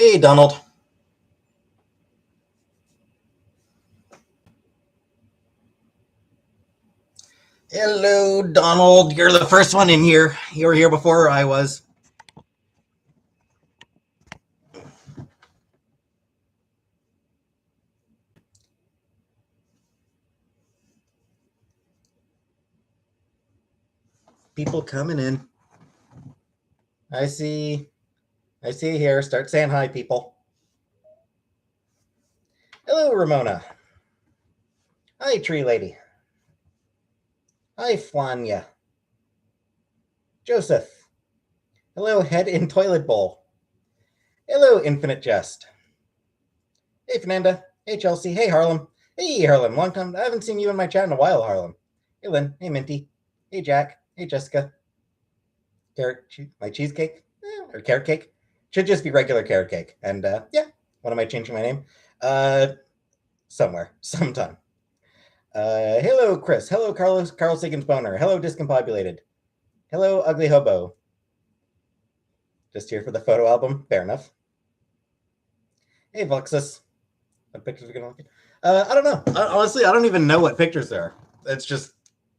Hey, Donald. Hello, Donald. You're the first one in here. You were here before I was. People coming in. I see. I see you here. Start saying hi, people. Hello, Ramona. Hi, Tree Lady. Hi, Flanya. Joseph. Hello, Head in Toilet Bowl. Hello, Infinite Jest. Hey, Fernanda. Hey, Chelsea. Hey, Harlem. Hey, Harlem. Long time. I haven't seen you in my chat in a while, Harlem. Hey, Lynn. Hey, Minty. Hey, Jack. Hey, Jessica. Carrot, my cheesecake, or carrot cake. Should just be regular carrot cake. And yeah, when am I changing my name? Somewhere, sometime. Hello, Chris. Hello, Carl Sagan's boner. Hello, Discombobulated. Hello, Ugly Hobo. Just here for the photo album. Fair enough. Hey, Voxus. What pictures are we gonna look at? I don't know. Honestly, I don't even know what pictures there are. It's just,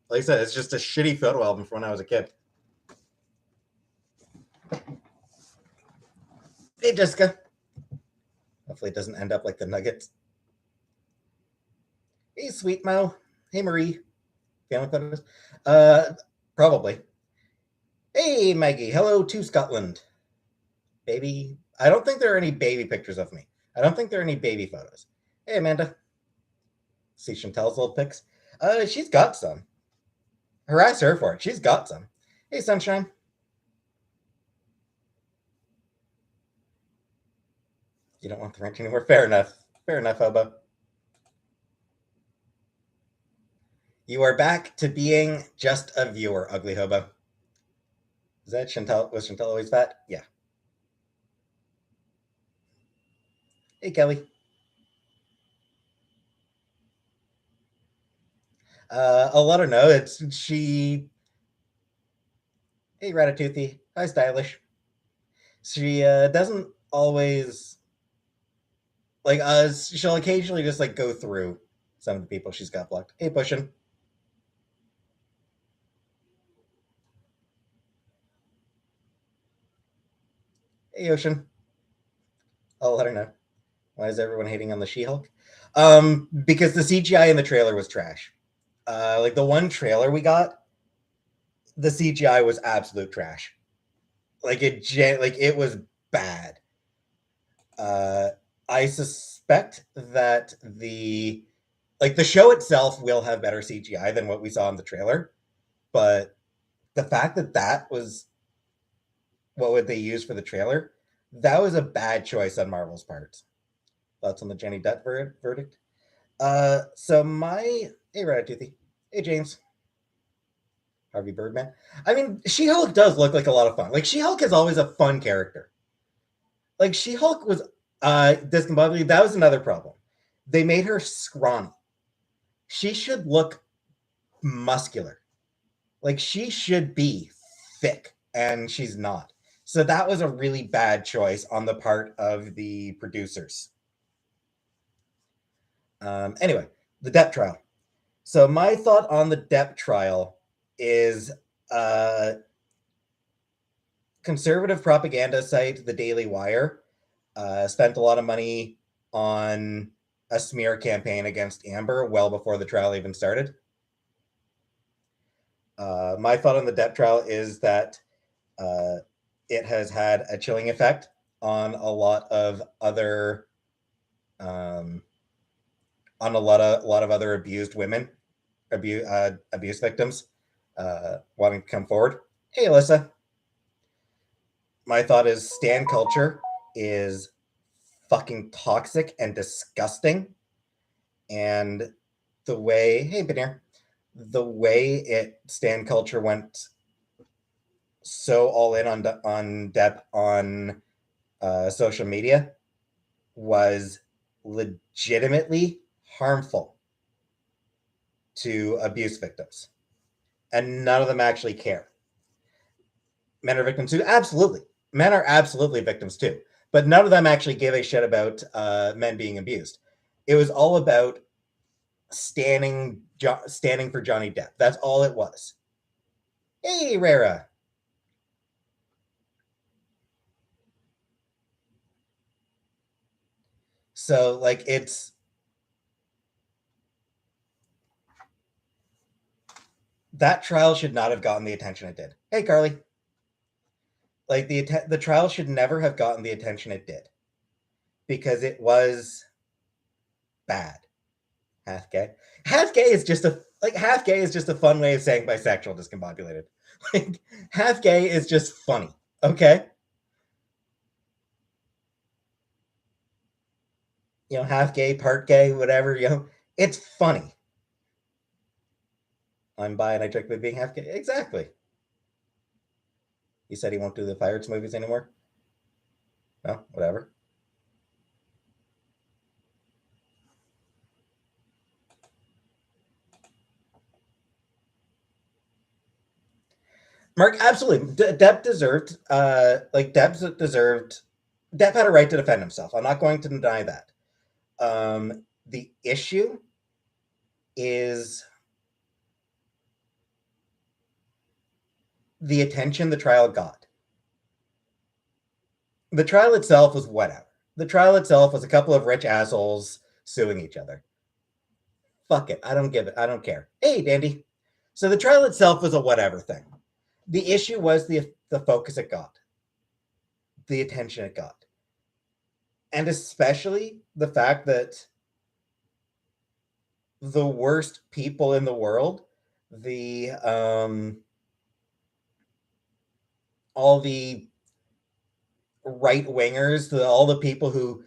like I said, it's just a shitty photo album from when I was a kid. Hey, Jessica. Hopefully it doesn't end up like the Nuggets. Hey, Sweet Mo. Hey, Marie. Family photos? Probably. Hey, Maggie. Hello to Scotland. Baby. I don't think there are any baby pictures of me. I don't think there are any baby photos. Hey, Amanda. See Chantel's old pics? She's got some. Harass her for it. She's got some. Hey, Sunshine. You don't want the ranch anymore? Fair enough. Fair enough, Hobo. You are back to being just a viewer, Ugly Hobo. Is that Chantel? Was Chantel always fat? Yeah. Hey, Kelly. I'll let her know. It's she. Hey, Ratatouille. Hi, Stylish. She doesn't always like us. She'll occasionally just like go through some of the people she's got blocked. Hey, Pushin. Hey, Ocean. I'll let her know. Why is everyone hating on the She-Hulk? Because the CGI in the trailer was trash. Like the one trailer we got, the CGI was absolute trash. Like it was bad. Uh, I suspect that the show itself will have better CGI than what we saw in the trailer, but the fact that that was what would they use for the trailer, that was a bad choice on Marvel's part. Thoughts on the Jenny Dutt verdict? So my hey Ratatouille, hey James, Harvey Birdman. I mean, She-Hulk does look like a lot of fun. Like She-Hulk is always a fun character. Like She-Hulk was discombobulated. That was another problem. They made her scrawny. She should look muscular. Like she should be thick, and she's not. So that was a really bad choice on the part of the producers. Anyway, the Depp trial. So my thought on the Depp trial is conservative propaganda site, The Daily Wire, spent a lot of money on a smear campaign against Amber well before the trial even started. My thought on the Depp trial is that it has had a chilling effect on a lot of other other abused women, abuse victims, wanting to come forward. Hey, Alyssa. My thought is stan culture is fucking toxic and disgusting, and the way the way stan culture went so all in on Depp on social media was legitimately harmful to abuse victims, and none of them actually care. Men are victims too, absolutely. Men are absolutely victims too, but none of them actually gave a shit about men being abused. It was all about standing for Johnny Depp. That's all it was. Hey, Rara. So, like, that trial should not have gotten the attention it did. Hey, Carly. Like, the trial should never have gotten the attention it did because it was bad. Half gay. Half gay is just a fun way of saying bisexual discombobulated. Like, half gay is just funny. Okay. Half gay, part gay, whatever. It's funny. I'm bi and I trick with being half gay. Exactly. He said he won't do the Pirates movies anymore. No, whatever. Mark, absolutely. Depp deserved. Depp had a right to defend himself. I'm not going to deny that. The issue is the attention the trial got. The trial itself was whatever. The trial itself was a couple of rich assholes suing each other. Fuck it. I don't care. Hey, Dandy. So the trial itself was a whatever thing. The issue was the focus it got, the attention it got, and especially the fact that the worst people in the world, the all the right wingers, all the people who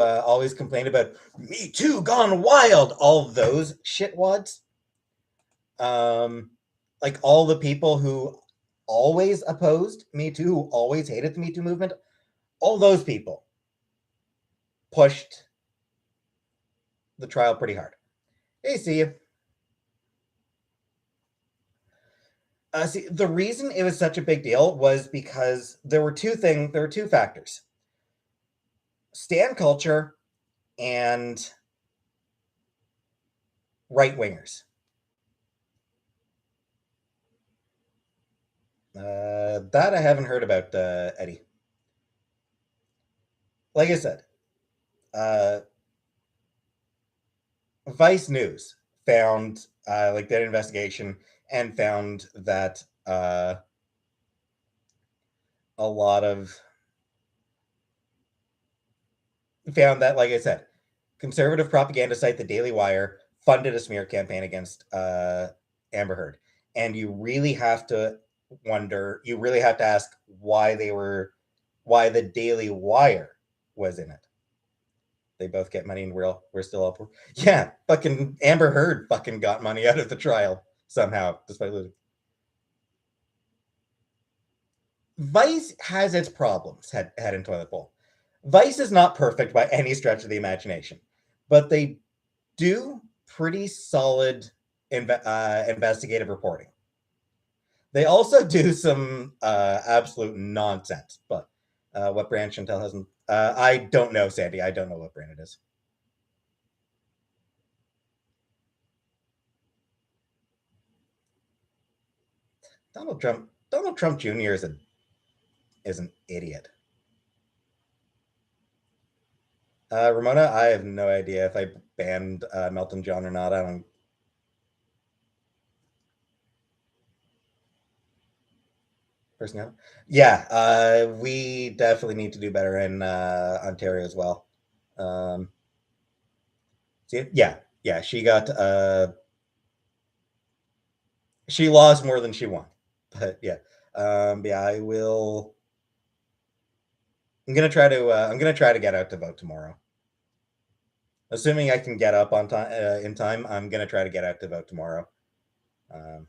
always complain about Me Too gone wild, all those shitwads, like all the people who always opposed Me Too, who always hated the Me Too movement, all those people pushed the trial pretty hard. Hey, see you. See, the reason it was such a big deal was because there were two factors: stan culture and right wingers. That I haven't heard about, Eddie. Like I said, uh, Vice News found like that investigation and found that a lot of found that, like I said, conservative propaganda site The Daily Wire funded a smear campaign against Amber Heard, and you really have to ask why the Daily Wire was in it. They both get money, and we're still all poor. Yeah, fucking Amber Heard fucking got money out of the trial somehow, despite losing. Vice has its problems, head in toilet bowl. Vice is not perfect by any stretch of the imagination, but they do pretty solid investigative reporting. They also do some absolute nonsense, but what brand Chantel hasn't. I don't know, Sandy. I don't know what brand it is. Donald Trump Jr. is an idiot. Ramona, I have no idea if I banned Melton John or not. I don't. Personnel. Yeah, we definitely need to do better in Ontario as well. Yeah, she got she lost more than she won, but yeah, I will. I'm gonna try to get out to vote tomorrow. Assuming I can get up on time in time, I'm gonna try to get out to vote tomorrow.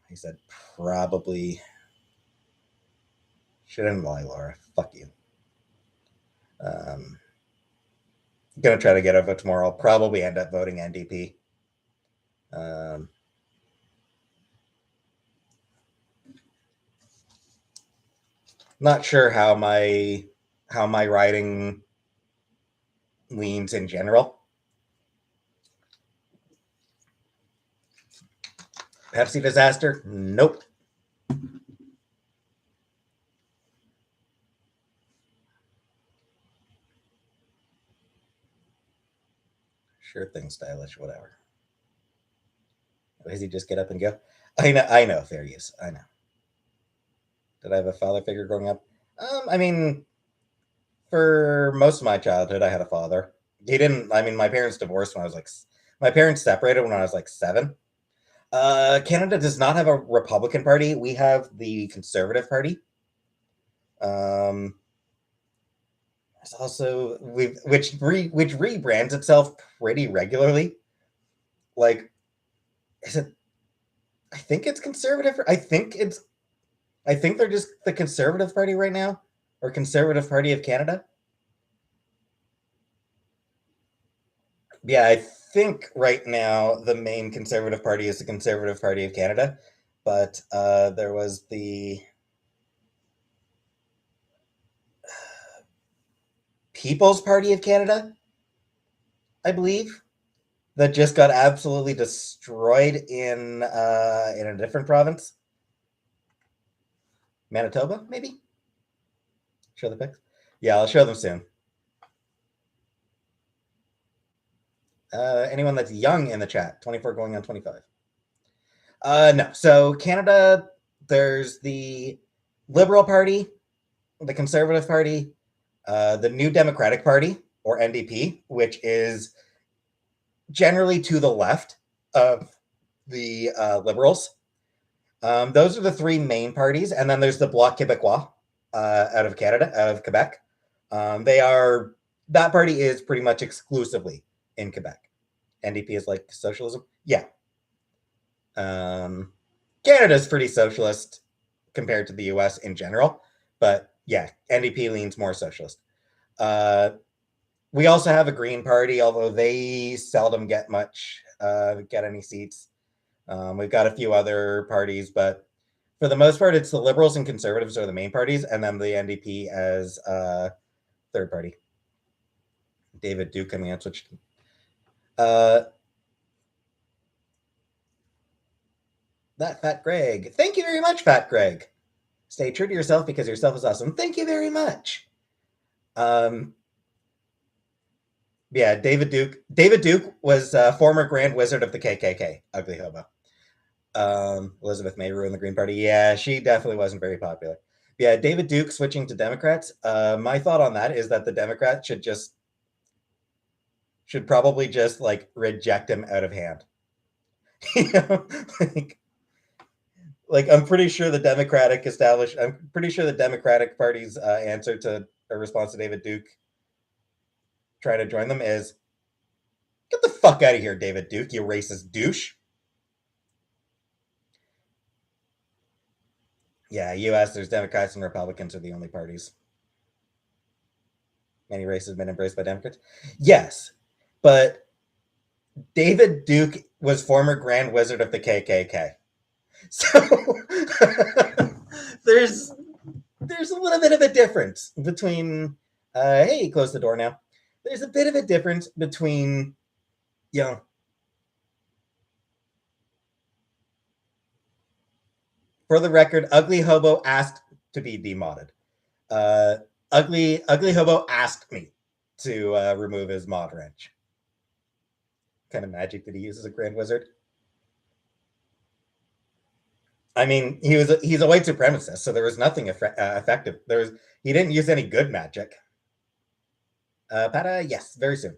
He said probably shouldn't lie, Laura. Fuck you. Gonna try to get out vote tomorrow. I'll probably end up voting NDP. Not sure how how my writing leans in general. Pepsi disaster? Nope. Sure thing, stylish, whatever. Does he just get up and go? I know, fair use. I know. Did I have a father figure growing up? I mean, for most of my childhood, I had a father. He didn't. I mean, my parents divorced when I was like. My parents separated when I was like 7. Canada does not have a Republican Party. We have the Conservative Party. There's also which rebrands itself pretty regularly. Like, is it? I think it's conservative. I think they're just the Conservative Party right now, or Conservative Party of Canada. Yeah, I think right now the main Conservative Party is the Conservative Party of Canada, but there was the People's Party of Canada, I believe, that just got absolutely destroyed in a different province, Manitoba, maybe. Show the pics. Yeah, I'll show them soon. Anyone that's young in the chat, 24 going on 25. No. So Canada, there's the Liberal Party, the Conservative Party, the New Democratic Party, or NDP, which is generally to the left of the Liberals. Those are the 3 main parties, and then there's the Bloc Québécois out of Canada, out of Quebec. That party is pretty much exclusively in Quebec. NDP is like socialism. Yeah. Canada's pretty socialist compared to the US in general, but yeah, NDP leans more socialist. We also have a Green Party, although they seldom get any seats. We've got a few other parties, but for the most part, it's the Liberals and Conservatives are the main parties, and then the NDP as third party. David Duke coming out switched. That Fat Greg. Thank you very much, Fat Greg. Stay true to yourself because yourself is awesome. Thank you very much. Yeah, David Duke. David Duke was former Grand Wizard of the KKK. Ugly hobo. Elizabeth May ruined the Green Party. Yeah, she definitely wasn't very popular. Yeah, David Duke switching to Democrats. My thought on that is that the Democrats should probably just like reject him out of hand. You know, like I'm pretty sure the Democratic Party's answer to a response to David Duke trying to join them is, get the fuck out of here, David Duke, you racist douche. Yeah, US, there's Democrats and Republicans are the only parties. Many races have been embraced by Democrats. Yes, but David Duke was former Grand Wizard of the KKK. So there's a little bit of a difference between hey, close the door now. There's a bit of a difference between, you know, for the record, Ugly Hobo asked to be demodded. Ugly Hobo asked me to remove his mod wrench. What kind of magic did he use as a Grand Wizard? I mean, he's a white supremacist, so there was nothing effective. He didn't use any good magic. Pata, yes, very soon.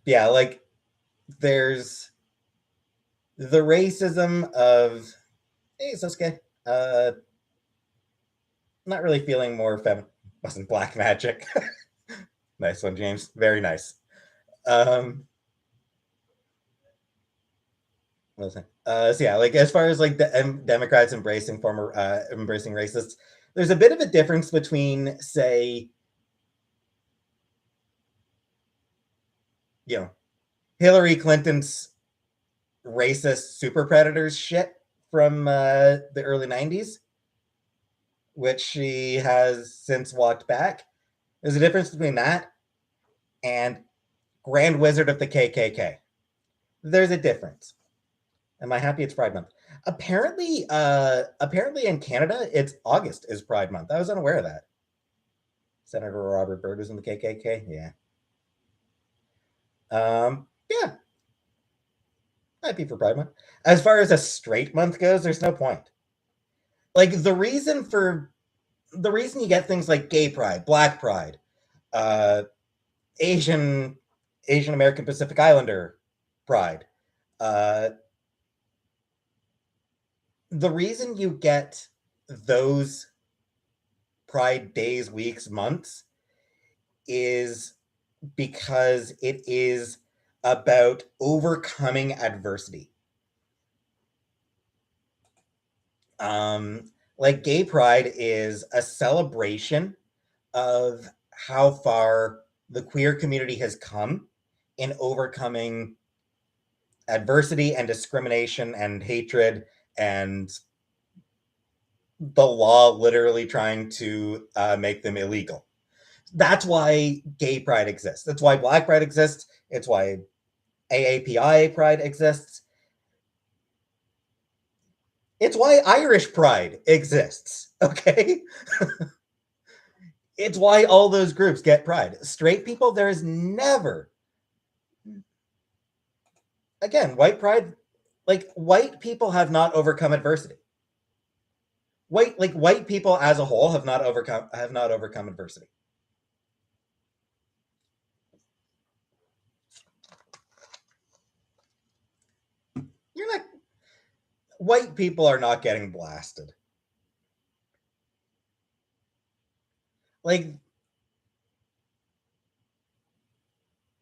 Yeah, like there's the racism of, hey, Sasuke. Not really feeling more wasn't black magic. Nice one, James. Very nice. So yeah, like as far as like the Democrats embracing racists, there's a bit of a difference between, say, you know, Hillary Clinton's racist super predators shit from the early 90s which she has since walked back. There's a difference between that and Grand Wizard of the KKK. There's a difference. Am I happy it's Pride Month? Apparently in Canada, it's August is Pride Month. I was unaware of that. Senator Robert Byrd is in the KKK. Yeah. Yeah. Happy for Pride Month. As far as a straight month goes, there's no point. Like the reason you get things like Gay Pride, Black Pride, uh, Asian American Pacific Islander Pride. Uh, the reason you get those Pride days, weeks, months is because it is about overcoming adversity. Like Gay Pride is a celebration of how far the queer community has come in overcoming adversity and discrimination and hatred and the law literally trying to make them illegal. That's why Gay Pride exists. That's why Black Pride exists. It's why AAPI Pride exists. It's why Irish Pride exists. Okay? It's why all those groups get Pride. Straight people, there is never. Again, white pride, like white people have not overcome adversity. White people as a whole have not overcome adversity. You're not white people are not getting blasted. Like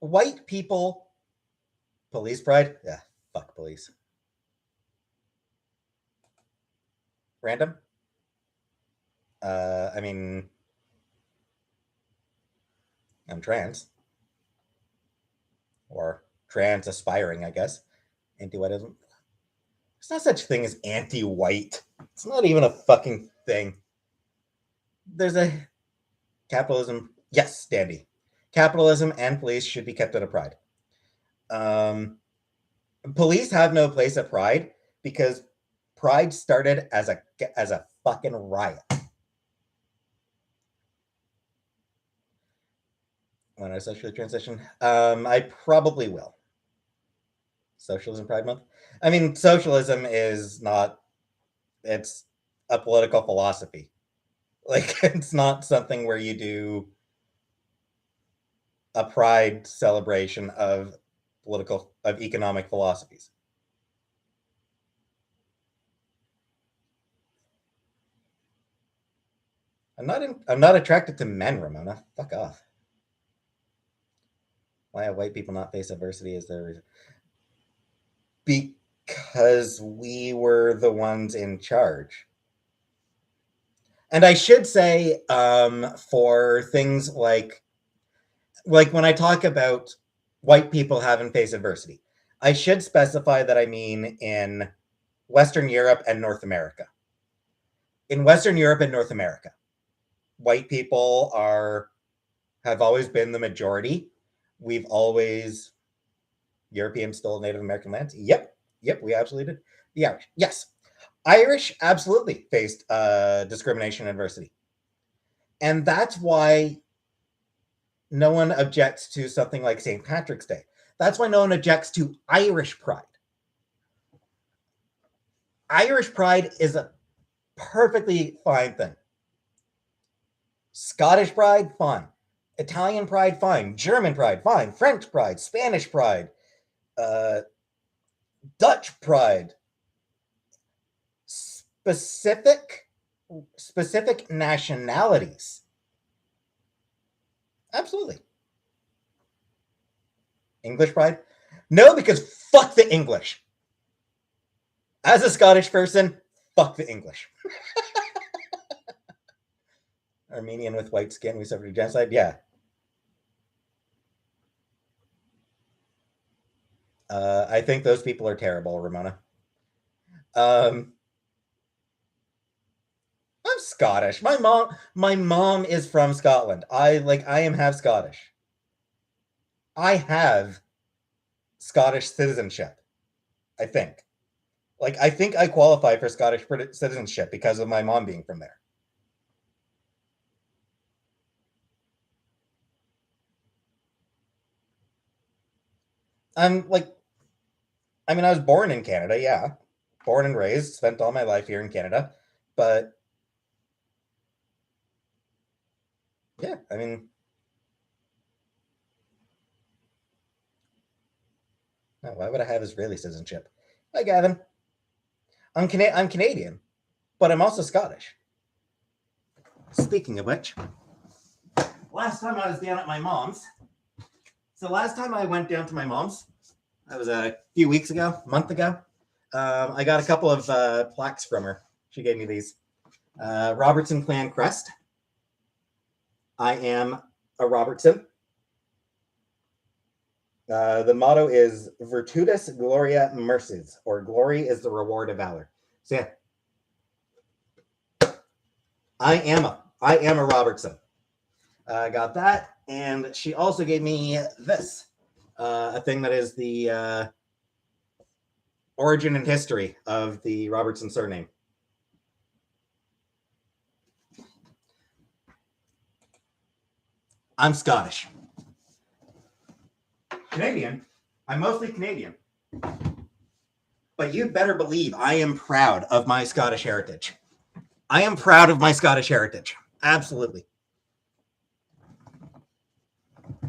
white people, police pride, yeah, fuck police. Random. I mean, I'm trans, or trans aspiring, I guess. Anti-whiteism. There's no such thing as anti-white. It's not even a fucking thing. There's a capitalism. Yes, Dandy. Capitalism and police should be kept out of Pride. Police have no place at Pride because Pride started as a fucking riot. When I socially transition, I probably will. Socialism Pride Month. I mean, socialism is not. It's a political philosophy. Like it's not something where you do a pride celebration of economic philosophies. I'm not attracted to men, Ramona. Fuck off. Why have white people not faced adversity as their reason? Because we were the ones in charge. And I should say, for things like when I talk about white people haven't faced adversity, I should specify that I mean in Western Europe and North America. In Western Europe and North America, white people have always been the majority. We've always Europeans stole Native American lands. Yep, we absolutely did. The Irish, yes. Irish absolutely faced discrimination and adversity. And that's why no one objects to something like St. Patrick's Day. That's why no one objects to Irish pride. Irish pride is a perfectly fine thing. Scottish pride, fine. Italian pride, fine. German pride, fine. French pride, Spanish pride, Dutch pride. Specific nationalities. Absolutely. English pride? No, because fuck the English. As a Scottish person, fuck the English. Armenian with white skin, we suffered a genocide? Yeah. I think those people are terrible, Ramona. I'm Scottish. My mom is from Scotland. I am half Scottish. I have Scottish citizenship, I think. Like, I think I qualify for Scottish citizenship because of my mom being from there. I'm like, I mean, I was born in Canada, yeah. Born and raised, spent all my life here in Canada. But yeah, I mean, no, why would I have Israeli citizenship? Hi, Gavin. I'm Canadian, but I'm also Scottish. Speaking of which, last time I was down at my mom's. So last time I went down to my mom's, that was a few weeks ago, a month ago. I got a couple of plaques from her. She gave me these. Robertson Clan Crest. I am a Robertson. The motto is Virtutus Gloria Merces, or glory is the reward of valor. So yeah, I am a Robertson. I got that, and she also gave me this, a thing that is the origin and history of the Robertson surname. I'm Scottish. Canadian. I'm mostly Canadian. But you better believe I am proud of my Scottish heritage. I am proud of my Scottish heritage. Absolutely.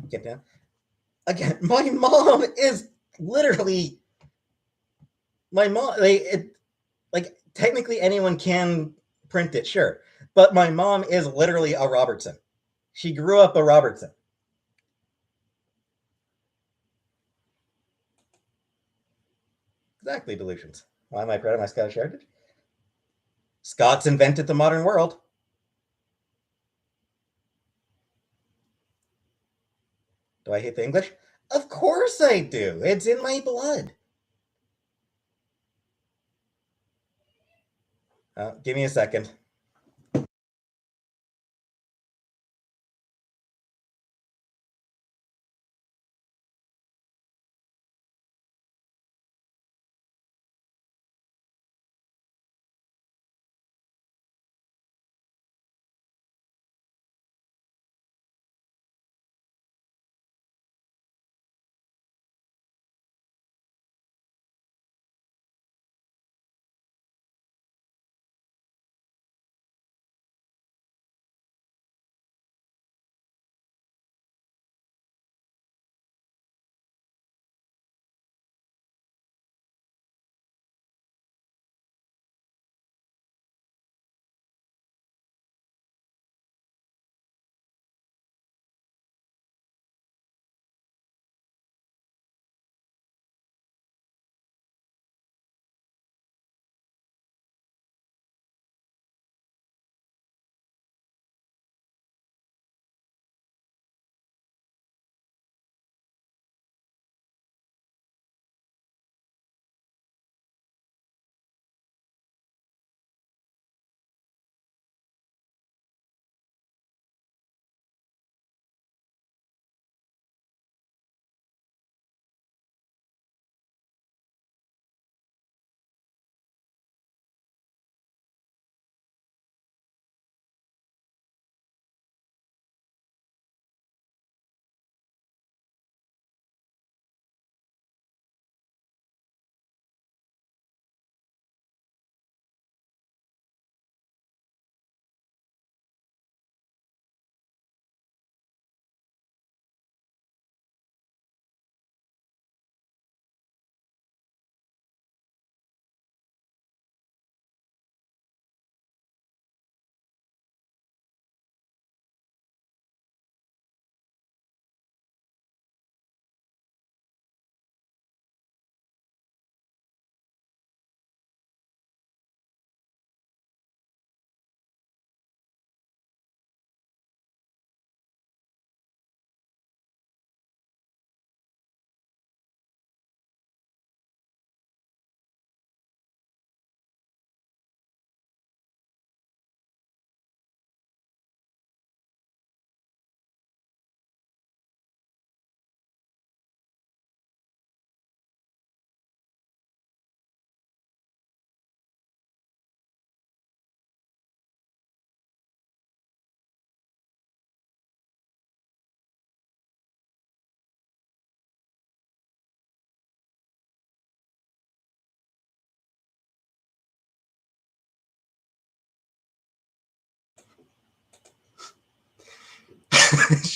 Get down. Again, my mom is literally my mom. Like technically anyone can print it, sure, but my mom is literally a Robertson. She grew up a Robertson. Exactly, delusions. Why am I proud of my Scottish heritage? Scots invented the modern world. Do I hate the English? Of course I do. It's in my blood. Give me a second.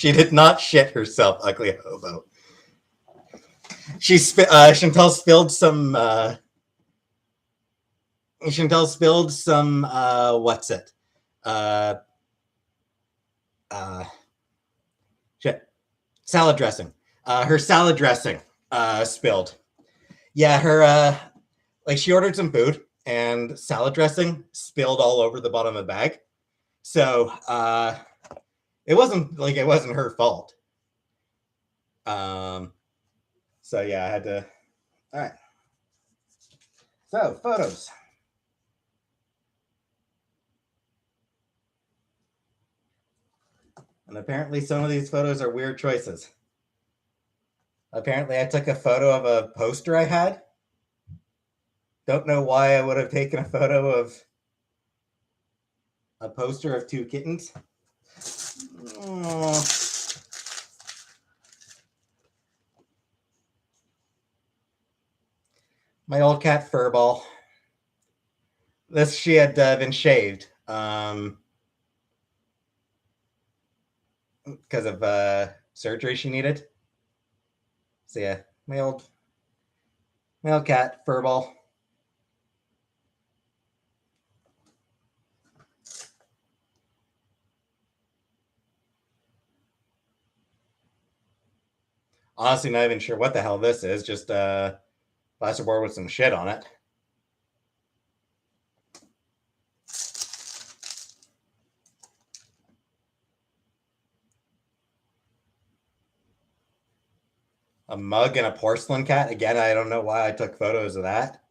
She did not shit herself, ugly hobo. Chantel spilled some. Chantel spilled some. What's it? Shit. Salad dressing. Her salad dressing spilled. Yeah, her like she ordered some food and salad dressing spilled all over the bottom of the bag. So it wasn't her fault. So yeah, I had to. All right. So photos. And apparently some of these photos are weird choices. Apparently I took a photo of a poster I had. Don't know why I would have taken a photo of a poster of two kittens. Oh. My old cat Furball. This she had been shaved because of surgery she needed. So yeah, my old cat Furball. Honestly, not even sure what the hell this is. Just a plasterboard with some shit on it. A mug and a porcelain cat. Again, I don't know why I took photos of that.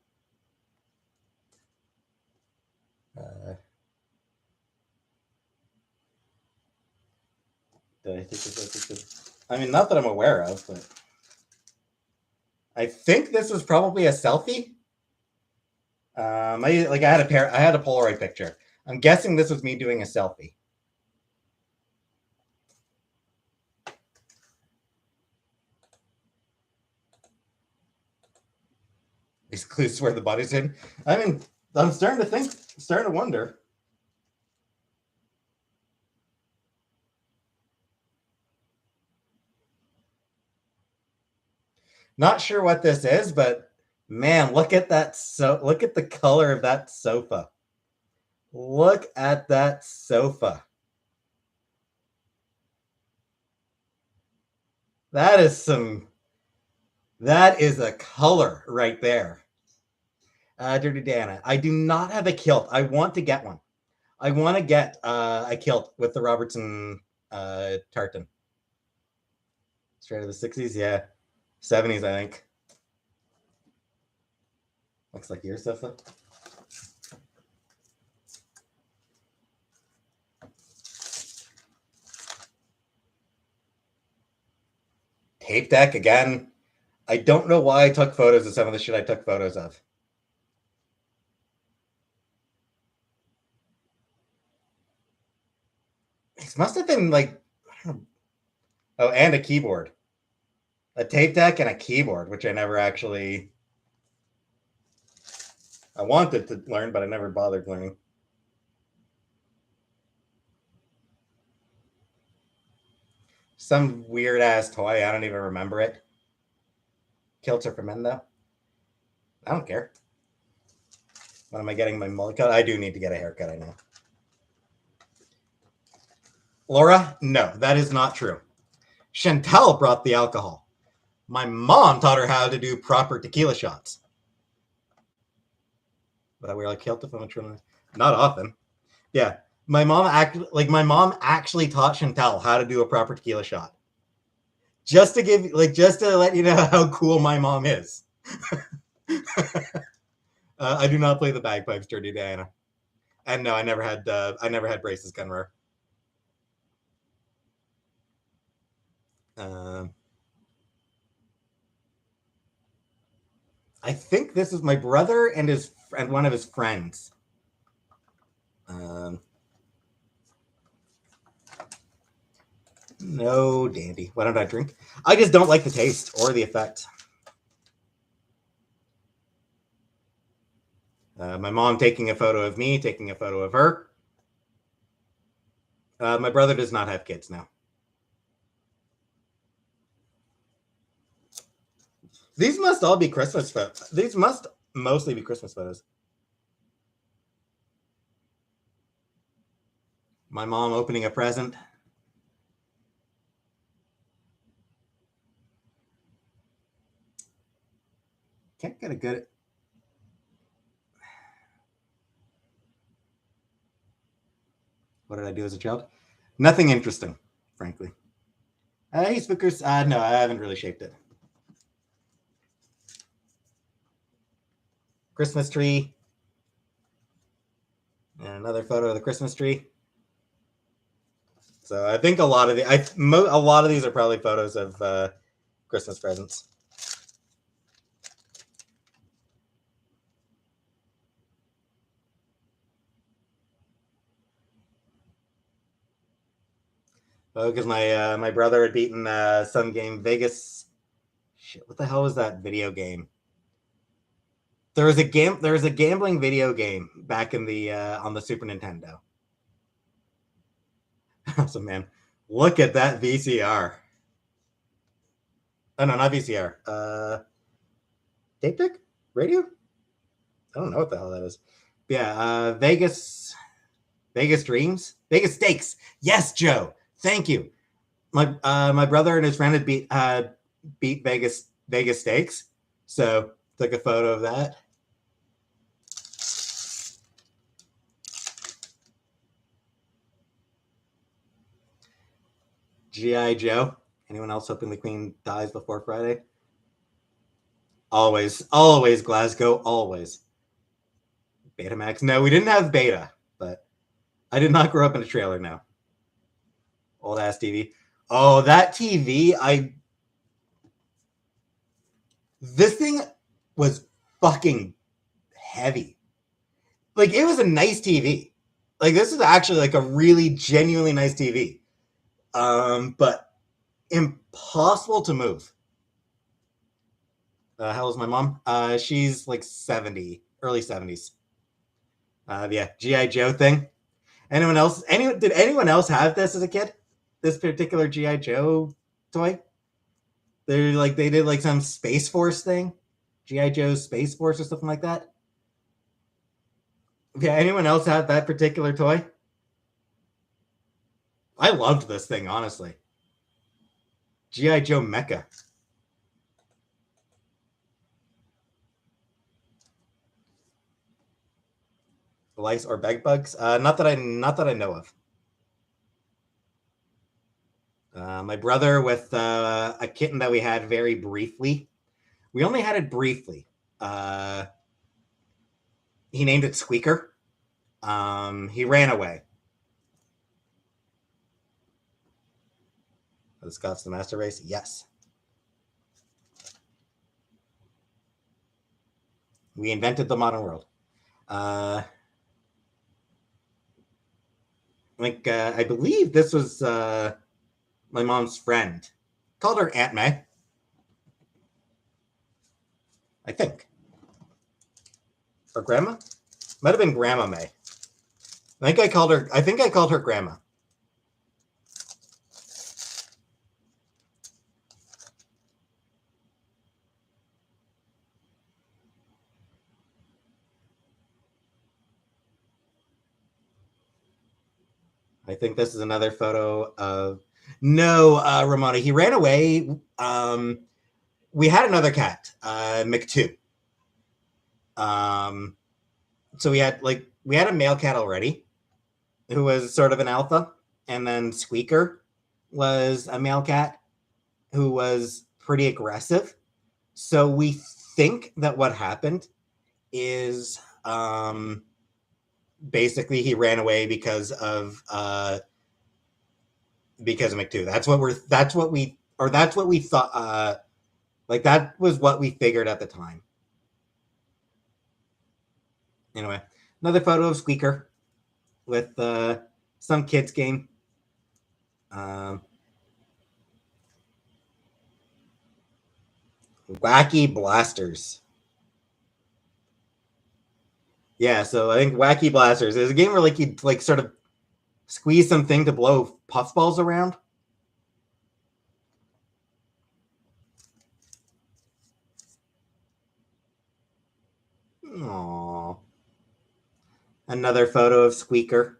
Did I think this? I mean, not that I'm aware of, but I think this was probably a selfie. I had a Polaroid picture. I'm guessing this was me doing a selfie. These clues where the body's in. I mean, I'm starting to wonder. Not sure what this is, but man, look at that. Look at the color of that sofa. Look at that sofa. That is a color right there. Dirty Dana. I do not have a kilt. I want to get one. I want to get a kilt with the Robertson tartan. Straight out of the 60s, yeah. 70s, I think. Looks like your sofa. Tape deck again. I don't know why I took photos of some of the shit I took photos of. It must have been like, oh, and a keyboard. A tape deck and a keyboard, which I never actually. I wanted to learn, but I never bothered learning. Some weird ass toy. I don't even remember it. Kilts are for men, though. I don't care. When am I getting my mullet cut? I do need to get a haircut, I know. Laura, no, that is not true. Chantel brought the alcohol. My mom taught her how to do proper tequila shots. But I wear like kilt if I'm trying. Not often. Yeah, my mom actually taught Chantel how to do a proper tequila shot. Just to let you know how cool my mom is. I do not play the bagpipes, Dirty Diana. And no, I never had braces gun rare. I think this is my brother and one of his friends. No, dandy. Why don't I drink? I just don't like the taste or the effect. My mom taking a photo of me, taking a photo of her. My brother does not have kids now. These must all be Christmas photos. These must mostly be Christmas photos. My mom opening a present. Can't get a good. What did I do as a child? Nothing interesting, frankly. Hey, Spookers. No, I haven't really shaped it. Christmas tree. And another photo of the Christmas tree. So I think a lot of these are probably photos of Christmas presents. Oh, because my brother had beaten some game, Vegas. Shit, what the hell was that video game? There was a gambling video game back in the on the Super Nintendo. So man, look at that VCR. Oh no, not VCR. Tape deck? Radio? I don't know what the hell that is. But yeah, Vegas Dreams? Vegas Stakes. Yes, Joe. Thank you. My brother and his friend had beat Vegas Stakes. So took a photo of that. G.I. Joe. Anyone else hoping the Queen dies before Friday? Always Glasgow, always. Betamax. No, we didn't have Beta, but I did not grow up in a trailer now. Old ass TV. Oh, that TV, this thing was fucking heavy. Like, it was a nice TV. Like, this is actually like a really genuinely nice TV. But impossible to move. How old is my mom? She's like 70, early 70s. Yeah, G.I. Joe thing. Anyone else? Did anyone else have this as a kid? This particular G.I. Joe toy? They did like some Space Force thing, G.I. Joe Space Force or something like that. Yeah, anyone else have that particular toy? I loved this thing, honestly. G.I. Joe Mecha. Lice or bed bugs? Not that I know of. My brother with a kitten that we had very briefly. We only had it briefly. He named it Squeaker. He ran away. The Scots the master race? Yes. We invented the modern world. I believe this was my mom's friend. Called her Aunt May. I think. Or Grandma? Might have been Grandma May. I think I called her Grandma. I think this is another photo of... No, Ramona. He ran away. We had another cat, McTwo. So we had a male cat already, who was sort of an alpha, and then Squeaker was a male cat who was pretty aggressive. So we think that what happened is basically he ran away because of McTwo. That's what we thought. Like, that was what we figured at the time. Anyway, another photo of Squeaker with some kids game. Wacky Blasters. Yeah, so I think Wacky Blasters is a game where you sort of squeeze something to blow puffballs around. Another photo of Squeaker.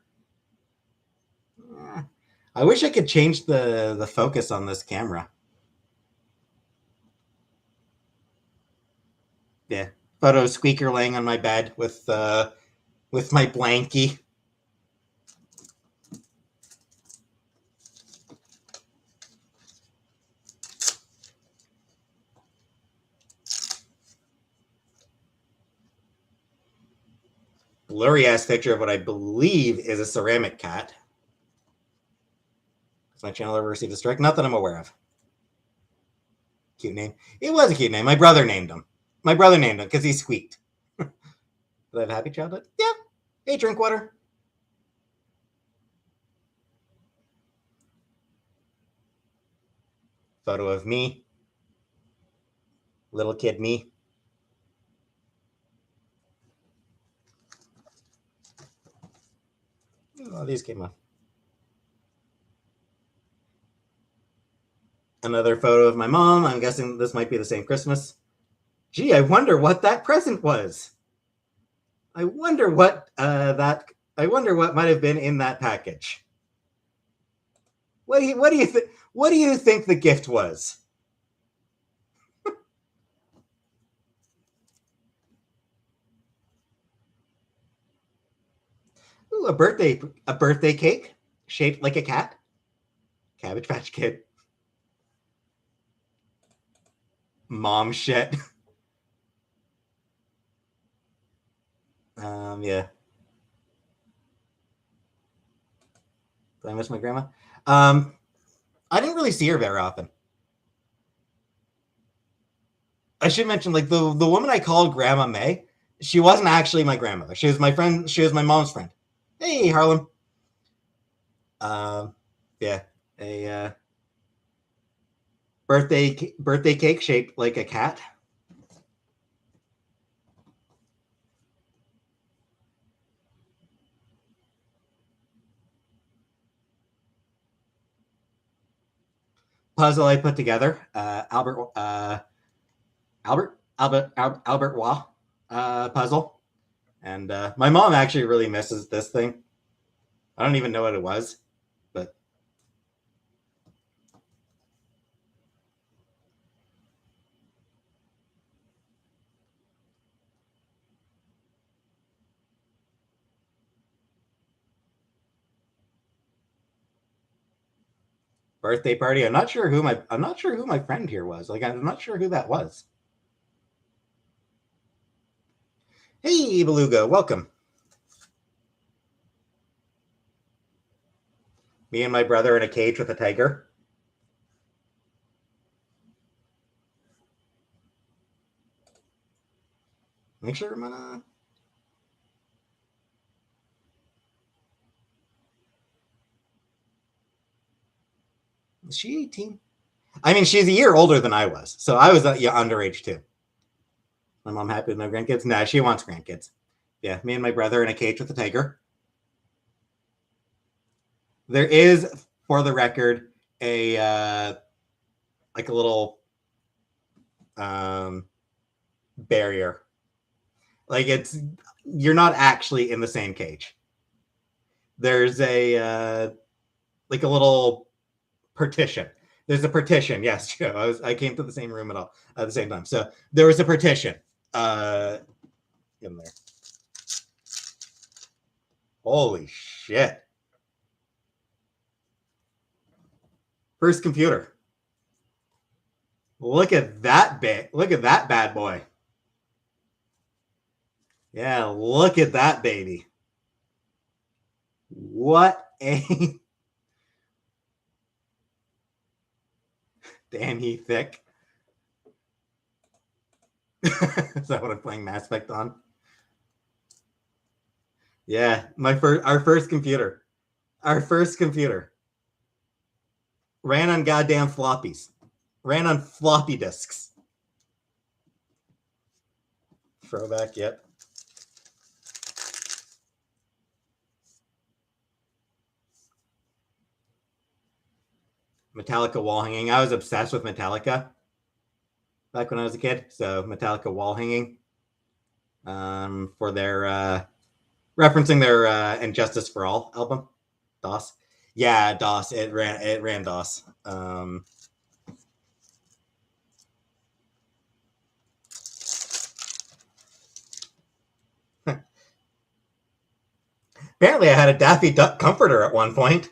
I wish I could change the focus on this camera. Yeah, photo of Squeaker laying on my bed with my blankie. Blurry ass picture of what I believe is a ceramic cat. Has my channel ever received a strike? Not that I'm aware of. Cute name. It was a cute name. My brother named him. My brother named him because he squeaked. Did I have a happy childhood? Yeah. Hey, drink water. Photo of me. Little kid me. Oh, these came off. Another photo of my mom. I'm guessing this might be the same Christmas. Gee, I wonder what that present was. I wonder what might have been in that package. What do you think the gift was? Ooh, a birthday cake shaped like a cat. Cabbage Patch Kid. Mom shit. Yeah. Did I miss my grandma? I didn't really see her very often. I should mention, like, the woman I called Grandma May, she wasn't actually my grandmother. She was my friend. She was my mom's friend. Hey, Harlem. Yeah, a birthday cake shaped like a cat. Puzzle I put together. Albert Waugh puzzle, and my mom actually really misses this thing. I don't even know what it was, but birthday party. I'm not sure who my friend here was. Like, I'm not sure who that was. Hey, Beluga, welcome. Me and my brother in a cage with a tiger. Make sure I'm gonna. Is she 18? I mean, she's a year older than I was, so I was underage too. My mom happy with no grandkids? Nah, she wants grandkids. Yeah, me and my brother in a cage with a tiger. There is, for the record, a like a little barrier. Like, you're not actually in the same cage. There's a like a little partition. There's a partition. Yes, Joe. I came to the same room at the same time. So there was a partition in there. Holy shit! First computer. Look at that bit. Look at that bad boy. Yeah, look at that baby. What a damn, he thick. Is that what I'm playing Mass Effect on? Yeah, our first computer. Our first computer ran on goddamn floppies. Ran on floppy disks. Throwback, yep. Metallica wall hanging. I was obsessed with Metallica back when I was a kid. So Metallica wall hanging for their Referencing their And Justice for All album, DOS. Yeah, DOS. It ran DOS. Apparently, I had a Daffy Duck comforter at one point.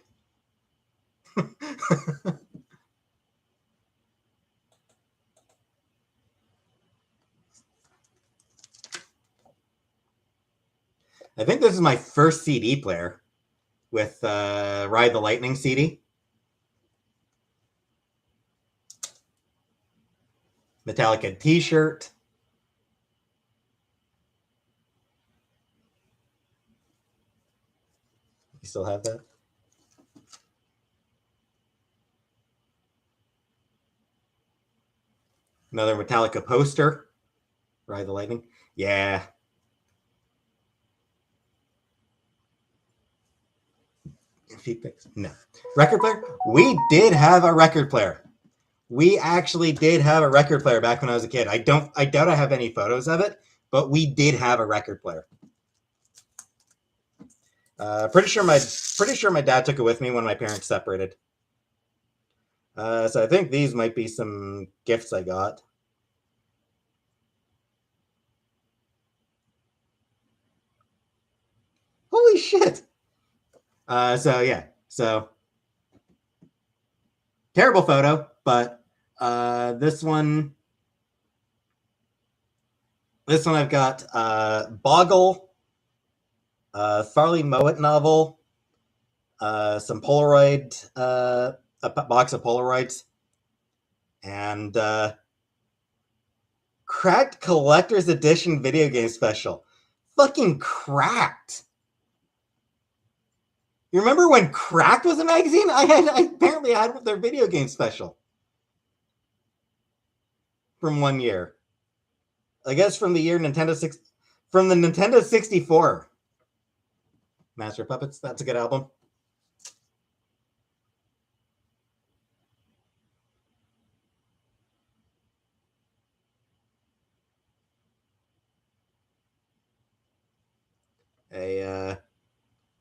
I think this is my first CD player with Ride the Lightning CD. Metallica t-shirt. You still have that? Another Metallica poster. Ride the Lightning. Yeah. Feet pics. No. Record player? We did have a record player. We actually did have a record player back when I was a kid. I doubt I have any photos of it, but we did have a record player. Pretty sure my dad took it with me when my parents separated. So I think these might be some gifts I got. Holy shit! So yeah, so terrible photo, but this one I've got Boggle, Farley Mowat novel, some Polaroid, a box of Polaroids, and Cracked Collector's Edition video game special. Fucking Cracked. You remember when Cracked was a magazine? I apparently had their video game special from one year. I guess from the year from the Nintendo 64. Master of Puppets, that's a good album. A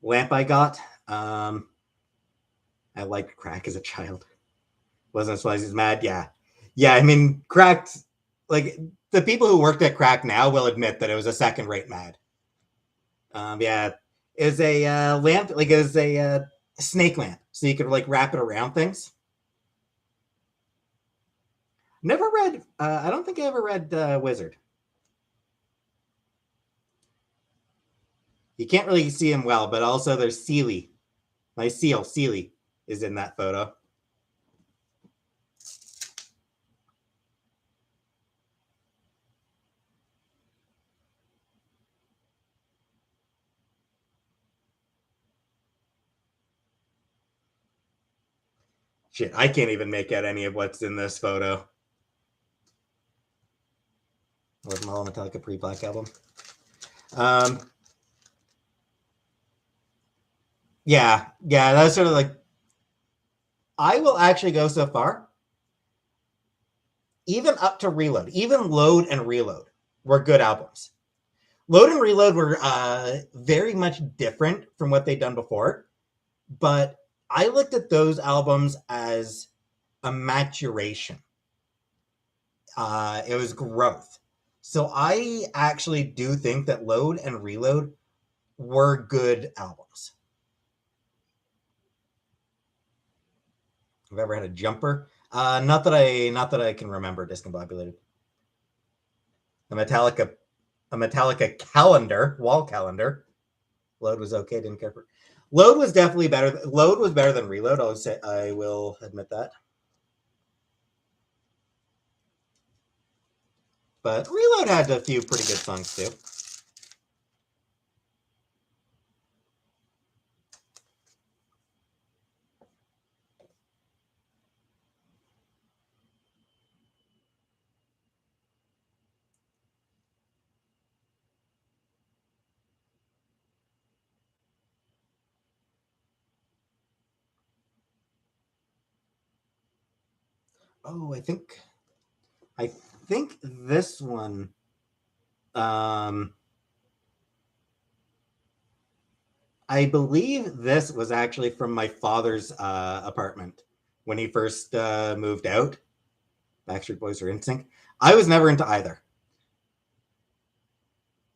lamp I got. I liked Crack as a child. Wasn't as as mad. Yeah. I mean, Cracked, like, the people who worked at Crack now will admit that it was a second-rate mad. Yeah, is a lamp, like, it was a snake lamp, so you could like wrap it around things. Never read. I don't think I ever read Wizard. You can't really see him well, but also there's Seely. My seal, Seely, is in that photo. Shit, I can't even make out any of what's in this photo. With my Metallica pre-Black album. Yeah, that's sort of like. I will actually go so far. Even up to Reload, even Load and Reload were good albums. Load and Reload were very much different from what they'd done before, but I looked at those albums as a maturation. It was growth. So I actually do think that Load and Reload were good albums. I've ever had a jumper. Not that I can remember discombobulated. A Metallica calendar, wall calendar. Load was okay, didn't care for it. Load was definitely better. Load was better than Reload. I will admit that. But Reload had a few pretty good songs too. Oh, I think this one. I believe this was actually from my father's apartment when he first moved out. Backstreet Boys or NSYNC. I was never into either.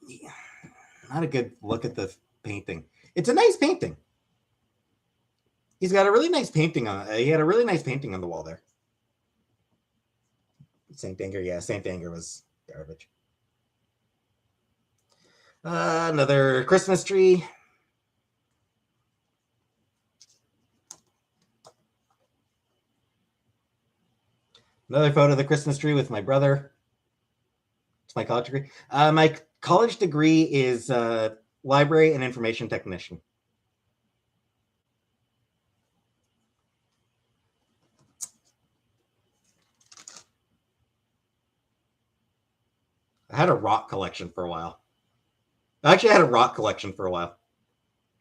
Yeah, not a good look at the painting. It's a nice painting. He's got a really nice painting on. He had a really nice painting on the wall there. Saint Anger, yeah, Saint Anger was garbage. Another Christmas tree. Another photo of the Christmas tree with my brother. It's my college degree. My college degree is library and information technician. I had a rock collection for a while. I actually had a rock collection for a while.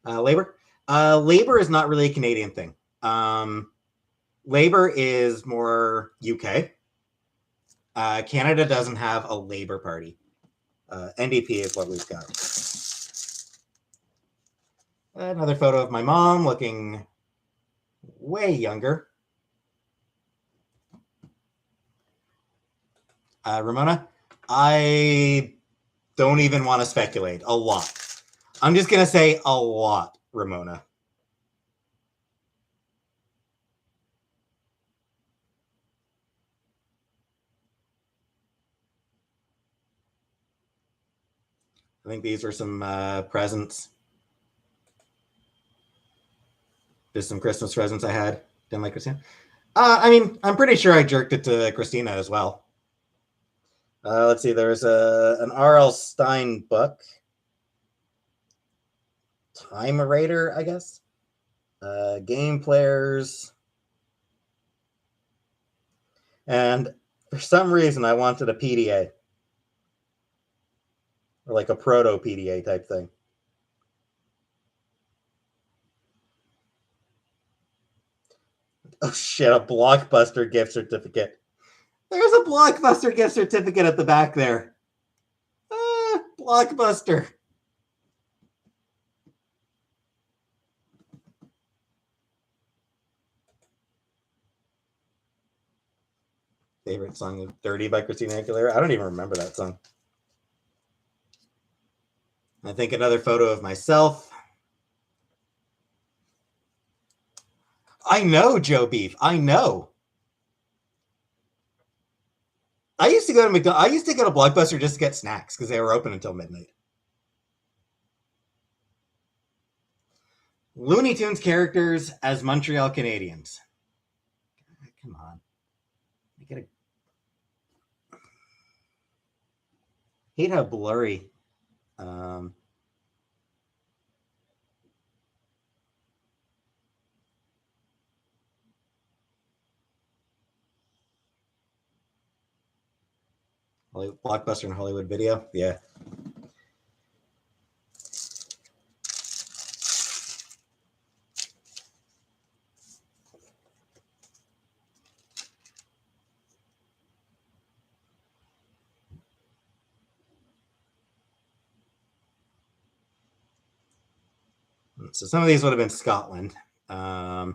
Labor? Labor is not really a Canadian thing. Labor is more UK. Canada doesn't have a Labor Party. NDP is what we've got. Another photo of my mom looking way younger. Ramona, I don't even want to speculate. A lot. I'm just going to say a lot, Ramona. I think these are some presents. Just some Christmas presents I had. Didn't like Christina. I mean, I'm pretty sure I jerked it to Christina as well. Let's see. There's an R.L. Stine book. Time Raider, I guess. Game players. And for some reason, I wanted a PDA. Or like a proto PDA type thing. Oh shit, a Blockbuster gift certificate. There's a Blockbuster gift certificate at the back there. Blockbuster. Favorite song of Dirty by Christina Aguilera? I don't even remember that song. I think another photo of myself. I know, Joe Beef. I know. I used to go to McDonald's. I used to go to Blockbuster just to get snacks because they were open until midnight. Looney Tunes characters as Montreal Canadiens. Come on. I gotta... hate how blurry. Blockbuster and Hollywood Video. Yeah. So some of these would have been Scotland. You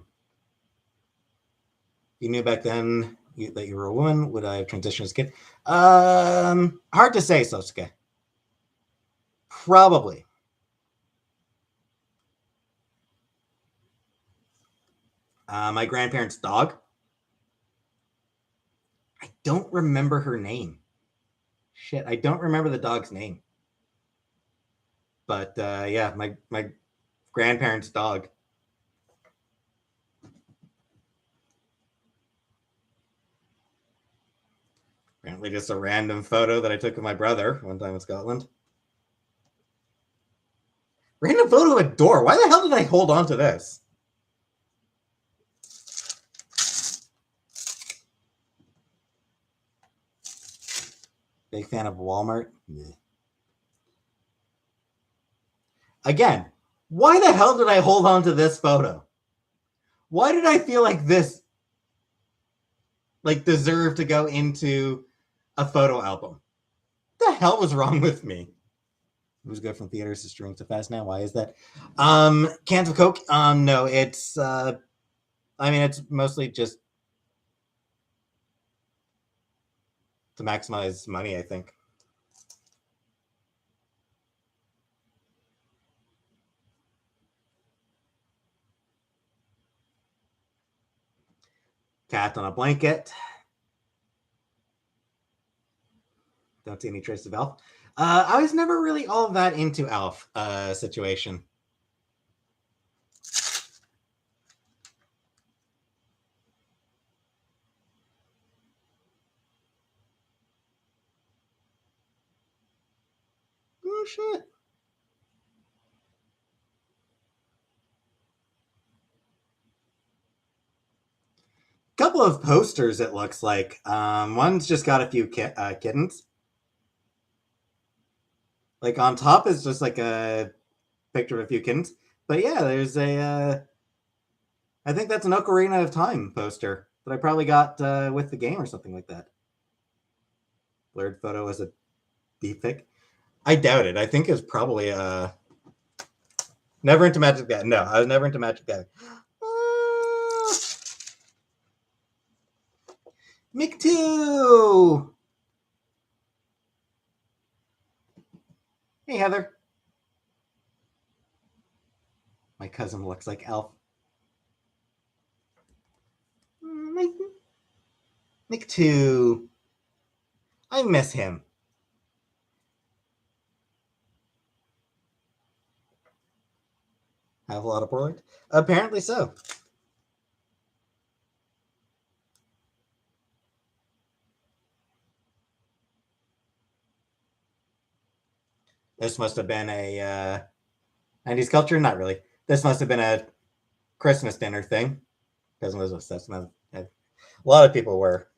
knew back then that you were a woman. Would I have transitioned as a kid? Hard to say, Sosuke. Probably. My grandparents' dog. I don't remember her name. Shit, I don't remember the dog's name. But yeah, my grandparents' dog. Apparently just a random photo that I took of my brother one time in Scotland. Random photo of a door. Why the hell did I hold on to this? Big fan of Walmart. Yeah. Again, why the hell did I hold on to this photo? Why did I feel like this deserved to go into a photo album? What the hell was wrong with me? It was good from theaters to streaming so fast now. Why is that? Cans of Coke. No, it's. I mean, it's mostly just to maximize money, I think. Cat on a blanket. Don't see any trace of Elf. I was never really all that into Elf situation. Oh shit. Couple of posters, it looks like. One's just got a few kittens. Like on top is just like a picture of a few kittens. But yeah, there's a. I think that's an Ocarina of Time poster that I probably got with the game or something like that. Blurred photo as a deepfake. I doubt it. I think it's probably never into Magic Gathering. No, I was never into Magic Gathering. Mick 2! Hey, Heather. My cousin looks like Elf. Mick 2. I miss him. Have a lot of Polaroids? Apparently so. This must have been a 90s culture? Not really. This must have been a Christmas dinner thing. Because a lot of people were.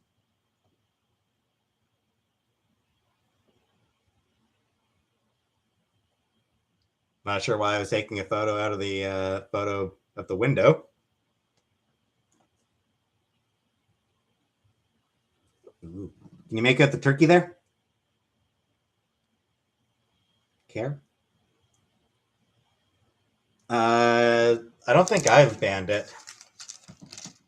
Not sure why I was taking a photo out of the photo of the window. Ooh. Can you make out the turkey there? Care? I don't think I've banned it.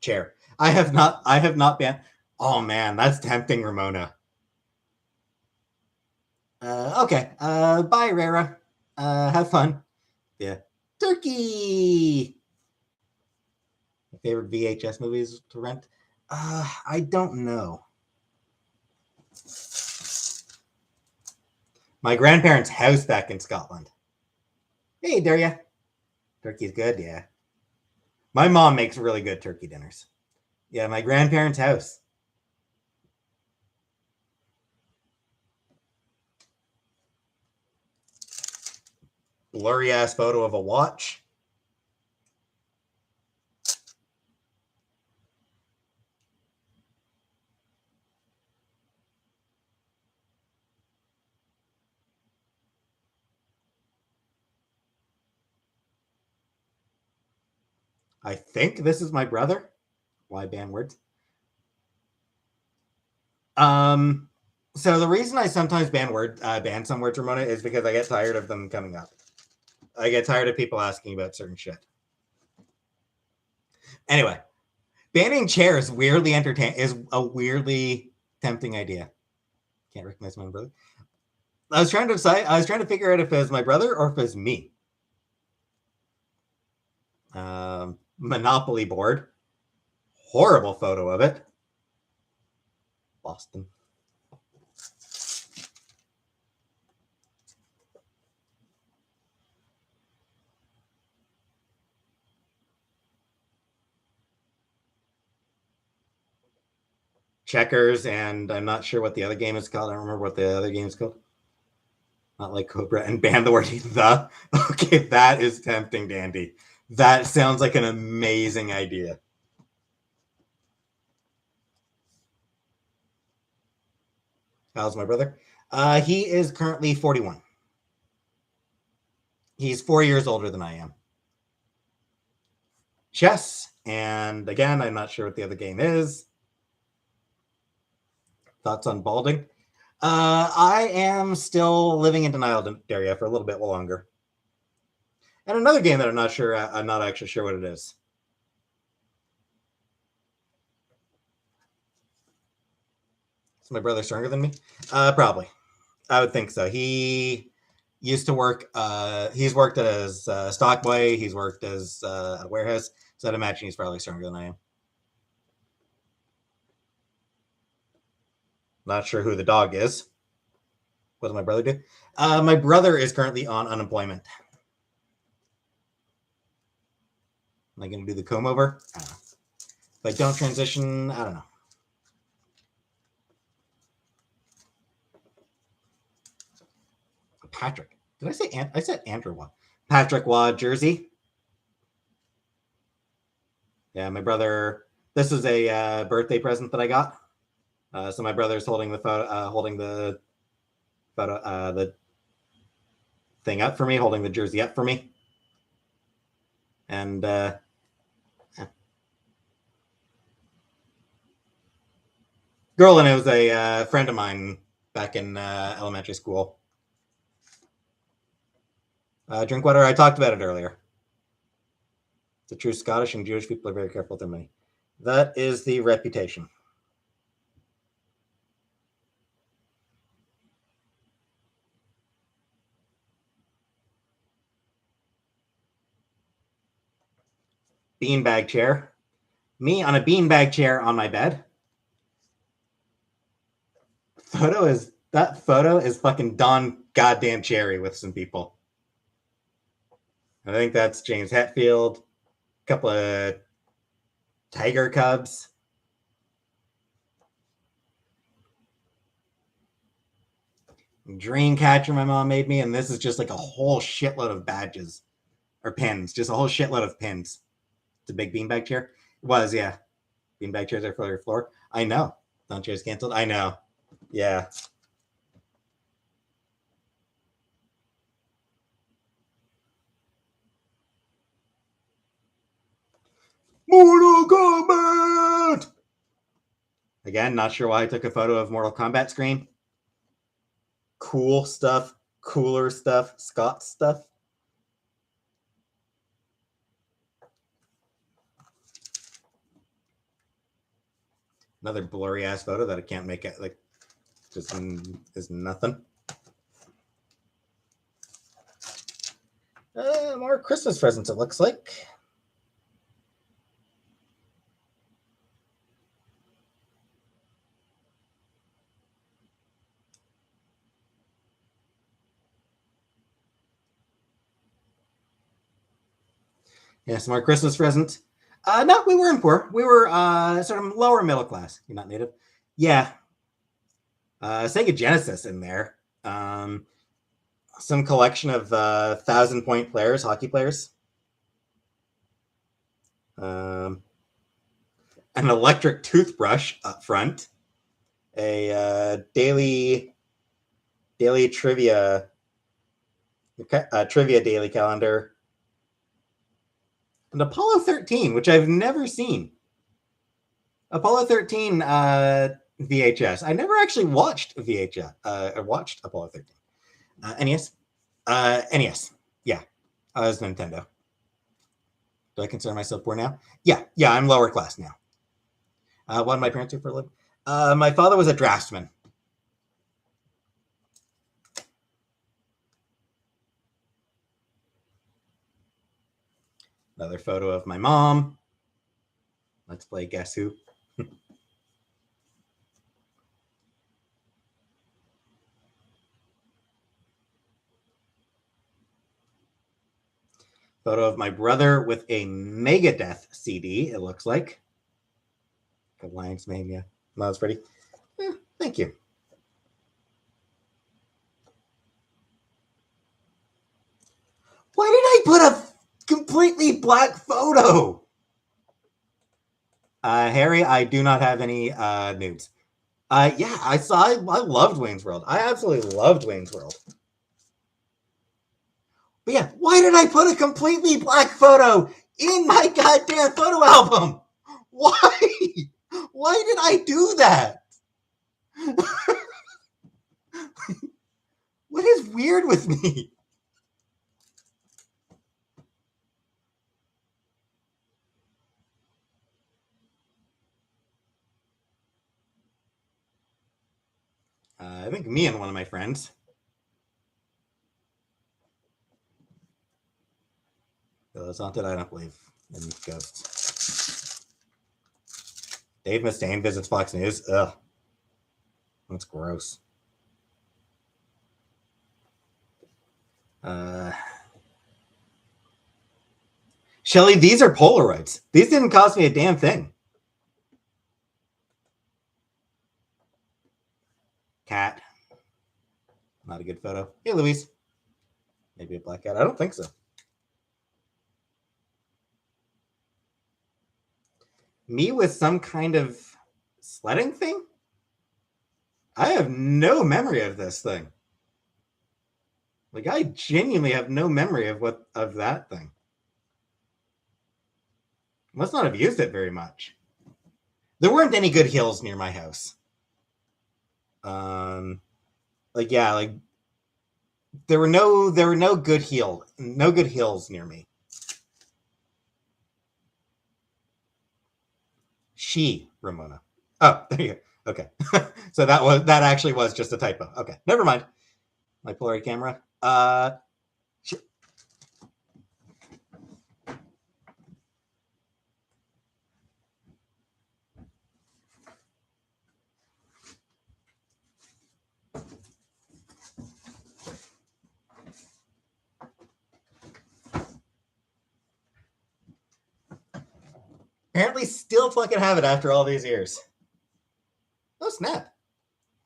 Chair. I have not banned. Oh man, that's tempting, Ramona. Okay. Bye, Rara. Have fun. Yeah. Turkey. My favorite VHS movies to rent? I don't know. My grandparents' house back in Scotland. Hey, Daria. Turkey's good, yeah. My mom makes really good turkey dinners. Yeah, my grandparents' house. Blurry ass photo of a watch. I think this is my brother. Why ban words? So the reason I sometimes ban some words, Ramona, is because I get tired of them coming up. I get tired of people asking about certain shit. Anyway, banning chairs weirdly is a weirdly tempting idea. Can't recognize my brother. I was trying to figure out if it was my brother or if it was me. Monopoly board. Horrible photo of it. Boston. Checkers, and I'm not sure what the other game is called. I don't remember what the other game is called. Not like Cobra, and ban the word the. Okay, that is tempting, Dandy. That sounds like an amazing idea. How's my brother? He is currently 41. He's 4 years older than I am. Chess, and again, I'm not sure what the other game is. Thoughts on balding? I am still living in denial area for a little bit longer. And another game that I'm not sure, I'm not actually sure what it is. Is my brother stronger than me? Probably. I would think so. He used to work. He's worked as a stock boy. He's worked as a warehouse. So I'd imagine he's probably stronger than I am. Not sure who the dog is. What does my brother do? My brother is currently on unemployment. Am I going to do the comb over? I don't know. If I don't transition, I don't know. Patrick. Did I say I said Andrew Waugh. Patrick Waugh jersey. Yeah, my brother. This is a birthday present that I got. So my brother's holding the the thing up for me, holding the jersey up for me, and girl, and it was a friend of mine back in elementary school. Drinkwater, I talked about it earlier. The true Scottish and Jewish people are very careful with their money. That is the reputation. Beanbag chair. Me on a beanbag chair on my bed. That photo is fucking Don goddamn Cherry with some people. I think that's James Hetfield, a couple of tiger cubs. Dream catcher my mom made me, and this is just like a whole shitload of badges or pins, just a whole shitload of pins. It's a big beanbag chair. It was, yeah. Beanbag chairs are for your floor. I know. Lawn chairs canceled. I know. Yeah. Mortal Kombat! Again, not sure why I took a photo of Mortal Kombat screen. Cool stuff, cooler stuff, Scott stuff. Another blurry ass photo that I can't make it like just is nothing. More Christmas presents, it looks like. Yeah, some more Christmas presents. No, we weren't poor. We were sort of lower middle class. You're not native. Yeah. Sega Genesis in there. Some collection of 1,000-point players, hockey players. An electric toothbrush up front. A daily trivia daily calendar. And Apollo 13, which I've never seen. Apollo 13 VHS. I never actually watched VHS. I watched Apollo 13. NES. NES. Yeah. I was Nintendo. Do I consider myself poor now? Yeah. I'm lower class now. What did my parents do for a living? My father was a draftsman. Another photo of my mom. Let's play Guess Who. Photo of my brother with a Megadeth CD, it looks like. Lion's Mane, yeah. That was pretty. Thank you. Why did I put a completely black photo? Harry, I do not have any nudes. Yeah, I loved Wayne's World. I absolutely loved Wayne's World. But yeah, why did I put a completely black photo in my goddamn photo album? Why? Why did I do that? What is weird with me? I think me and one of my friends. It's haunted. I don't believe in ghosts. Dave Mustaine visits Fox News. Ugh. That's gross. Shelly, these are Polaroids. These didn't cost me a damn thing. Cat. Not a good photo. Hey, Louise. Maybe a black cat. I don't think so. Me with some kind of sledding thing? I have no memory of this thing. Like, I genuinely have no memory of that thing. Must not have used it very much. There weren't any good hills near my house. Like there were no good hills near me. Ramona. Oh, there you go. Okay. So that actually was just a typo. Okay. Never mind. My Polaroid camera. Apparently still fucking have it after all these years. Oh, snap.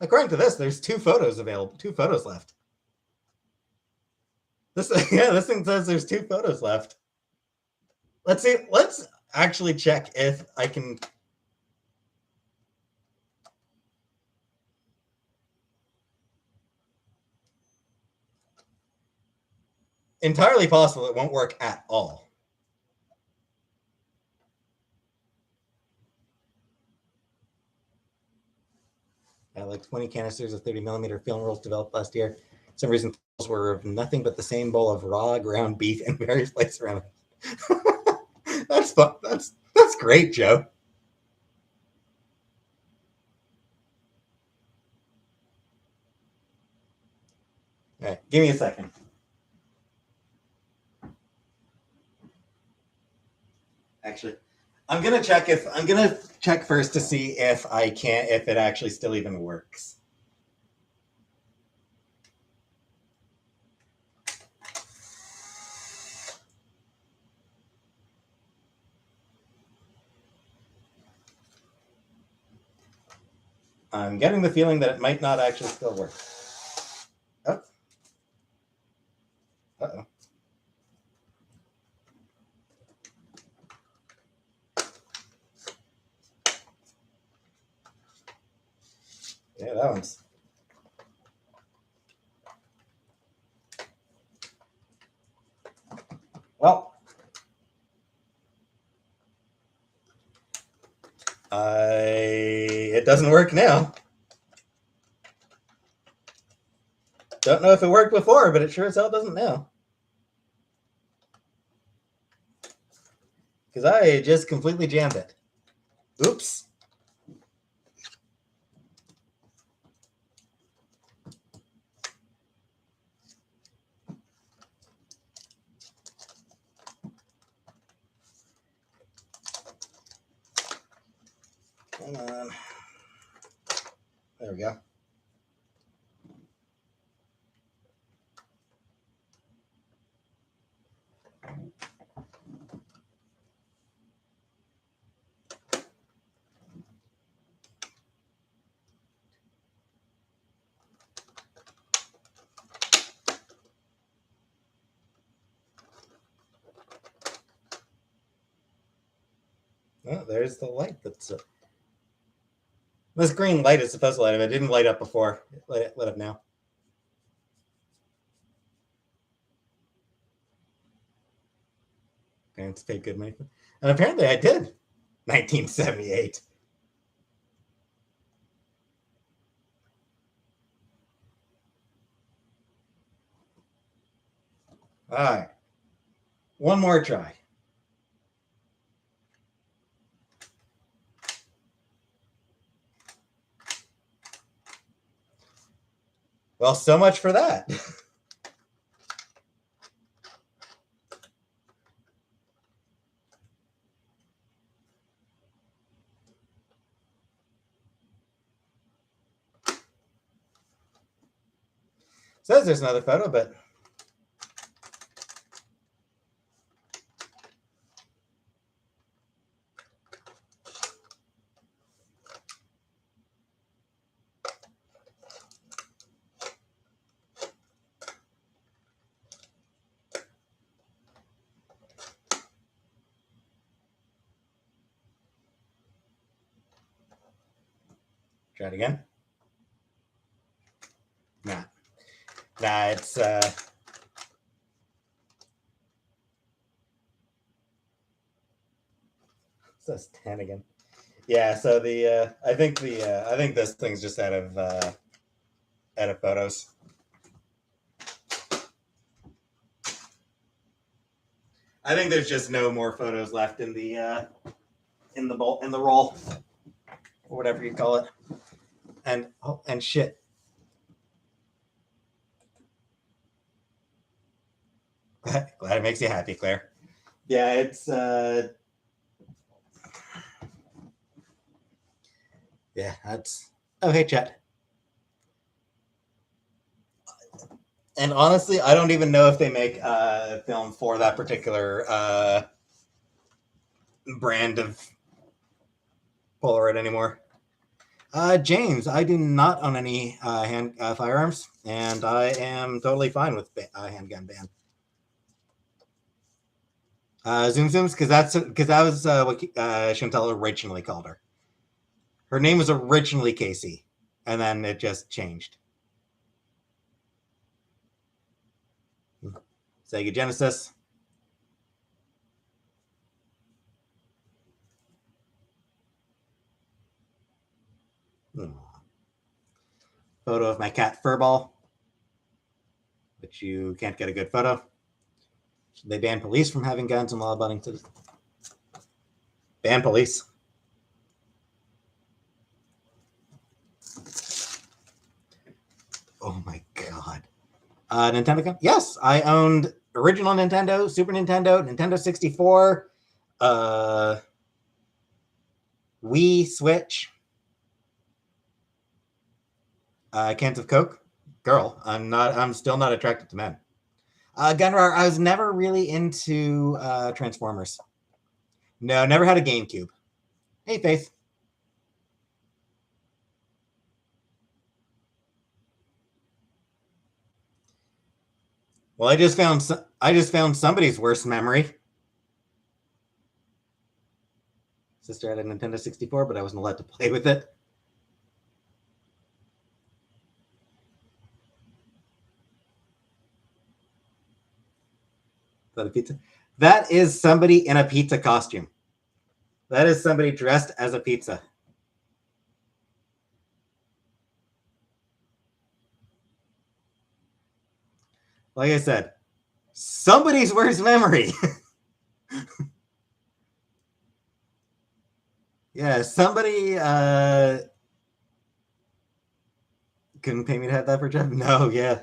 According to this, there's 2 photos available. 2 photos left. This thing says there's 2 photos left. Let's see. Let's actually check if I can. Entirely possible it won't work at all. Like 20 canisters of 30mm film rolls developed last year. For some reason, were of nothing but the same bowl of raw ground beef and various places around it. That's fun. That's great, Joe. All right, give me a second. Actually, I'm gonna check first to see if it actually still even works. I'm getting the feeling that it might not actually still work. Oh. Uh-oh. Yeah, that one's. Well, it doesn't work now. Don't know if it worked before, but it sure as hell doesn't now. Because I just completely jammed it. Oops. Hang on. There we go. Oh, there's the light. This green light is supposed to light up. It didn't light up before. It lit up now. Parents paid good money. And apparently I did. 1978. All right. One more try. Well, so much for that. Says there's another photo, but try it again. Nah. Nah, it's says 10 again. Yeah, so the I think this thing's just out of photos. I think there's just no more photos left in the roll, or whatever you call it. And shit. Glad it makes you happy, Claire. Yeah, it's yeah, that's oh hey Chet. And honestly, I don't even know if they make film for that particular brand of Polaroid anymore. James, I do not own any hand firearms, and I am totally fine with handgun ban. Zoom zooms, because that was what Chantal originally called her. Her name was originally Casey, and then it just changed. Sega Genesis. Photo of my cat Furball, which you can't get a good photo. They ban police from having guns in law-abiding citizens. Ban police. Oh my god. Nintendo? Yes, I owned original Nintendo, Super Nintendo, Nintendo 64, Wii, Switch, cans of Coke. Girl, I'm still not attracted to men. Gunrar, I was never really into Transformers. No, never had a GameCube. Hey, Faith. Well, I just found somebody's worst memory. Sister had a Nintendo 64, but I wasn't allowed to play with it. Is that a pizza? That is somebody in a pizza costume. That is somebody dressed as a pizza. Like I said, somebody's worst memory. Yeah, somebody couldn't pay me to have that for a job. No, yeah.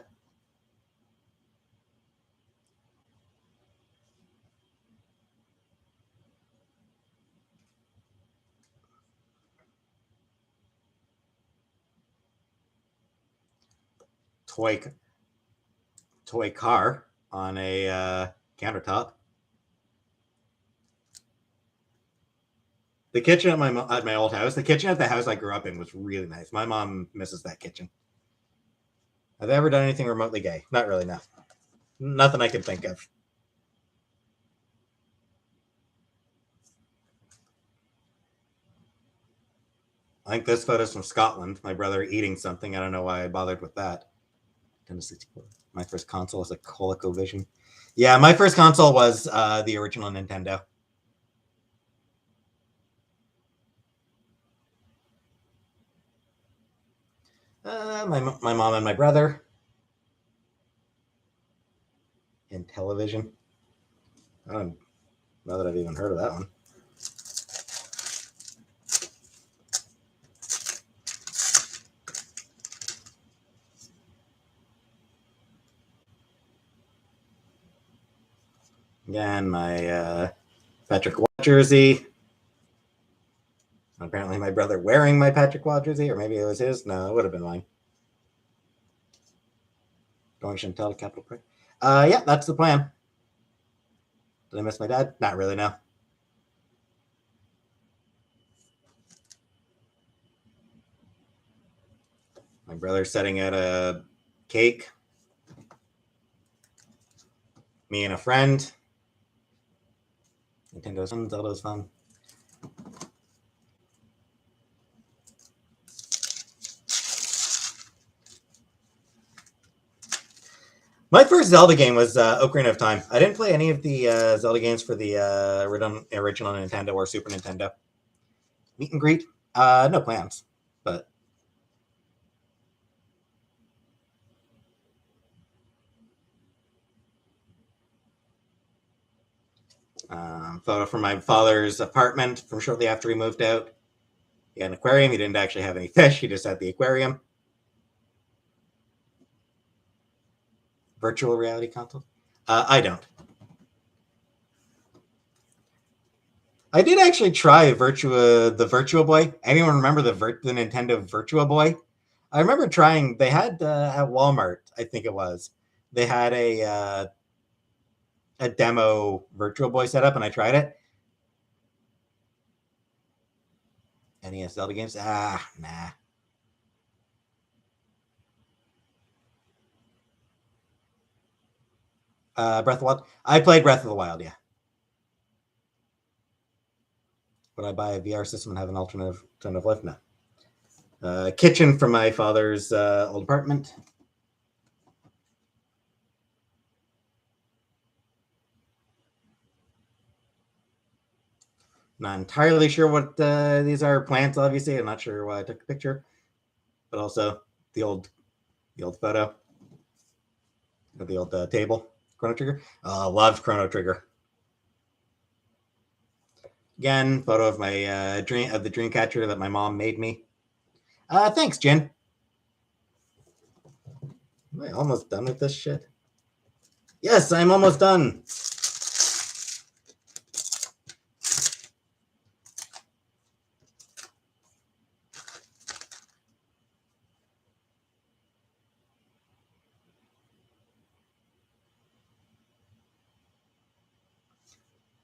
Toy car on a countertop. The kitchen at my old house, the kitchen at the house I grew up in was really nice. My mom misses that kitchen. Have I ever done anything remotely gay? Not really, no. Nothing I can think of. I think this photo's from Scotland. My brother eating something. I don't know why I bothered with that. Nintendo 64. My first console was a ColecoVision. Yeah, my first console was the original Nintendo. My mom and my brother. In Television. I don't know that I've even heard of that one. Again, my Patrick Waugh jersey. Apparently, my brother wearing my Patrick Waugh jersey, or maybe it was his. No, it would have been mine. Going to Untitled Chapter. Yeah, that's the plan. Did I miss my dad? Not really, no. My brother's setting out a cake. Me and a friend. Nintendo's fun, Zelda's fun. My first Zelda game was Ocarina of Time. I didn't play any of the Zelda games for the original Nintendo or Super Nintendo. Meet and greet? No plans, but photo from my father's apartment from shortly after he moved out. He had an aquarium. He didn't actually have any fish. He just had the aquarium. Virtual reality console? I don't. I did actually try the Virtua Boy. Anyone remember the Nintendo Virtua Boy? I remember trying. They had at Walmart, I think it was. They had a demo Virtua Boy setup, and I tried it. NES Zelda games? Nah. Breath of the Wild. I played Breath of the Wild, yeah. Would I buy a VR system and have an alternative life? No. Kitchen from my father's old apartment. Not entirely sure what these are. Plants, obviously. I'm not sure why I took a picture, but also the old photo of the old table. Chrono Trigger. Loved Chrono Trigger. Again, photo of my the dream catcher that my mom made me. Thanks, Jen. Am I almost done with this shit? Yes, I'm almost done.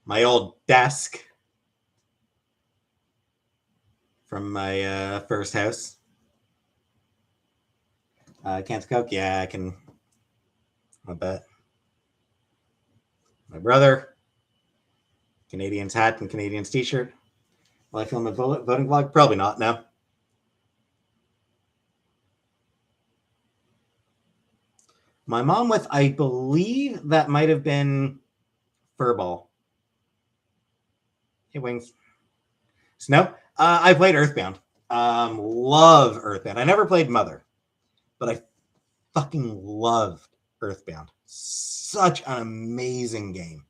My old desk from my first house. Cans of Coke? Yeah, I can. I bet. My brother. Canadian's hat and Canadian's t-shirt. Will I film a voting vlog? Probably not, no. My mom with, I believe that might have been Furball. Hey, Wings. Snow? I played Earthbound. Love Earthbound. I never played Mother, but I fucking loved Earthbound. Such an amazing game.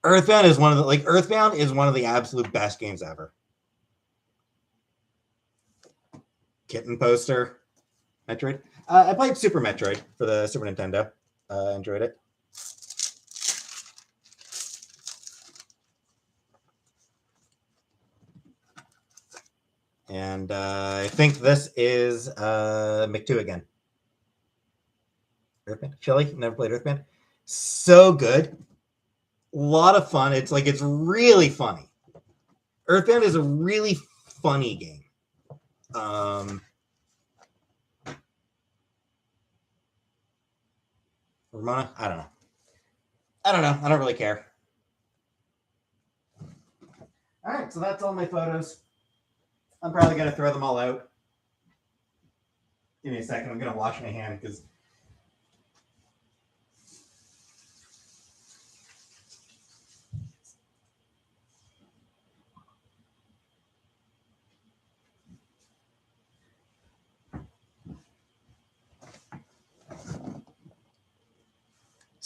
Earthbound is one of the absolute best games ever. Kitten poster. Metroid. I played Super Metroid for the Super Nintendo. Enjoyed it. And I think this is McTwo again. Earthbound? Chili? Never played Earthbound? So good. A lot of fun. It's really funny. Earthbound is a really funny game. Ramona? I don't know. I don't really care. All right, so that's all my photos. I'm probably going to throw them all out. Give me a second. I'm going to wash my hand because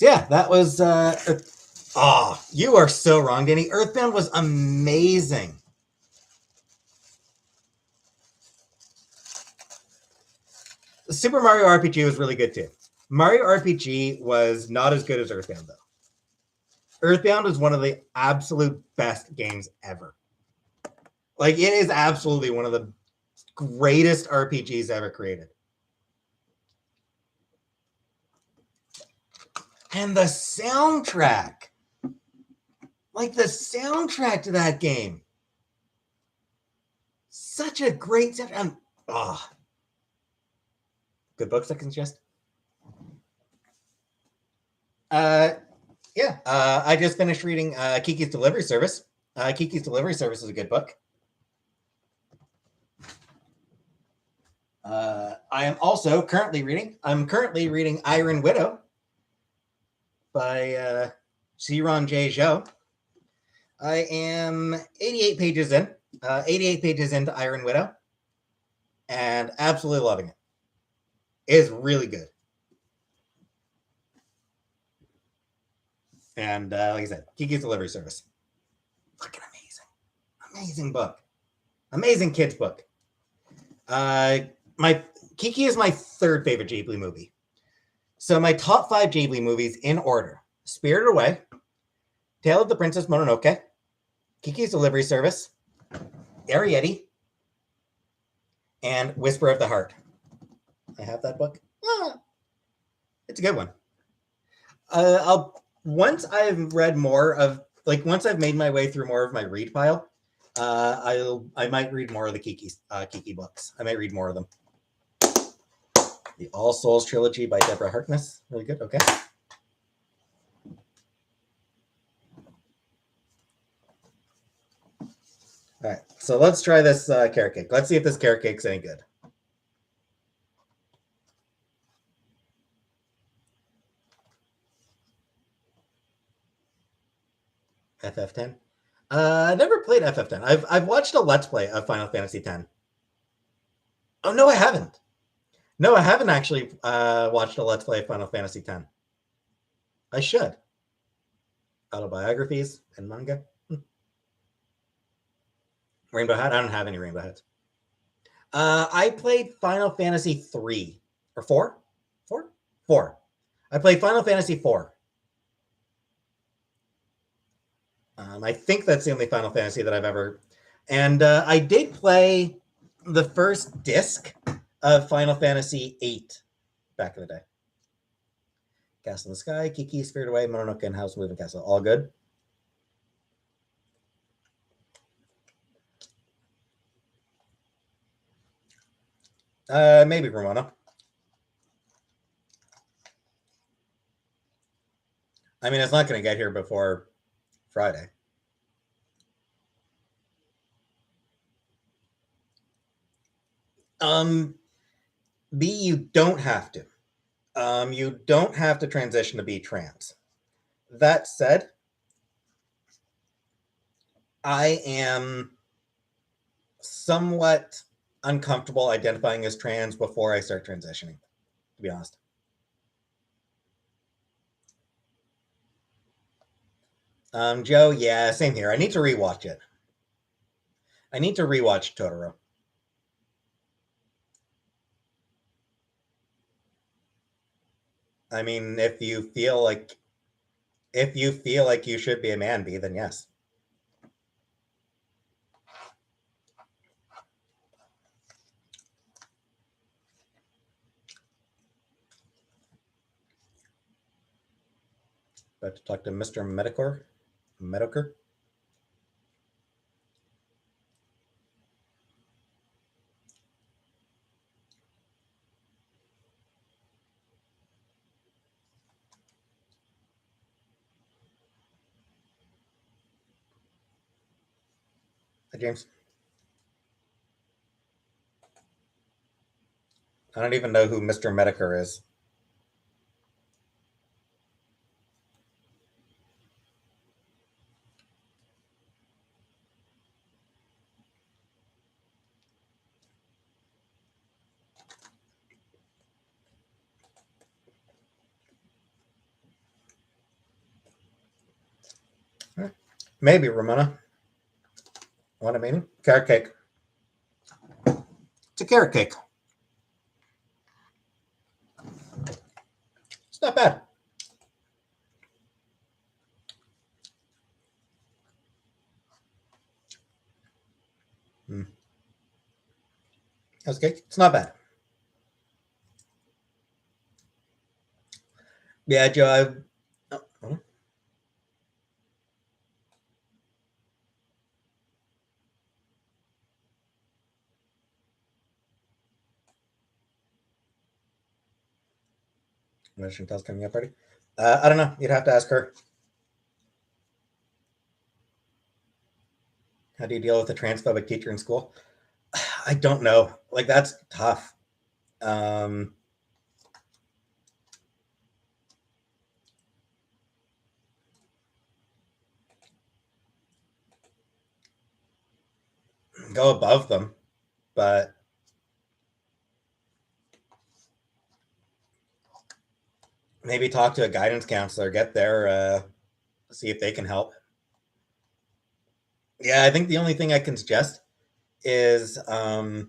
So yeah, that was. Oh, you are so wrong, Danny. Earthbound was amazing. Super Mario RPG was really good too. Mario RPG was not as good as Earthbound though. Earthbound is one of the absolute best games ever. Like it is absolutely one of the greatest RPGs ever created. And the soundtrack. Like the soundtrack to that game. Such a great soundtrack. Oh. Good books I can suggest. Yeah. I just finished reading Kiki's Delivery Service. Kiki's Delivery Service is a good book. I am also currently reading. I'm currently reading Iron Widow by Ziron J. Zhou. I am 88 pages in. 88 pages into Iron Widow, and absolutely loving it. It is really good. And like I said, Kiki's Delivery Service. Fucking amazing. Amazing book. Amazing kids book. My Kiki is my third favorite Ghibli movie. So my top 5 Ghibli movies in order: Spirited Away, Tale of the Princess Mononoke, Kiki's Delivery Service, Arrietty, and Whisper of the Heart. I have that book. It's a good one. Once I've read more of, like, once I've made my way through more of my read pile, I might read more of the Kiki books. I might read more of them. The All Souls trilogy by Deborah Harkness. Really good. Okay. All right. So let's try this carrot cake. Let's see if this carrot cake's any good. FF10. I never played FF10. I've watched a Let's Play of Final Fantasy X. Oh no, I haven't. No, I haven't actually watched a Let's Play of Final Fantasy X. I should. Autobiographies and manga. Rainbow Hat. I don't have any Rainbow Hats. I played Final Fantasy 3 or 4. 4. 4. I played Final Fantasy 4. I think that's the only Final Fantasy that I've ever. And I did play the first disc of Final Fantasy 8 back in the day. Castle in the Sky, Kiki, Spirited Away, Mononoke, and House Moving Castle. All good. Maybe Ramona. I mean, it's not going to get here before Friday. B, you don't have to. You don't have to transition to be trans. That said, I am somewhat uncomfortable identifying as trans before I start transitioning, to be honest. Joe, yeah, same here. I need to rewatch it. I need to rewatch Totoro. I mean, if you feel like you should be a man, B, then yes. About to talk to Mr. Medicor. Medicor. Hi, James. I don't even know who Mr. Medicor is. Maybe, Ramona. Want a meaning? Carrot cake. It's a carrot cake. It's not bad. That's cake. It's not bad. Yeah, Joe. Oh. When Chantel's coming up party. I don't know. You'd have to ask her. How do you deal with a transphobic teacher in school? I don't know. Like, that's tough. Go above them, but maybe talk to a guidance counselor, get there, see if they can help. Yeah, I think the only thing I can suggest is to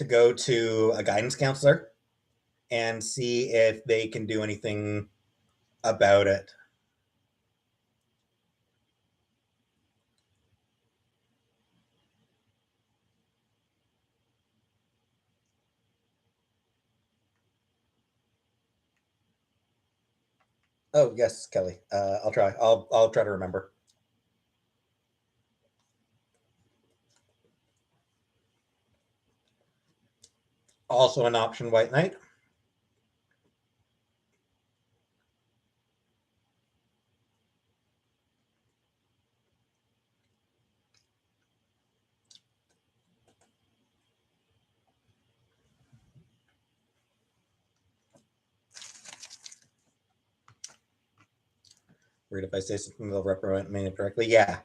go to a guidance counselor and see if they can do anything about it. Oh yes, Kelly. I'll try. I'll try to remember. Also an option, White Knight. Worried if I say something they'll reprimand me directly. Yeah,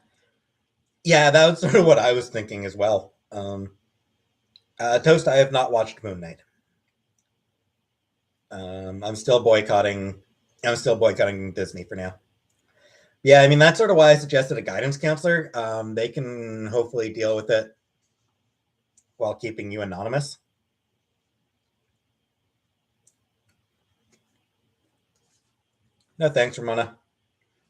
yeah, that was sort of what I was thinking as well. Toast. I have not watched Moon Knight. I'm still boycotting. I'm still boycotting Disney for now. Yeah, I mean that's sort of why I suggested a guidance counselor. They can hopefully deal with it while keeping you anonymous. No thanks, Ramona.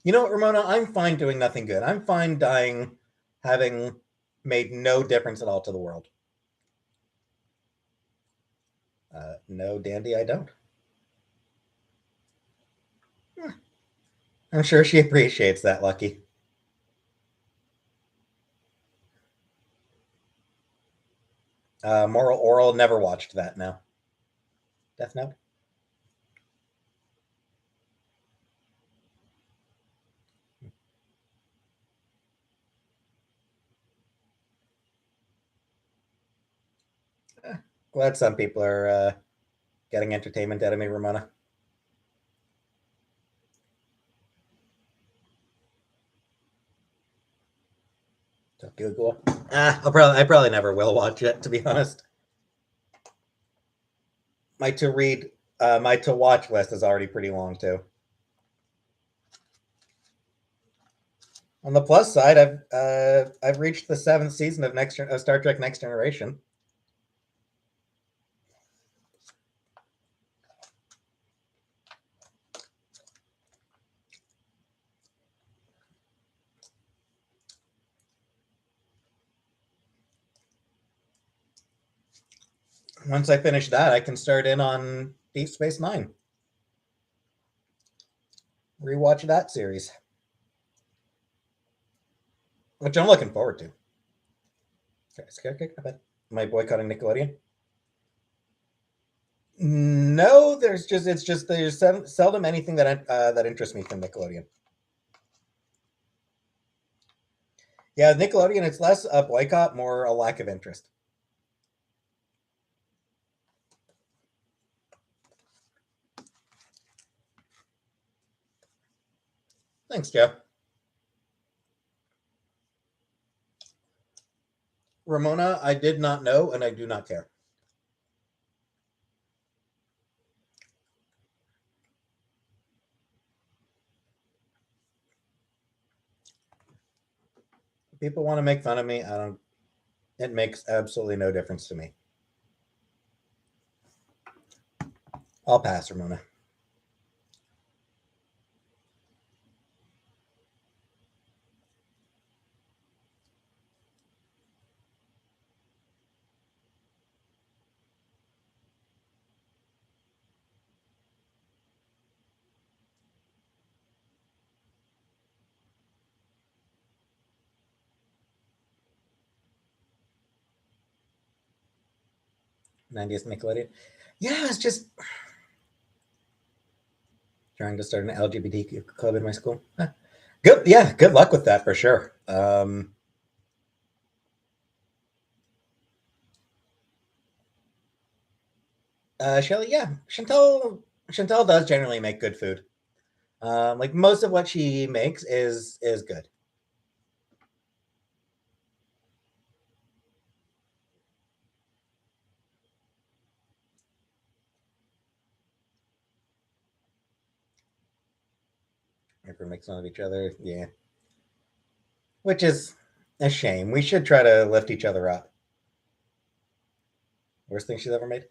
You know what, Ramona? I'm fine doing nothing good. I'm fine dying, having made no difference at all to the world. No, Dandy, I don't. I'm sure she appreciates that, Lucky. Moral Oral, never watched that now. Death Note? Glad some people are getting entertainment out of me, Ramona. Tokyo Ghoul. I probably never will watch it, to be honest. My to read, my to watch list is already pretty long too. On the plus side, I've reached the seventh season of Star Trek Next Generation. Once I finish that, I can start in on Deep Space Nine. Rewatch that series, which I'm looking forward to. Okay, scare kick. Am I boycotting Nickelodeon? No, there's seldom anything that interests me from Nickelodeon. Yeah, Nickelodeon, it's less a boycott, more a lack of interest. Thanks, Joe. Ramona, I did not know, and I do not care. People want to make fun of me. I don't. It makes absolutely no difference to me. I'll pass, Ramona. '90s Nickelodeon. Yeah, it's just trying to start an LGBT club in my school. Huh. Good, yeah, good luck with that for sure. Shelly, yeah, Chantel does generally make good food. Like most of what she makes is good. Everyone makes fun of each other, yeah, which is a shame. We should try to lift each other up. Worst thing she's ever made.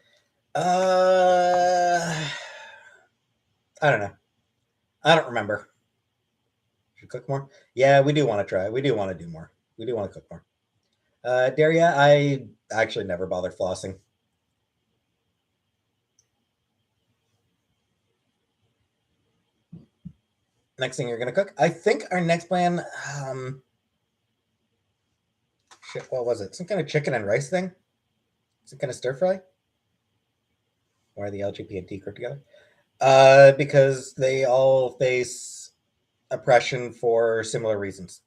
Uh, I don't know. I don't remember. Should cook more? Yeah, we do want to try. We do want to do more. We do want to cook more. Daria, I actually never bother flossing. Next thing you're gonna cook? I think our next plan. Shit, what was it? Some kind of chicken and rice thing? Some kind of stir fry? Why are the LGBT grouped together? Because they all face oppression for similar reasons.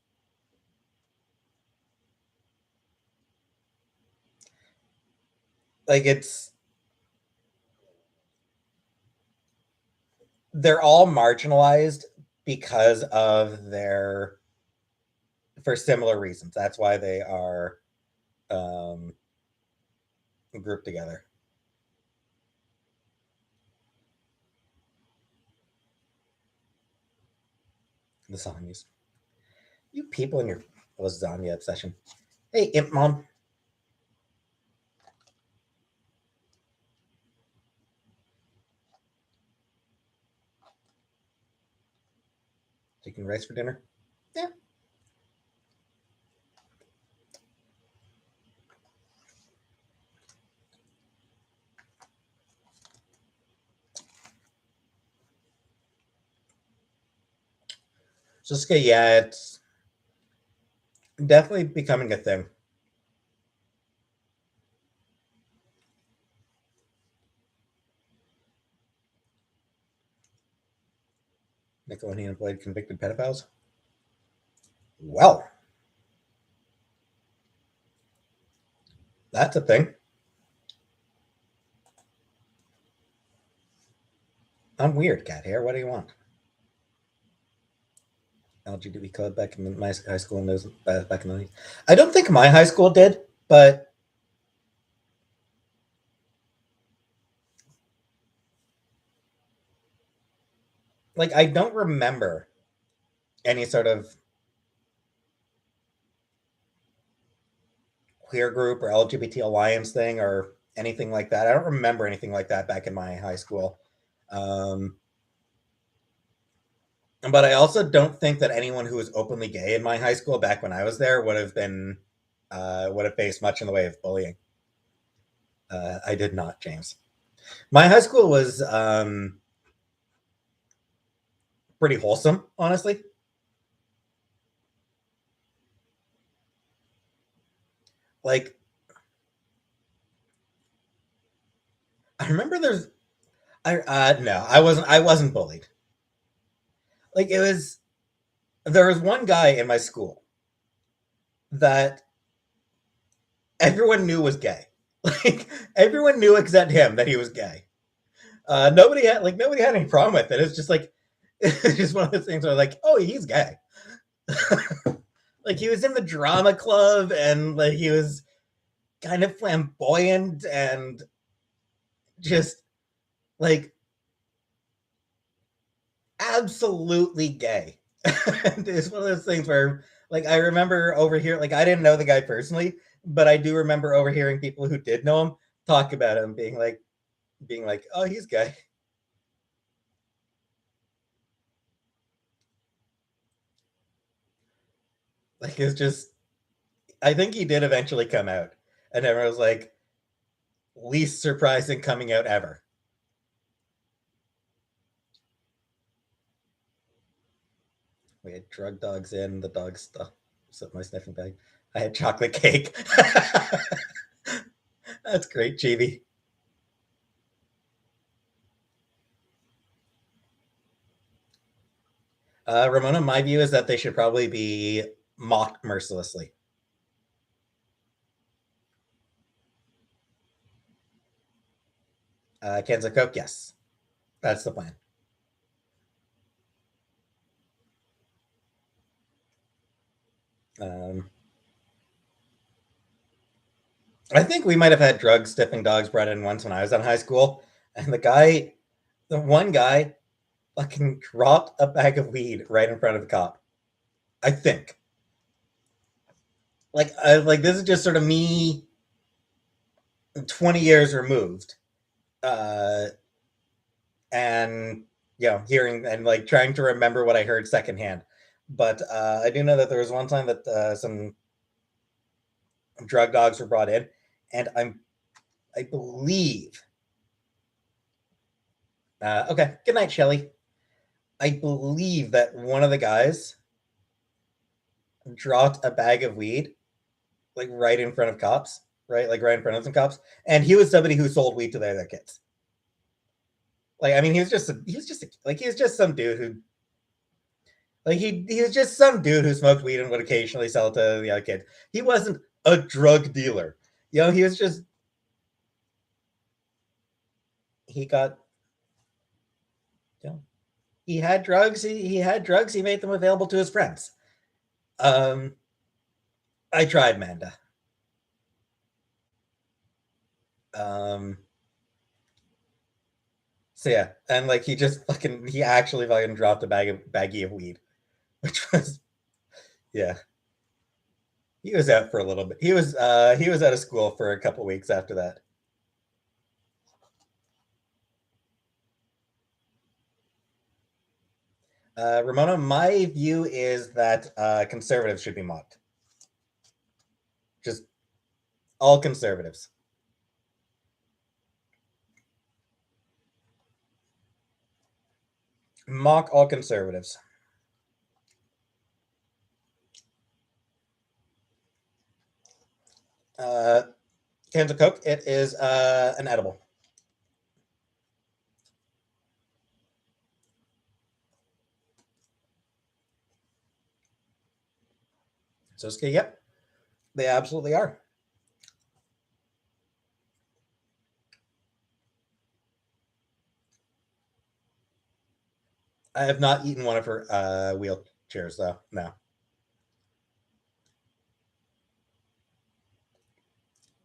Like it's they're all marginalized because of their for similar reasons. That's why they are um, grouped together. Lasagnas. You people in your lasagna obsession. Hey, Imp Mom. Chicken rice for dinner? Yeah. Just yeah, it's definitely becoming a thing. Nickelodeon employed convicted pedophiles. Well, that's a thing. I'm weird, cat hair. What do you want? LGBT club back in my high school and those back in the 90s. I don't think my high school did, but like I don't remember any sort of queer group or LGBT alliance thing or anything like that. I don't remember anything like that back in my high school. Um, but I also don't think that anyone who was openly gay in my high school back when I was there would have faced much in the way of bullying. I did not, James. My high school was pretty wholesome, honestly. Like I remember there's I no, I wasn't bullied. Like it was there was one guy in my school that everyone knew was gay. Like everyone knew except him that he was gay. Nobody had any problem with it. It's just like it's just one of those things where like, oh, he's gay. Like he was in the drama club and like he was kind of flamboyant and just like absolutely gay. And it's one of those things where Like I remember overhearing, like I didn't know the guy personally, but I do remember overhearing people who did know him talk about him, being like, oh, he's guy. Like it's just, I think he did eventually come out, and everyone was like, least surprising coming out ever. We had drug dogs in, the dogs stuff my sniffing bag. I had chocolate cake. That's great, Chibi. Ramona, my view is that they should probably be mocked mercilessly. Cans of Coke, yes. That's the plan. Um, I think we might have had drug sniffing dogs brought in once when I was in high school. And the one guy fucking dropped a bag of weed right in front of the cop. I think. Like this is just sort of me 20 years removed. Uh, and hearing and like trying to remember what I heard secondhand. But I do know that there was one time that some drug dogs were brought in, and I believe. Okay, good night, Shelly. I believe that one of the guys dropped a bag of weed like right in front of cops, right, like right in front of some cops, and he was somebody who sold weed to the other kids. Like, I mean, he was just some dude who like he was just some dude who smoked weed and would occasionally sell it to the other kids. He wasn't a drug dealer. He was just he got you know he had drugs. He had drugs. He made them available to his friends. Um, I tried Manda. Um, so yeah, and like he actually fucking dropped a baggie of weed, which was yeah. He was out for a little bit. He was out of school for a couple weeks after that. Ramona, my view is that conservatives should be mocked. Just all conservatives. Mock all conservatives. Uh, Cans of Coke. It is an edible. So, yep, they absolutely are. I have not eaten one of her wheelchairs though. No.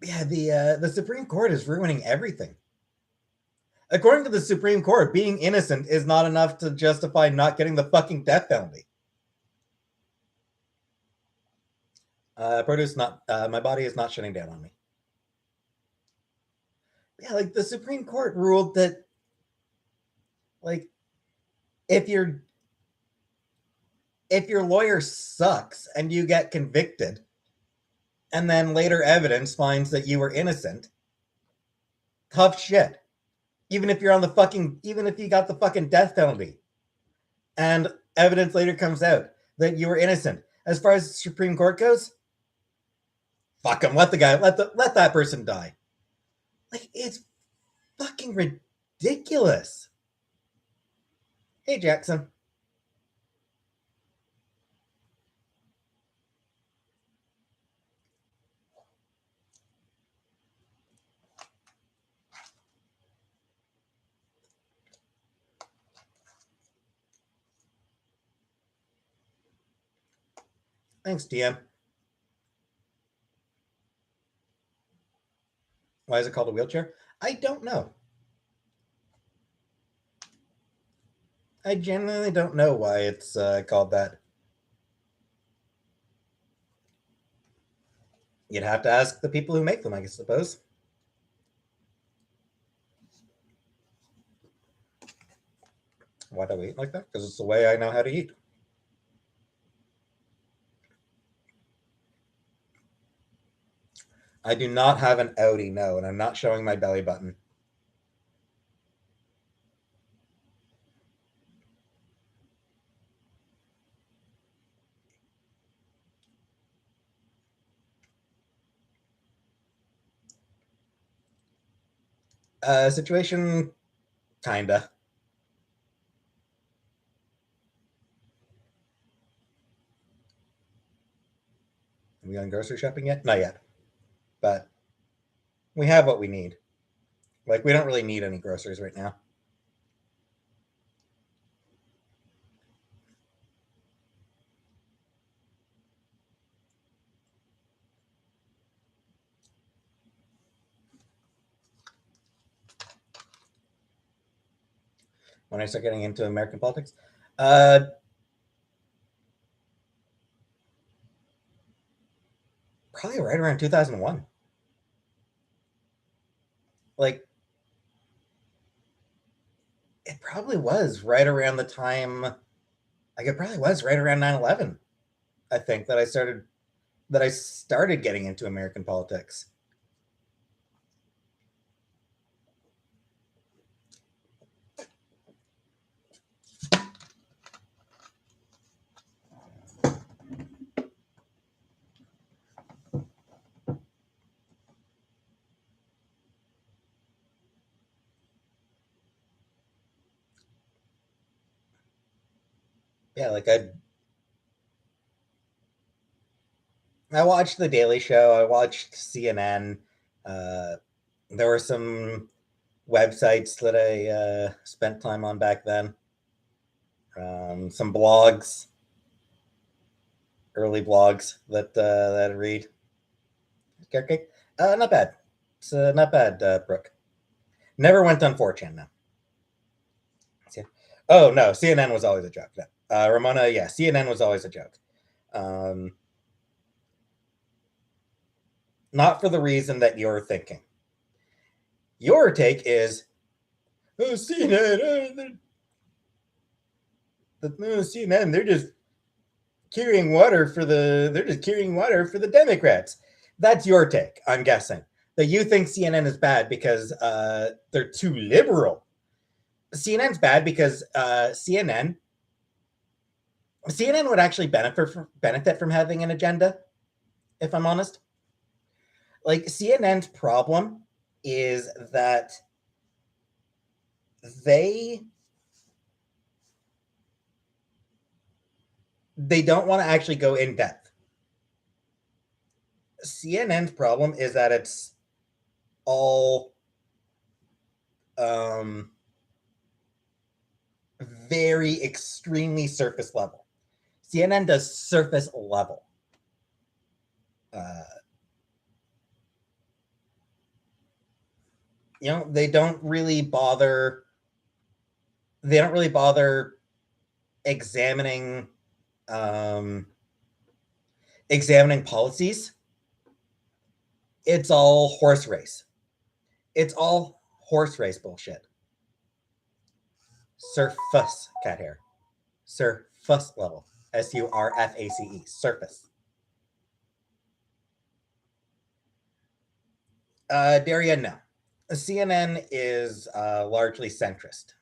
Yeah, the Supreme Court is ruining everything. According to the Supreme Court, being innocent is not enough to justify not getting the fucking death penalty. Produce not. My body is not shutting down on me. Yeah, like the Supreme Court ruled that, like, if your if your lawyer sucks and you get convicted, and then later evidence finds that you were innocent, tough shit. Even if you got the fucking death penalty, and evidence later comes out that you were innocent. As far as the Supreme Court goes, fuck him. Let that person die. Like it's fucking ridiculous. Hey Jackson, thanks DM. Why is it called a wheelchair? I don't know. I genuinely don't know why it's called that. You'd have to ask the people who make them, I suppose. Why do I eat like that? Because it's the way I know how to eat. I do not have an Audi, no, and I'm not showing my belly button. Situation, kinda. Are we going grocery shopping yet? Not yet. But we have what we need. Like, we don't really need any groceries right now. When I start getting into American politics, uh, probably right around 2001. Like, it probably was right around the time, like, it probably was right around 9/11. I think that I started getting into American politics. Yeah, like I watched The Daily Show. I watched CNN. Uh, there were some websites that I spent time on back then. Some blogs, early blogs that I read. Okay, not bad. It's not bad, Brooke. Never went on 4chan now. Oh no, CNN was always a joke. No. Ramona, yeah, CNN was always a joke. Um, not for the reason that you're thinking. Your take is, oh, CNN, CNN, they're just carrying water for the Democrats. That's your take, I'm guessing. That you think CNN is bad because they're too liberal. CNN's bad because CNN would actually benefit from having an agenda, if I'm honest. Like, CNN's problem is that they they don't want to actually go in depth. CNN's problem is that it's all um, very extremely surface level. CNN does surface level. Uh, they don't really bother. They don't really bother examining examining policies. It's all horse race. It's all horse race bullshit. Surface cat hair. Surface level. SURFACE. Surface. Daria, no. CNN is largely centrist.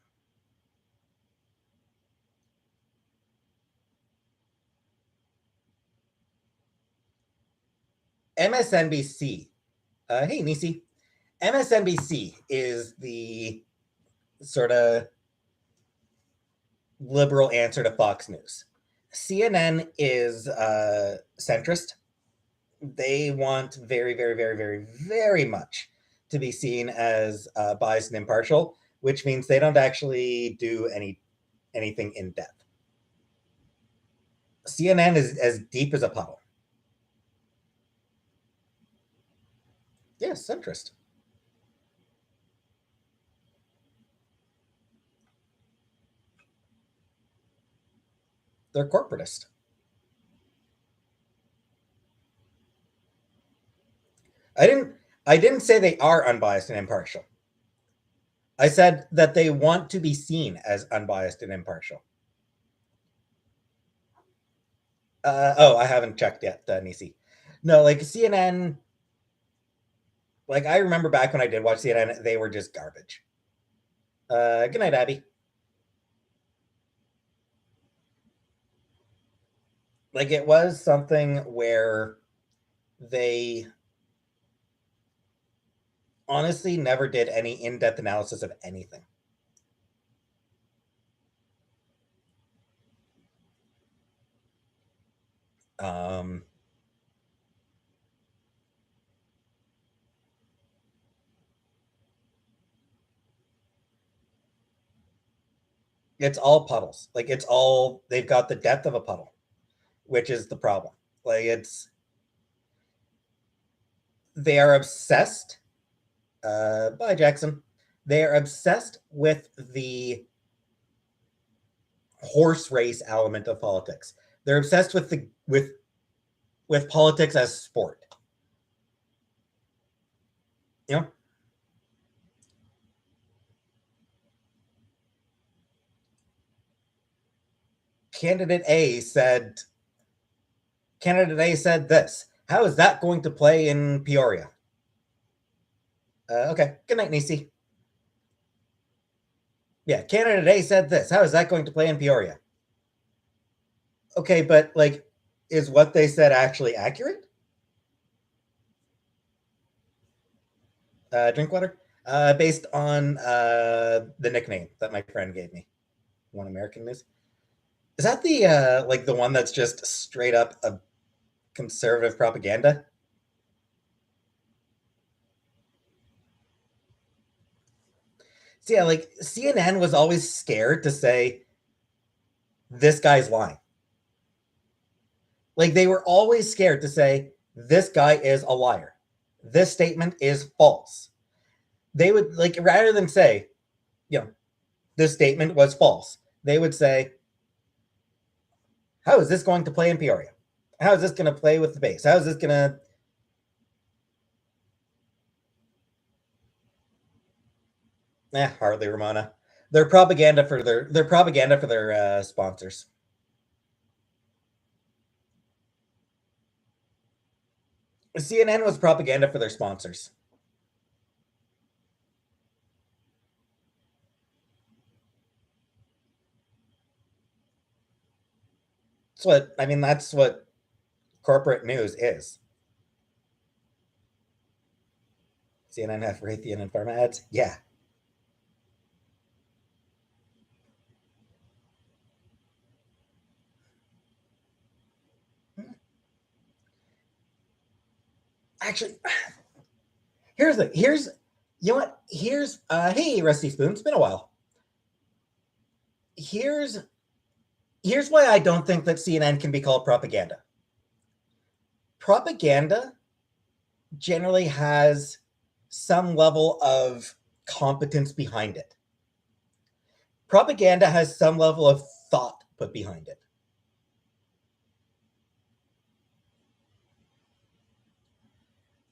MSNBC. Hey, Nisi. MSNBC is the sort of liberal answer to Fox News. CNN is centrist. They want very, very, very, very, very much to be seen as biased and impartial, which means they don't actually do anything in depth. CNN is as deep as a puddle. Yes, centrist. They're corporatist. I didn't. I didn't say they are unbiased and impartial. I said that they want to be seen as unbiased and impartial. Oh, I haven't checked yet, Nisi. No, like CNN. Like I remember back when I did watch CNN, they were just garbage. Good night, Abby. Like it was something where they honestly never did any in-depth analysis of anything. Um, it's all puddles. Like it's all they've got the depth of a puddle, which is the problem. Like it's they are obsessed. Bye, Jackson. They are obsessed with the horse race element of politics. They're obsessed with the with politics as sport. You know, candidate A said candidate A said this. How is that going to play in Peoria? Okay. Good night, Nisi. Yeah, candidate A said this. How is that going to play in Peoria? Okay, but like, is what they said actually accurate? Drinkwater? Based on the nickname that my friend gave me. One American News. Is that the like the one that's just straight up a conservative propaganda? So yeah, like CNN was always scared to say this guy's lying. Like they were always scared to say this guy is a liar. This statement is false. They would like rather than say, you know, this statement was false. They would say, how is this going to play in Peoria? How is this going to play with the base? How is this going to hardly Ramona. Their propaganda for their sponsors. CNN was propaganda for their sponsors. That's what I mean. That's what corporate news is. CNN have Raytheon and pharma ads. Yeah, actually, here's you know what? Here's hey Rusty Spoon. It's been a while. Here's here's why I don't think that CNN can be called propaganda. Propaganda generally has some level of competence behind it. Propaganda has some level of thought put behind it.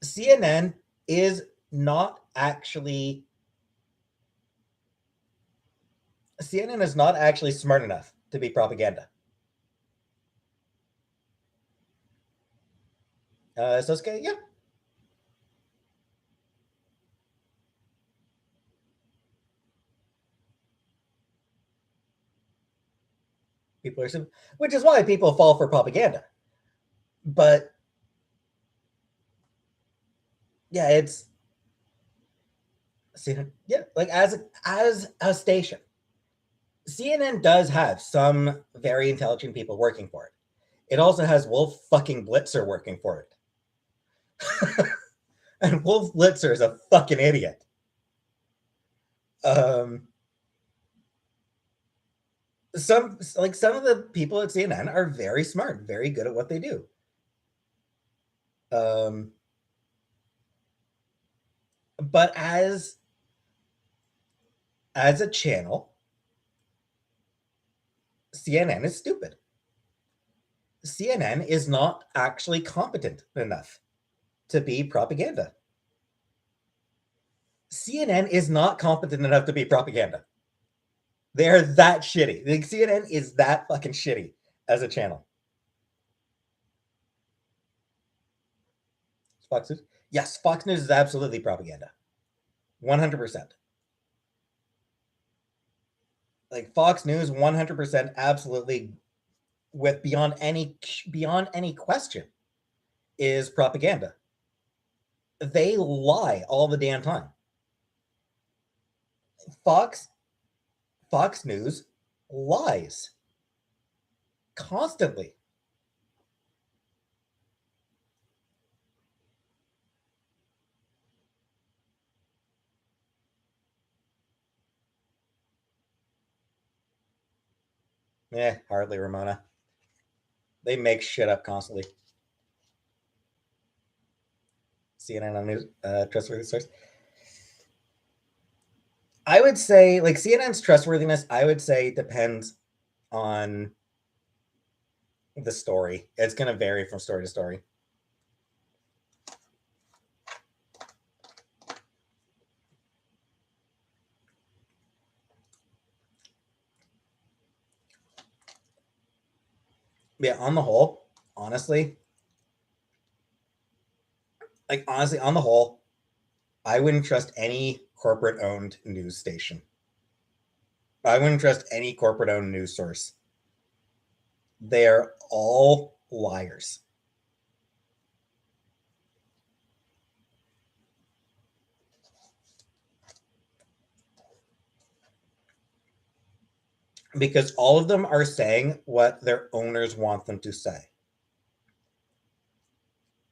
CNN is not actually CNN is not actually smart enough to be propaganda. So okay, yeah. People are which is why people fall for propaganda. But yeah, it's yeah, like as a station, CNN does have some very intelligent people working for it. It also has Wolf fucking Blitzer working for it. And Wolf Blitzer is a fucking idiot. Um, some of the people at CNN are very smart, very good at what they do. Um, but as a channel, CNN is stupid. CNN is not actually competent enough to be propaganda. CNN is not competent enough to be propaganda. They're that shitty. Like, CNN is that fucking shitty as a channel. Fox News? Yes, Fox News is absolutely propaganda. 100%. Like Fox News, 100% absolutely, with beyond any question, is propaganda. They lie all the damn time. Fox News lies constantly. Hardly, Ramona. They make shit up constantly. CNN on news, trustworthy source. I would say, like, CNN's trustworthiness, I would say depends on the story. It's going to vary from story to story. Yeah, on the whole, honestly, on the whole, I wouldn't trust any corporate owned news station. I wouldn't trust any corporate owned news source. They're all liars. Because all of them are saying what their owners want them to say.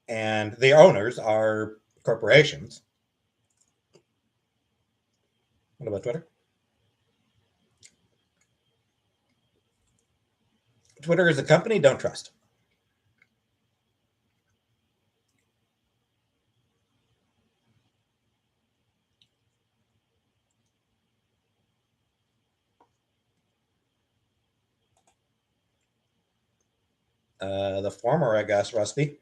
And the owners are corporations. What about Twitter? Twitter is a company, don't trust. The former, I guess, Rusty.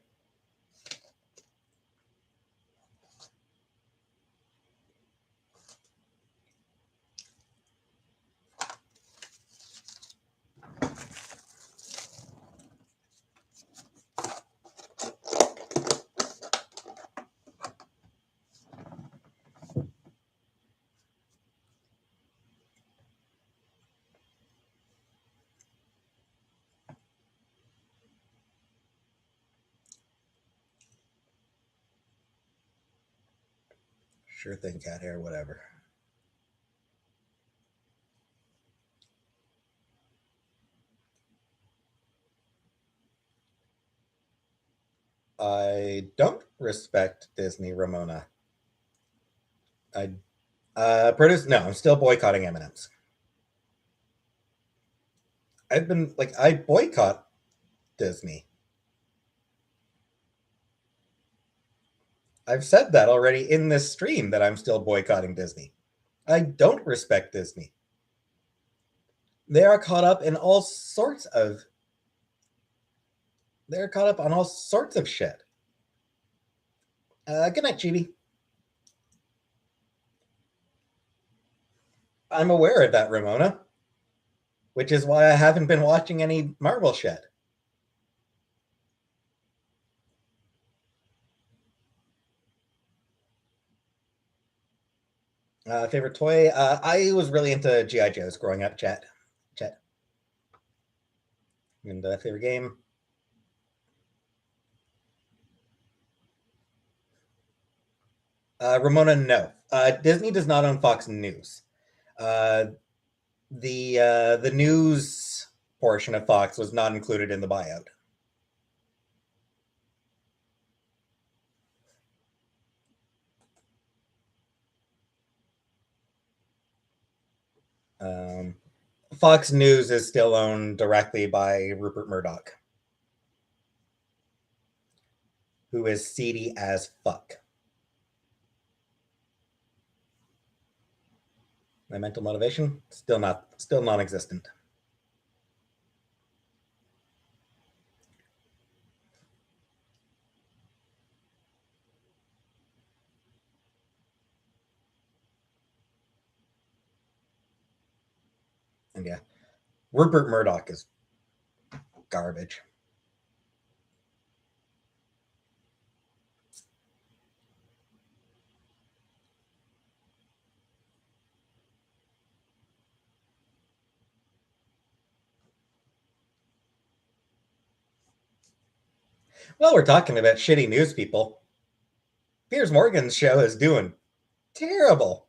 Sure thing, cat hair, whatever. I don't respect Disney, Ramona. I I'm still boycotting M&Ms. I boycott Disney. I've said that already in this stream that I'm still boycotting Disney. I don't respect Disney. They are caught up in all sorts of. They're caught up on all sorts of shit. Good night, Chibi. I'm aware of that, Ramona, which is why I haven't been watching any Marvel shit. Favorite toy? I was really into GI Joes growing up. Chat. And favorite game? Ramona, no. Disney does not own Fox News. The news portion of Fox was not included in the buyout. Fox News is still owned directly by Rupert Murdoch, who is seedy as fuck. My mental motivation still non-existent. And yeah, Rupert Murdoch is garbage. Well, we're talking about shitty news people. Piers Morgan's show is doing terrible.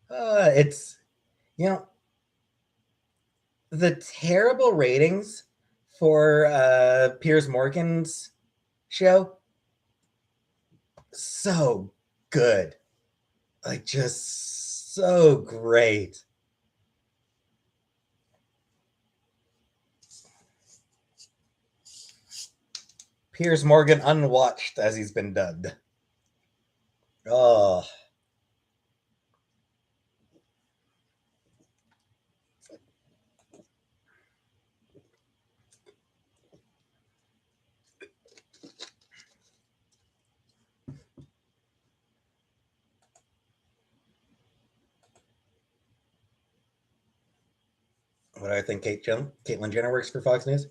It's, you know, the terrible ratings for Piers Morgan's show, so good. Like, just so great. Piers Morgan unwatched, as he's been dubbed. Oh, what do I think? Caitlyn Jenner works for Fox News.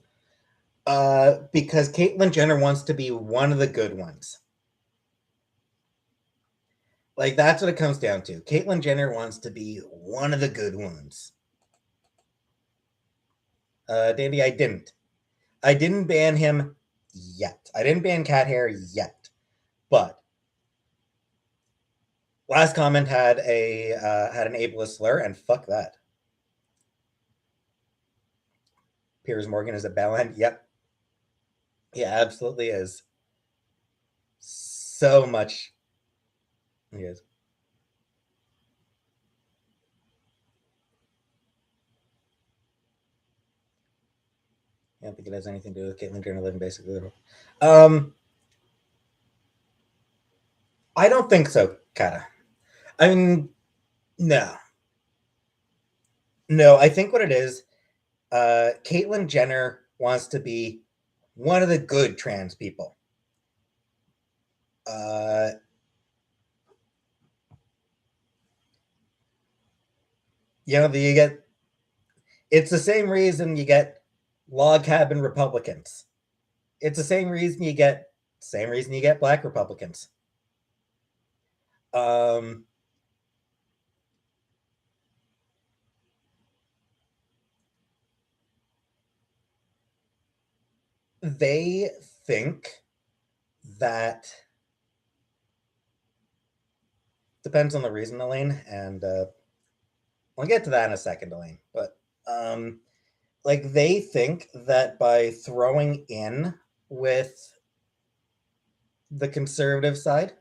Because Caitlyn Jenner wants to be one of the good ones. Like, that's what it comes down to. Caitlyn Jenner wants to be one of the good ones. Dandy, I didn't. I didn't ban him yet. I didn't ban cat hair yet. But last comment had an ableist slur, and fuck that. Piers Morgan is a bellend. Yep. He absolutely is. So much. He is. I don't think it has anything to do with Caitlyn Jenner living basically little. I don't think so, Kata. I mean, no. No, I think what it is, Caitlyn Jenner wants to be one of the good trans people. You get, it's the same reason you get log cabin Republicans. It's the same reason you get black Republicans. They think that depends on the reason, Elaine, and we'll get to that in a second, Elaine. But like, they think that by throwing in with the conservative side,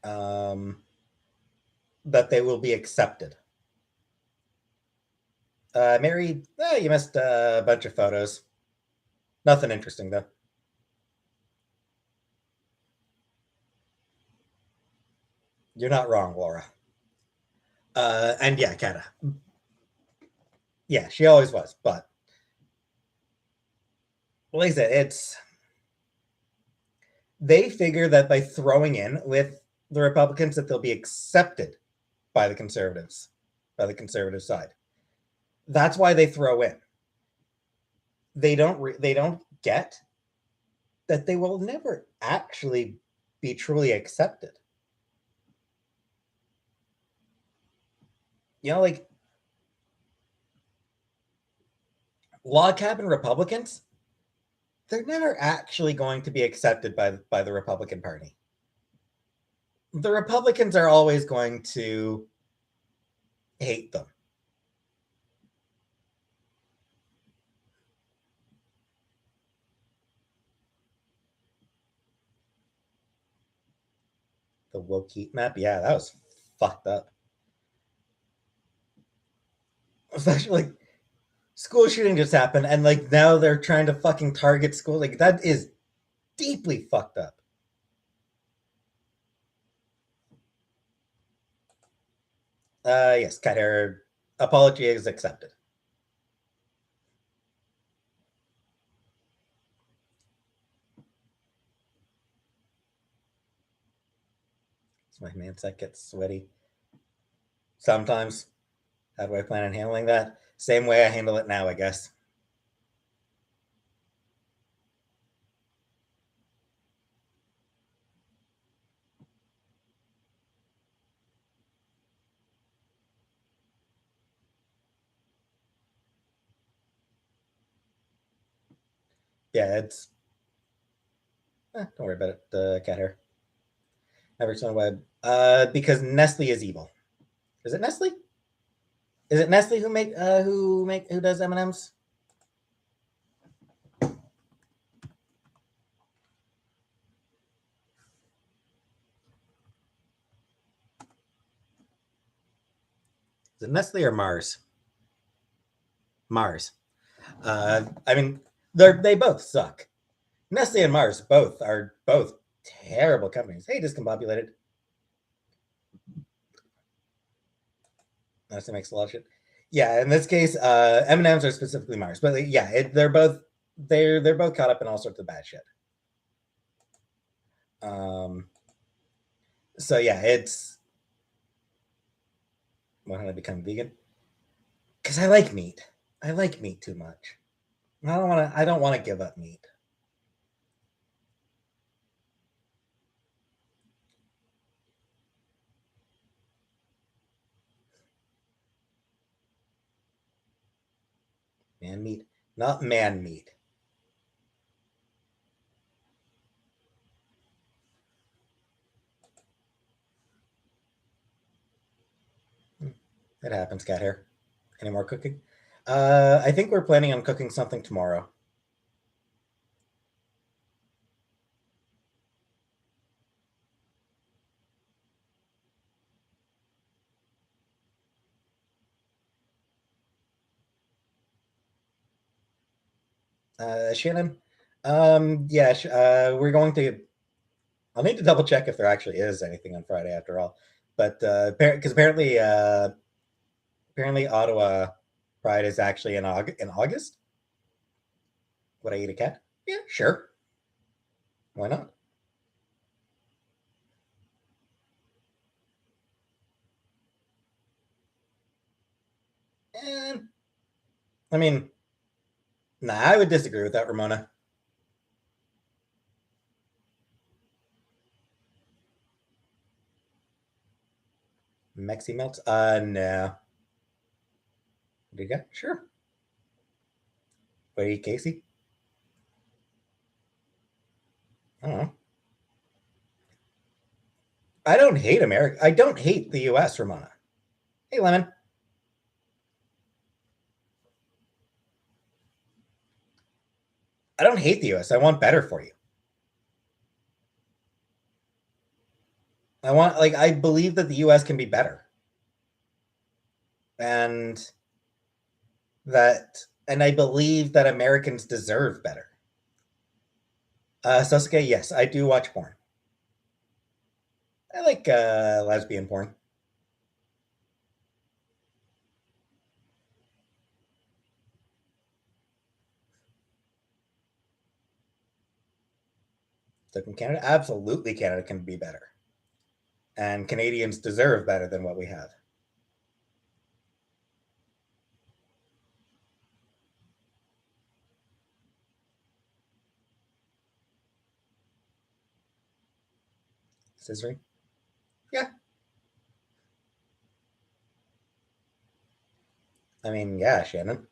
that they will be accepted. Mary, you missed a bunch of photos. Nothing interesting, though. You're not wrong, Laura. And yeah, Kata. Yeah, she always was. But like I said, they figure that by throwing in with the Republicans that they'll be accepted by the conservatives, by the conservative side. That's why they throw in. They don't get that they will never actually be truly accepted. Like, log cabin Republicans, they're never actually going to be accepted by the Republican Party. The Republicans are always going to hate them. The woke heat map, yeah, that was fucked up. Especially like, school shooting just happened, and like now they're trying to fucking target school. Like, that is deeply fucked up. Yes, cat hair apology is accepted. My mindset gets sweaty. Sometimes. How do I plan on handling that? Same way I handle it now, I guess. Yeah, it's. Don't worry about it, cat hair. Never on web. Because Nestle is evil. Is it Nestle? Is it Nestle who does M and M's? Is it Nestle or Mars? Mars. I mean, they both suck. Nestle and Mars are both terrible companies. Hey, discombobulated. Nestle makes a lot of shit. Yeah, in this case, M and M's are specifically Mars, but yeah, they're both caught up in all sorts of bad shit. Um, so yeah, it's why don't I become vegan? Because I like meat. I like meat too much. I don't want to. I don't want to give up meat. Man meat, not man meat. It happens, cat hair. Any more cooking? I think we're planning on cooking something tomorrow. Shannon. Yeah, we're going to. I'll need to double check if there actually is anything on Friday after all. But because apparently Ottawa Pride is actually in August. Would I eat a cat? Yeah, sure. Why not? And I mean, nah, I would disagree with that, Ramona. Mexi melts? No. Do you got? Sure. Would I eat Casey? I don't know. I don't hate America. I don't hate the U.S., Ramona. Hey, Lemon. I don't hate the U.S. I want better for you. I believe that the U.S. can be better, and and I believe that Americans deserve better. Sasuke, yes, I do watch porn. I like lesbian porn. So can Canada? Absolutely, Canada can be better, and Canadians deserve better than what we have. Scissoring? Yeah. I mean, yeah, Shannon.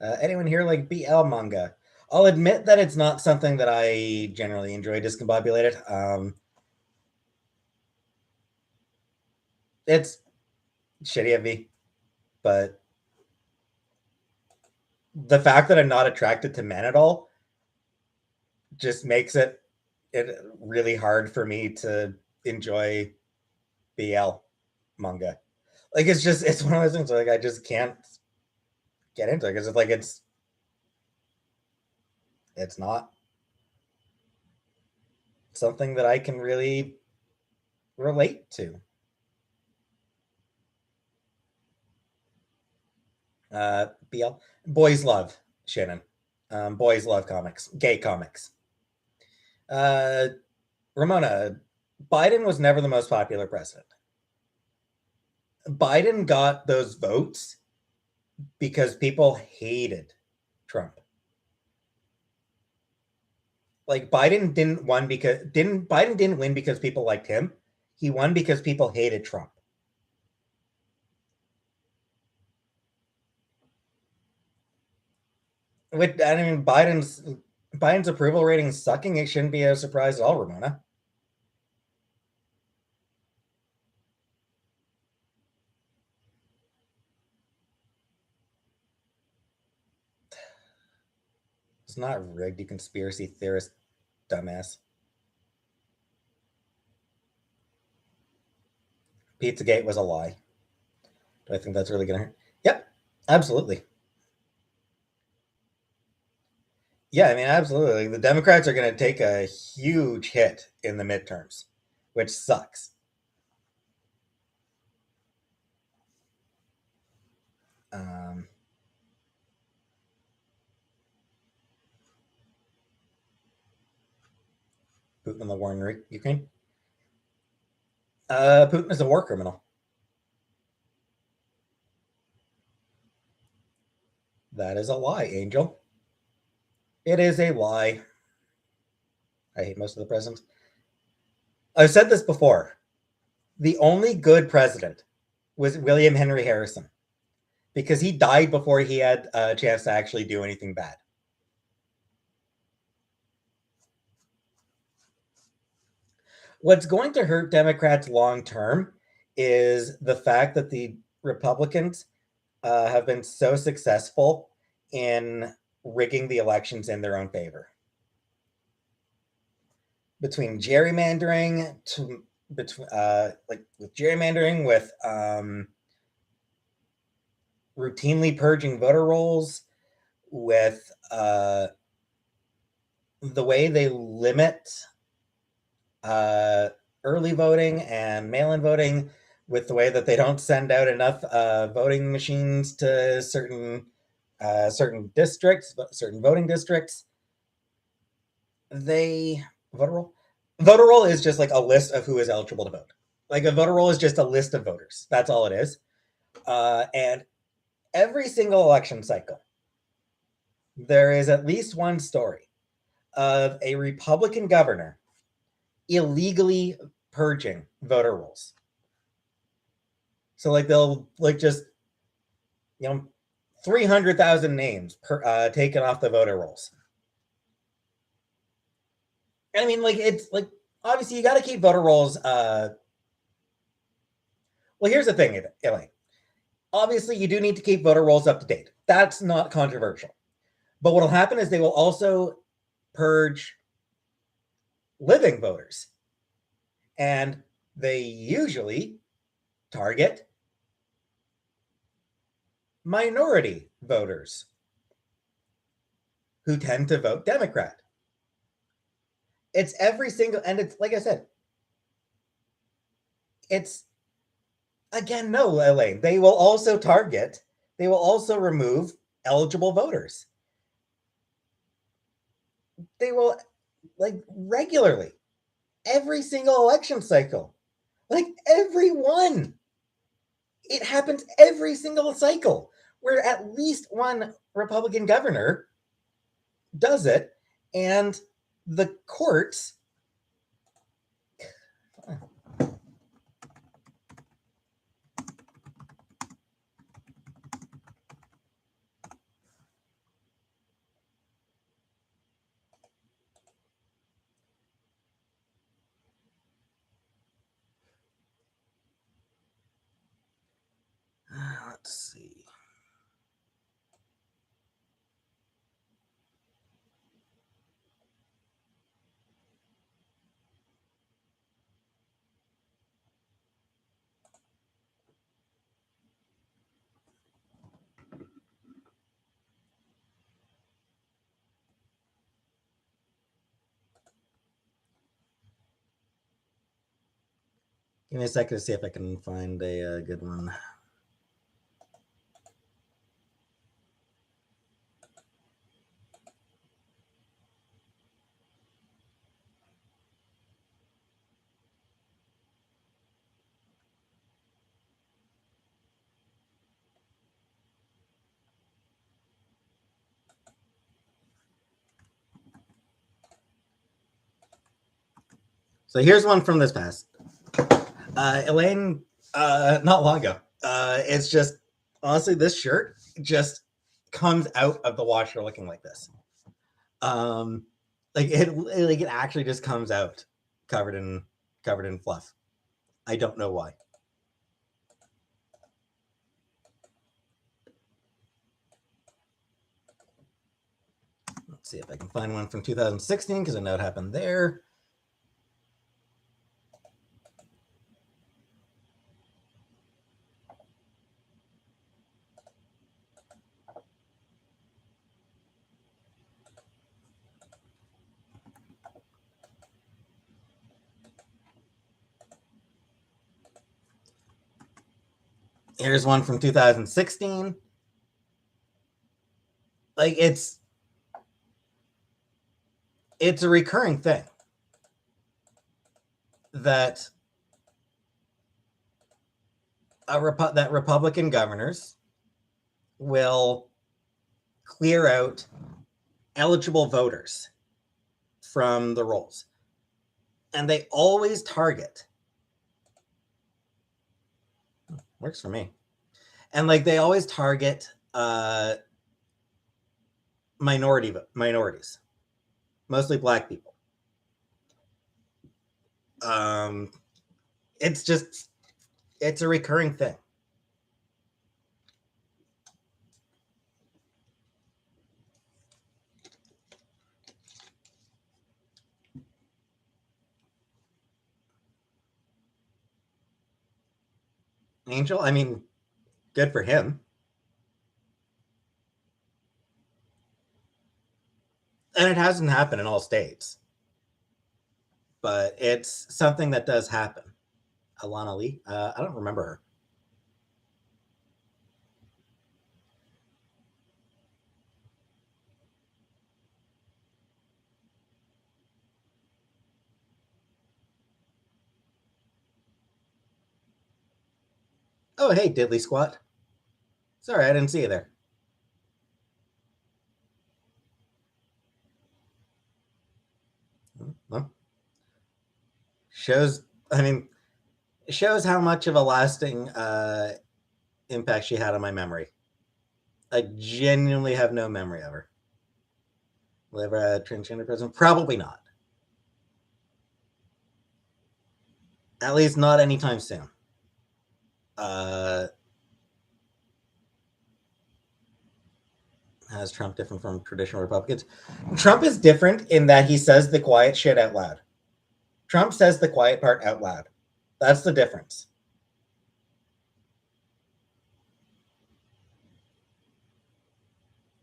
Anyone here like BL manga? I'll admit that it's not something that I generally enjoy discombobulated. It's shitty of me, but the fact that I'm not attracted to men at all just makes it really hard for me to enjoy BL manga. Like it's one of those things where, like I just can't get into it because it's not something that I can really relate to. BL boys love Shannon. Boys love comics, gay comics. Uh, Ramona, Biden was never the most popular president. Biden got those votes because people hated Trump. Like Biden didn't win because people liked him. He won because people hated Trump. With I mean Biden's approval rating sucking, it shouldn't be a surprise at all, Ramona. It's not rigged, you conspiracy theorist dumbass. Pizzagate was a lie. Do I think that's really gonna hurt? Yep, absolutely. Yeah, I mean, absolutely. The Democrats are gonna take a huge hit in the midterms, which sucks. Um, Putin and the war in Ukraine. Putin is a war criminal. That is a lie, Angel. It is a lie. I hate most of the presidents. I've said this before. The only good president was William Henry Harrison because he died before he had a chance to actually do anything bad. What's going to hurt Democrats long term is the fact that the Republicans have been so successful in rigging the elections in their own favor. Between gerrymandering, to between like with gerrymandering, with routinely purging voter rolls, with the way they limit uh, early voting and mail-in voting, with the way that they don't send out enough voting machines to certain districts, certain voting districts. They voter roll is just like a list of who is eligible to vote. Like a voter roll is just a list of voters. That's all it is. And every single election cycle, there is at least one story of a Republican governor illegally purging voter rolls. So like they'll like just 300,000 names taken off the voter rolls. And I mean, like it's like obviously you got to keep voter rolls. Well, here's the thing, Elaine. Obviously, you do need to keep voter rolls up to date. That's not controversial. But what will happen is they will also purge living voters, and they usually target minority voters who tend to vote Democrat. It's every single, and it's like I said, it's again, no, Elaine. They will also remove eligible voters. They will, like, regularly, every single election cycle, like, every one. It happens every single cycle where at least one Republican governor does it, and the courts. Let's see. Give me a second to see if I can find a good one. So here's one from this past. Elaine, not long ago. It's just honestly, this shirt just comes out of the washer looking like this. Like it actually just comes out covered in fluff. I don't know why. Let's see if I can find one from 2016 because I know it happened there. Here's one from 2016. Like it's a recurring thing that that Republican governors will clear out eligible voters from the rolls, and they always target. Works for me. And like they always target minorities, mostly Black people. It's a recurring thing. Angel, I mean, good for him. And it hasn't happened in all states, but it's something that does happen. Alana Lee, I don't remember her. Oh, hey, Diddley Squat. Sorry, I didn't see you there. Well, shows how much of a lasting impact she had on my memory. I genuinely have no memory of her. Will ever have a transgender president? Probably not. At least not anytime soon. How's Trump different from traditional Republicans? Trump is different in that he says the quiet shit out loud. Trump says the quiet part out loud. That's the difference.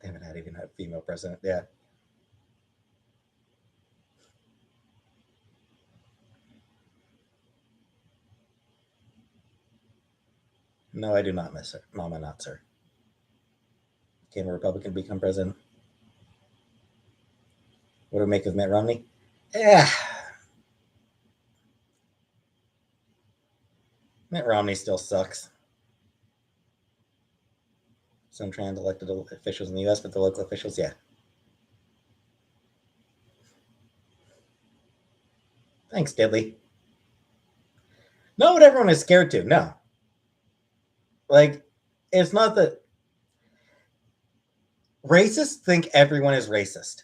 They haven't even had a female president. Yeah. No, I do not miss her. Mama, not sir. Can a Republican become president? What do we make of Mitt Romney? Yeah. Mitt Romney still sucks. Some trans elected officials in the U.S., but the local officials, yeah. Thanks, Diddley. Not what everyone is scared to. No. Like, it's not that racists think everyone is racist.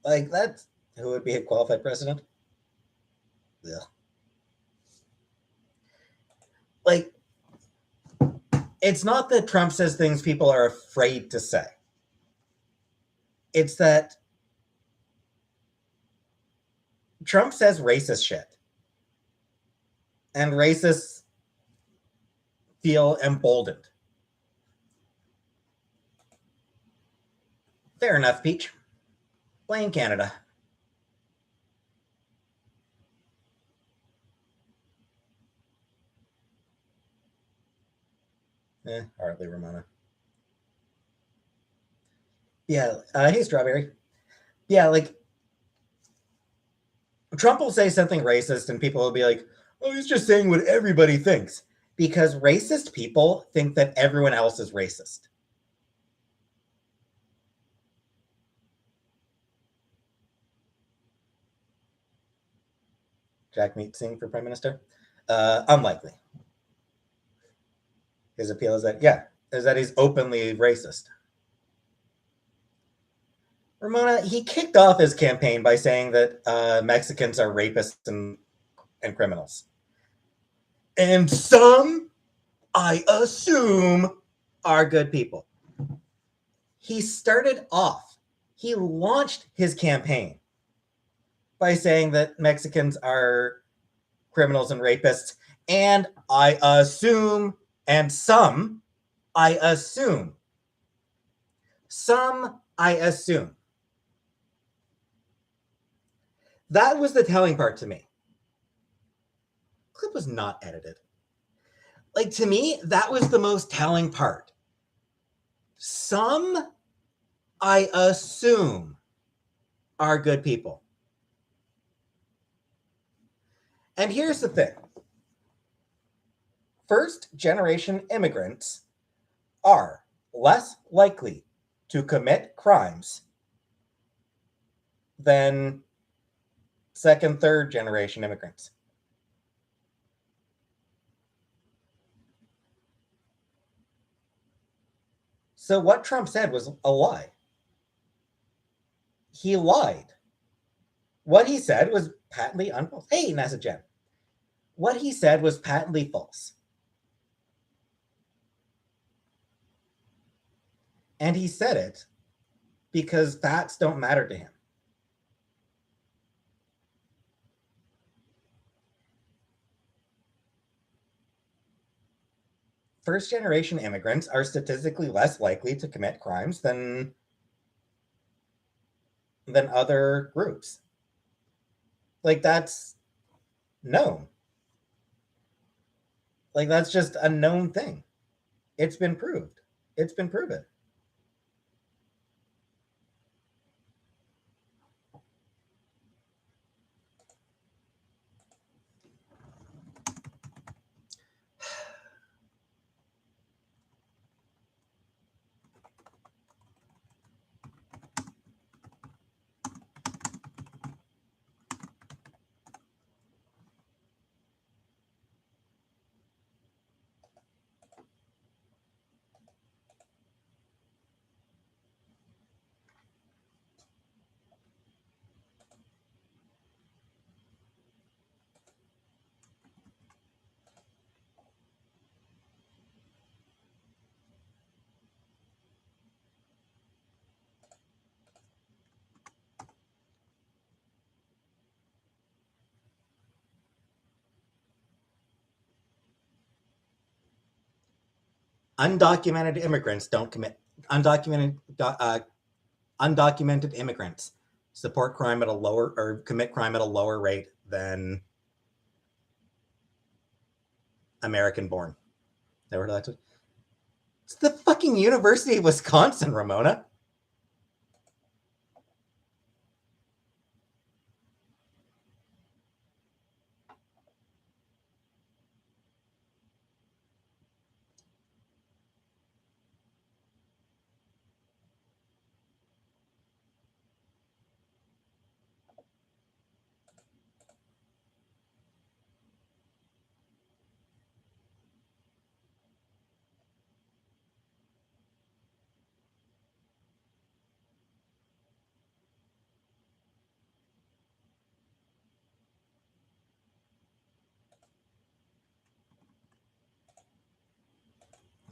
Like, that's who would be a qualified president? Yeah. Like, it's not that Trump says things people are afraid to say. It's that Trump says racist shit. And racists feel emboldened. Fair enough, Peach. Blame Canada. Hardly Ramona. Yeah, hey, Strawberry. Yeah, like, Trump will say something racist and people will be like, oh, he's just saying what everybody thinks. Because racist people think that everyone else is racist. Jagmeet Singh for prime minister? Unlikely. His appeal is that he's openly racist. Ramona, he kicked off his campaign by saying that Mexicans are rapists and criminals. And some, I assume, are good people. He launched his campaign by saying that Mexicans are criminals and rapists, and I assume, and some, I assume. Some, I assume. That was the telling part to me. Clip was not edited. Like, to me, that was the most telling part. Some, I assume, are good people. And here's the thing. First-generation immigrants are less likely to commit crimes than second, third-generation immigrants. So what Trump said was a lie. He lied. What he said was patently unfalse. Hey, NASA Jen. What he said was patently false. And he said it because facts don't matter to him. First-generation immigrants are statistically less likely to commit crimes than other groups. Like, that's known. Like, that's just a known thing. It's been proved. It's been proven. Undocumented immigrants don't commit undocumented immigrants support crime at a lower or commit crime at a lower rate than American born. Never heard that. It's the fucking University of Wisconsin, Ramona.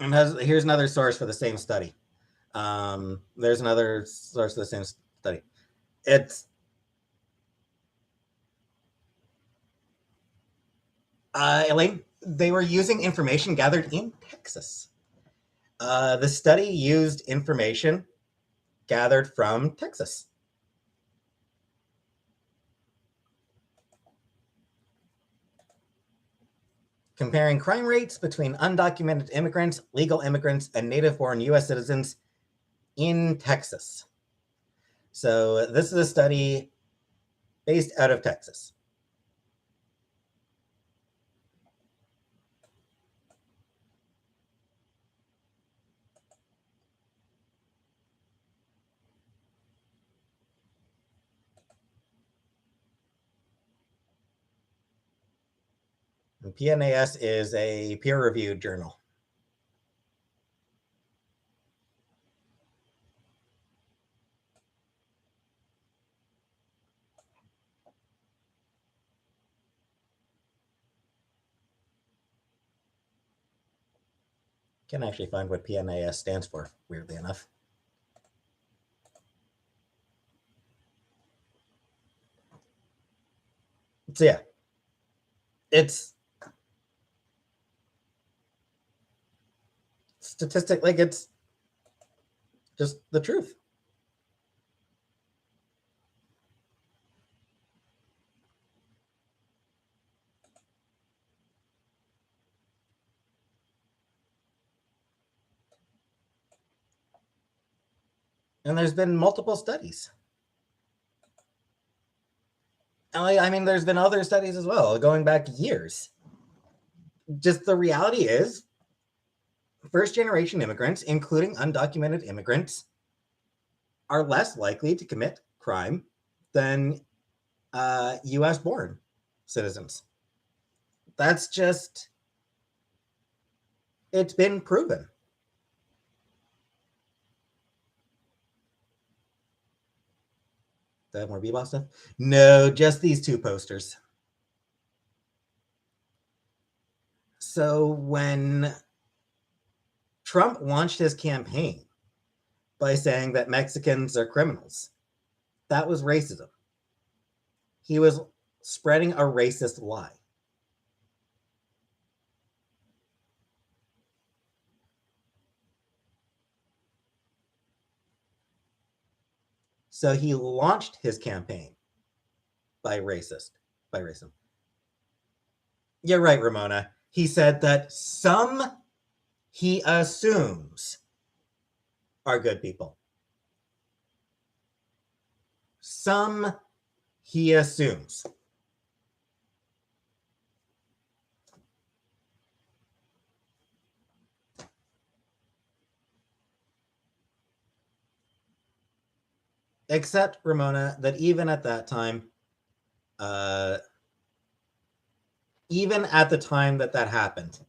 And here's another source for the same study. There's another source for the same study. It's Elaine, they were using information gathered in Texas. The study used information gathered from Texas. Comparing crime rates between undocumented immigrants, legal immigrants, and native-born U.S. citizens in Texas. So this is a study based out of Texas. And PNAS is a peer-reviewed journal. Can't actually find what PNAS stands for, weirdly enough. So yeah, it's statistic, like it's just the truth. And there's been multiple studies. I mean, there's been other studies as well, going back years. Just the reality is, first generation immigrants, including undocumented immigrants, are less likely to commit crime than US born citizens. That's just, it's been proven. Do I have more Bebop stuff? No, just these two posters. So when Trump launched his campaign by saying that Mexicans are criminals, that was racism. He was spreading a racist lie. So he launched his campaign by racism. You're right, Ramona. He said that some he assumes are good people. Some he assumes. Except, Ramona, that even at that time, even at the time that happened,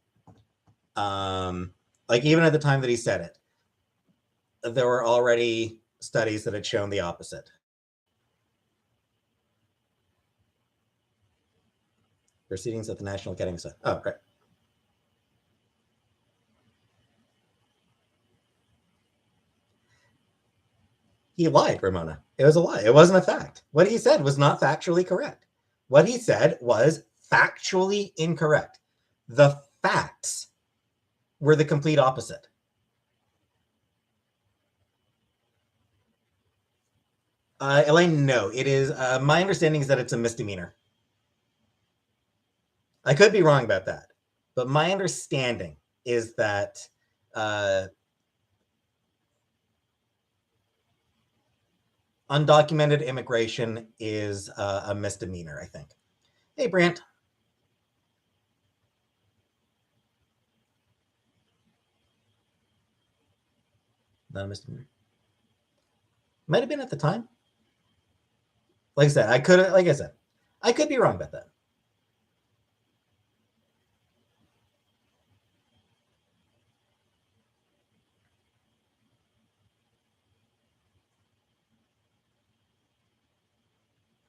like even at the time that he said it, there were already studies that had shown the opposite. Proceedings at the National Academy. Oh, right. He lied, Ramona. It was a lie. It wasn't a fact. What he said was not factually correct. What he said was factually incorrect. The facts were the complete opposite. Elaine, no. It is, my understanding is that it's a misdemeanor. I could be wrong about that. But my understanding is that undocumented immigration is a misdemeanor, I think. Hey, Brant. Not a misdemeanor. Might have been at the time. Like I said, I could be wrong about that.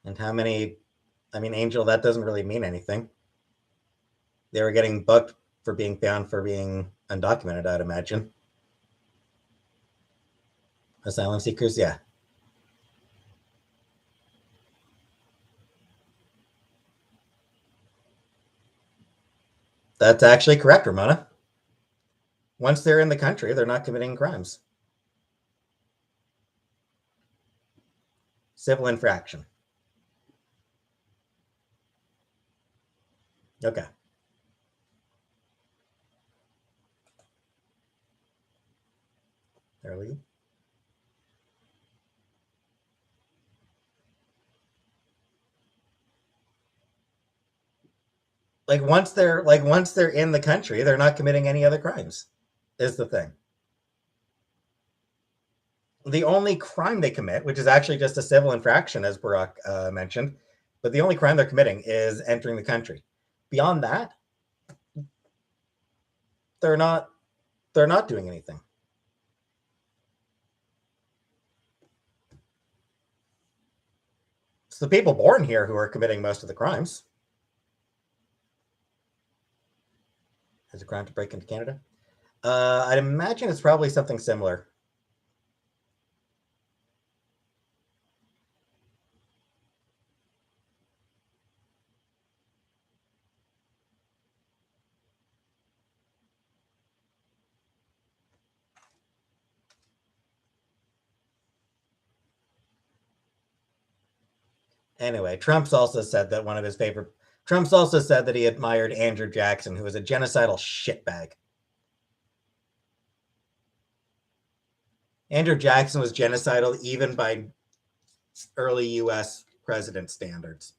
And how many, I mean, Angel, that doesn't really mean anything. They were getting booked for being found for being undocumented, I'd imagine. Asylum seekers, yeah. That's actually correct, Ramona. Once they're in the country, they're not committing crimes. Civil infraction. Okay. They're legal. Once they're in the country, they're not committing any other crimes, is the thing. The only crime they commit, which is actually just a civil infraction, as Barack mentioned, but the only crime they're committing is entering the country. Beyond that, They're not. They're not doing anything. It's the people born here who are committing most of the crimes. Is a crime to break into Canada? I'd imagine it's probably something similar. Anyway, Trump's also said that one of his favorite. Trump's also said that he admired Andrew Jackson, who was a genocidal shitbag. Andrew Jackson was genocidal even by early U.S. president standards.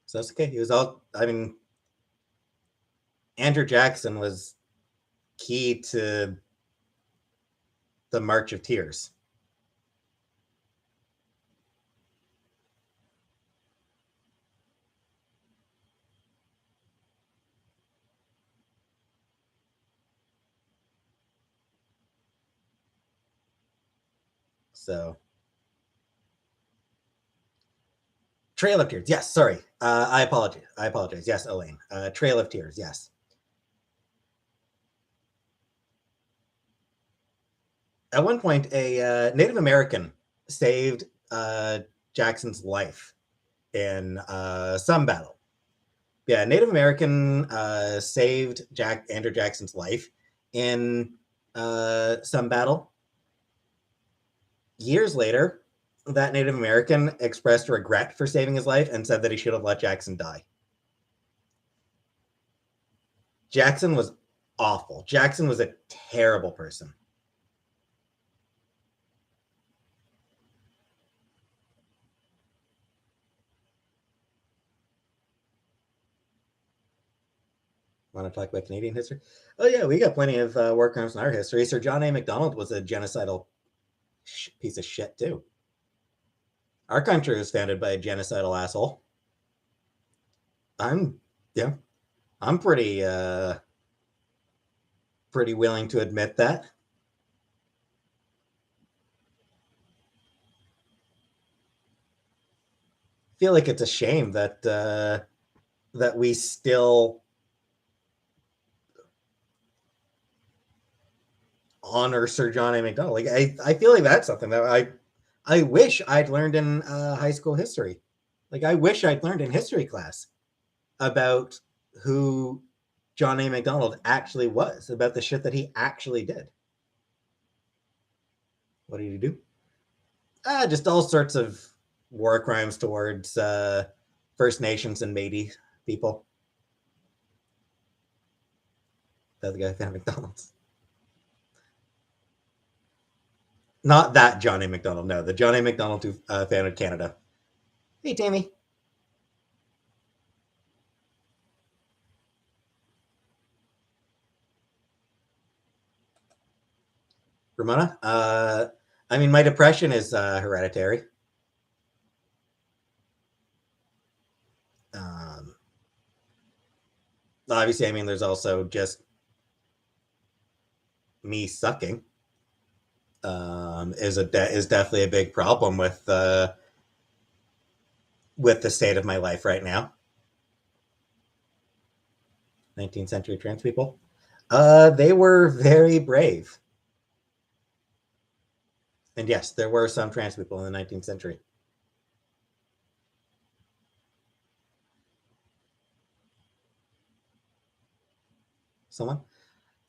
So that's okay. He was all. I mean, Andrew Jackson was key to the March of Tears. So, Trail of Tears. Yes, sorry. I apologize. I apologize. Yes, Elaine. Trail of Tears. Yes. At one point, a Native American saved Jackson's life in some battle. Yeah, Native American saved Andrew Jackson's life in some battle. Years later, that Native American expressed regret for saving his life and said that he should have let Jackson die. Jackson was awful. Jackson was a terrible person. Want to talk about Canadian history? Oh yeah, we got plenty of war crimes in our history. Sir John A. Macdonald was a genocidal piece of shit too. Our country was founded by a genocidal asshole. I'm yeah, I'm pretty willing to admit that. I feel like it's a shame that that we still honor Sir John A. Macdonald. Like I feel like that's something that I wish I'd learned in high school history. Like I wish I'd learned in history class about who John A. Macdonald actually was, about the shit that he actually did. What did he do? Just all sorts of war crimes towards First Nations and Métis people. That the guy found McDonald's. Not that John A. Macdonald, no. The John A. Macdonald who founded Canada. Hey, Tammy. Ramona? I mean, my depression is hereditary. Um, Obviously, I mean, there's also just me sucking. Is definitely a big problem with the state of my life right now. 19th century trans people. They were very brave. And yes, there were some trans people in the 19th century. Someone?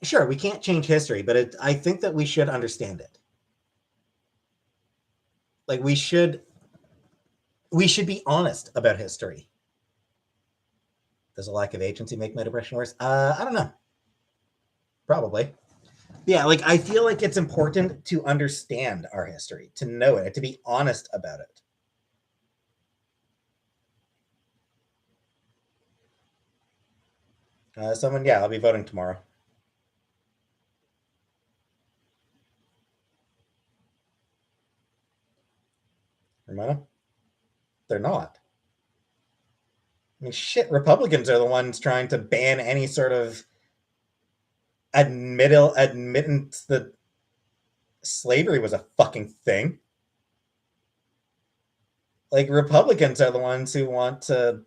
Sure, we can't change history, but I think that we should understand it. Like we should be honest about history. Does a lack of agency make my depression worse? I don't know. Probably. Yeah, like I feel like it's important to understand our history, to know it, to be honest about it. Someone, yeah, I'll be voting tomorrow. Ramona? They're not. I mean, shit, Republicans are the ones trying to ban any sort of admittance that slavery was a fucking thing. Like, Republicans are the ones who want to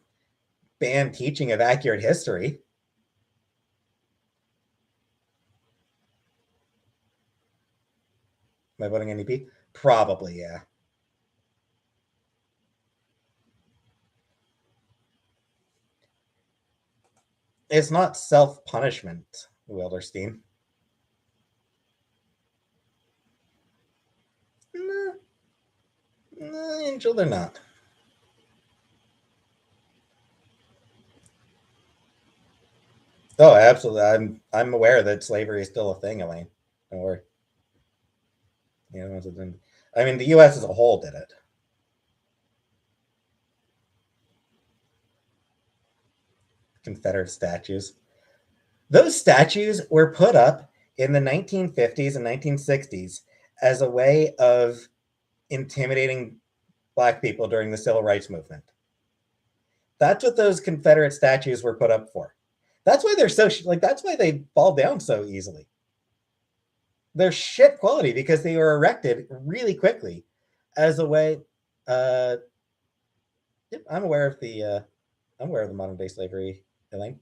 ban teaching of accurate history. Am I voting NEP? Probably, yeah. It's not self-punishment, Wilderstein. No, no, Angel, they're not. Oh, absolutely. I'm aware that slavery is still a thing, Elaine. Don't worry. You know, I mean, the U.S. as a whole did it. Confederate statues. Those statues were put up in the 1950s and 1960s as a way of intimidating Black people during the Civil Rights Movement. That's what those Confederate statues were put up for. That's why they're so like. That's why they fall down so easily. They're shit quality because they were erected really quickly as a way. Uh, yep, I'm aware of the. I'm aware of the modern day slavery, Elaine.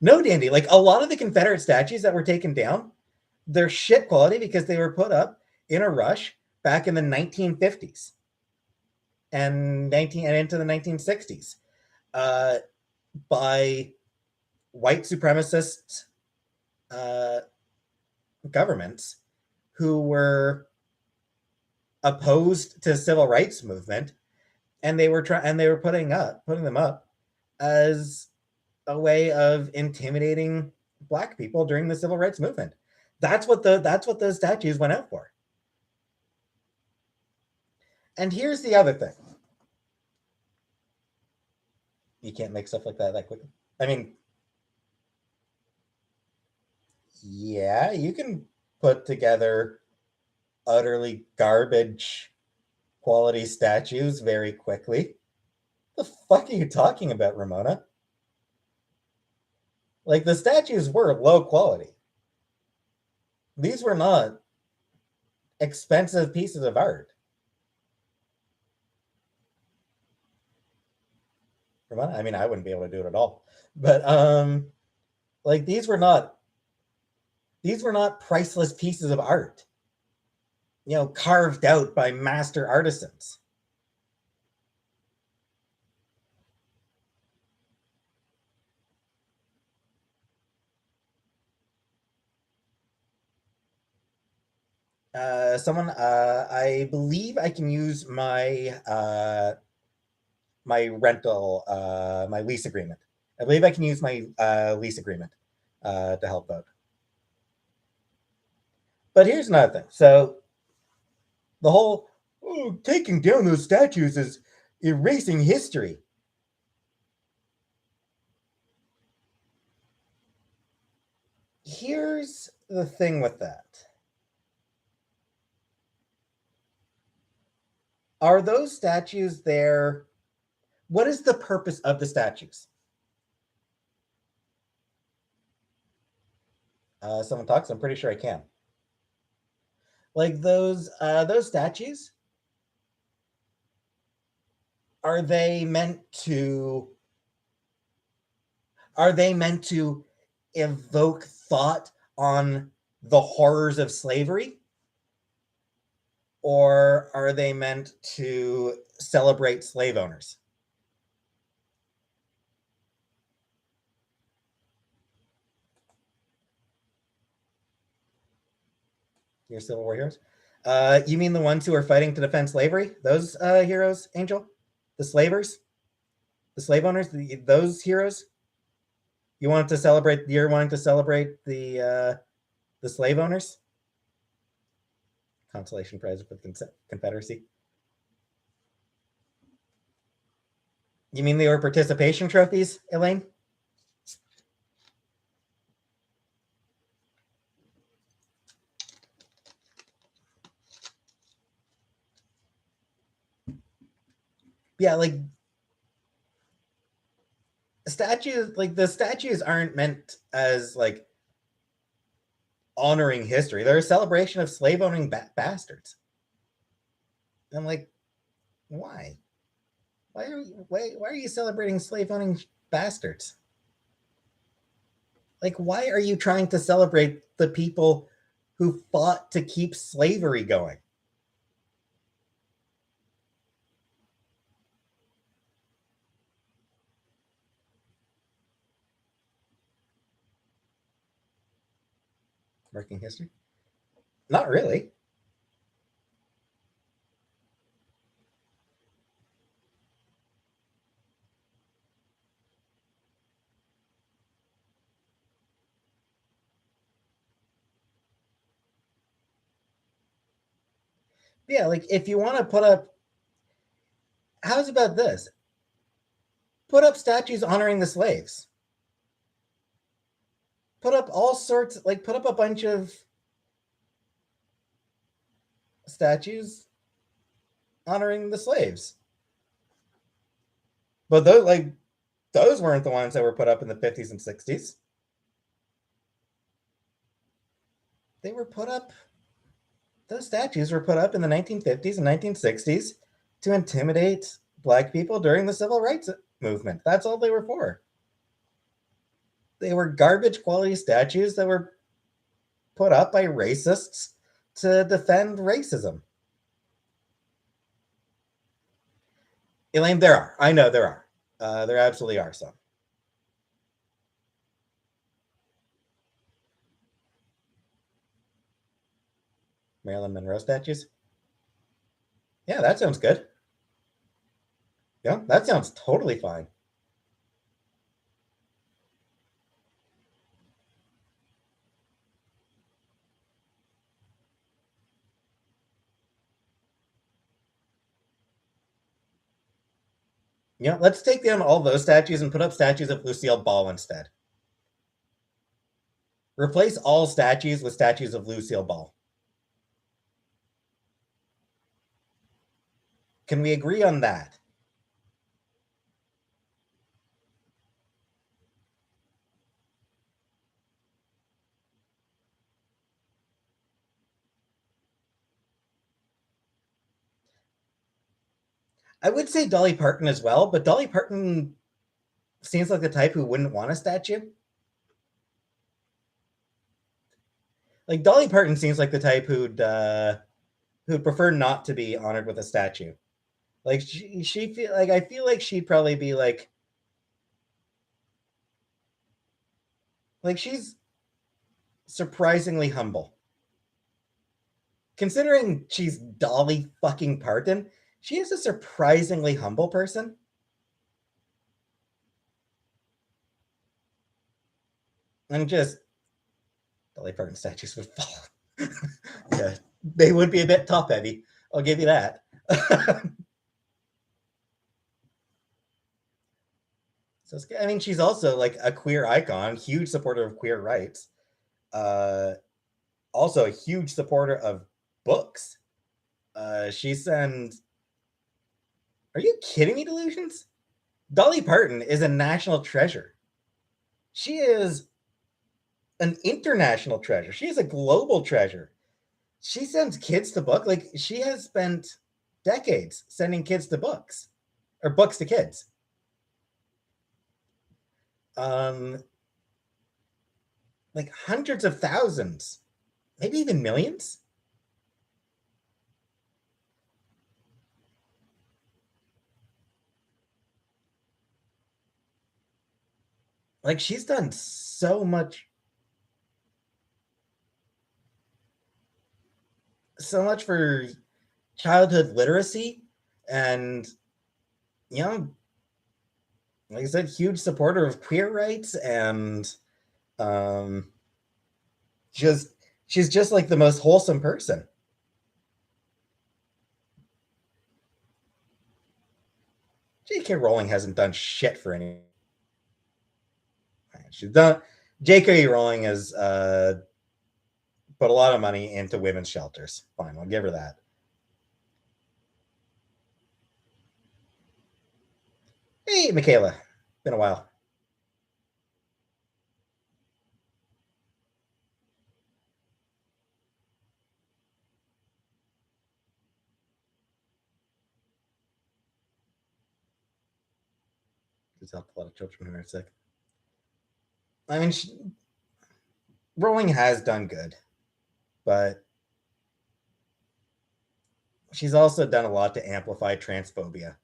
No, Dandy. Like a lot of the Confederate statues that were taken down, they're shit quality because they were put up in a rush back in the 1950s and into the 1960s uh, by white supremacist uh, governments who were opposed to the civil rights movement, and they were putting them up as a way of intimidating Black people during the civil rights movement. That's what those statues went out for. And here's the other thing: you can't make stuff like that quickly. I mean, yeah, you can put together utterly garbage quality statues very quickly. The fuck are you talking about, Ramona? Like the statues were low quality. These were not expensive pieces of art. Ramona, I mean, I wouldn't be able to do it at all. But like these were not priceless pieces of art. You know, carved out by master artisans. I believe I can use my rental, my lease agreement. I believe I can use my lease agreement to help vote. But here's another thing. So the whole taking down those statues is erasing history. Here's the thing with that. Are those statues there? What is the purpose of the statues? Someone talks. I'm pretty sure I can. Like those statues, are they meant to are they meant to evoke thought on the horrors of slavery, or are they meant to celebrate slave owners? Your Civil War heroes? You mean the ones who are fighting to defend slavery? Those heroes, Angel? The slavers? The slave owners? Those heroes? You want to celebrate? You're wanting to celebrate the slave owners? Consolation prize for the Confederacy. You mean they were participation trophies, Elaine? Yeah, like statues, like the statues aren't meant as like honoring history. They're a celebration of slave owning bastards. I'm like, why? Why are you celebrating slave owning bastards? Like, why are you trying to celebrate the people who fought to keep slavery going? Working history? Not really. Yeah, like if you want to put up, how's about this? Put up statues honoring the slaves. Put up all sorts, like put up a bunch of statues honoring the slaves. But those weren't the ones that were put up in the 50s and 60s. They were put up, those statues were put up in the 1950s and 1960s to intimidate black people during the civil rights movement. That's all they were for. They were garbage quality statues that were put up by racists to defend racism. Elaine, there are. I know there are. There absolutely are some. Marilyn Monroe statues. Yeah, that sounds good. Yeah, that sounds totally fine. Yeah, let's take down all those statues and put up statues of Lucille Ball instead. Replace all statues with statues of Lucille Ball. Can we agree on that? I would say Dolly Parton as well, but Dolly Parton seems like the type who wouldn't want a statue. Like Dolly Parton seems like the type who'd prefer not to be honored with a statue. Like she feel like I feel like she'd probably be like she's surprisingly humble. Considering she's Dolly fucking Parton, she is a surprisingly humble person. And just Dolly Parton statues would fall. Yeah, they would be a bit top heavy. I'll give you that. So I mean, she's also like a queer icon, huge supporter of queer rights. Uh, Also a huge supporter of books. She sends. Are you kidding me, Delusions? Dolly Parton is a national treasure. She is an international treasure. She is a global treasure. She sends kids to book. Like she has spent decades sending kids to books or books to kids. Um, like hundreds of thousands, maybe even millions. Like she's done so much for childhood literacy, and you know, like I said, huge supporter of queer rights, and um, just she's just like the most wholesome person. J.K. Rowling hasn't done shit for any. She's done. J.K. Rowling has put a lot of money into women's shelters. Fine, I'll give her that. Hey, Michaela. Been a while. There's helped a lot of children who are sick. I mean, Rowling has done good, but she's also done a lot to amplify transphobia.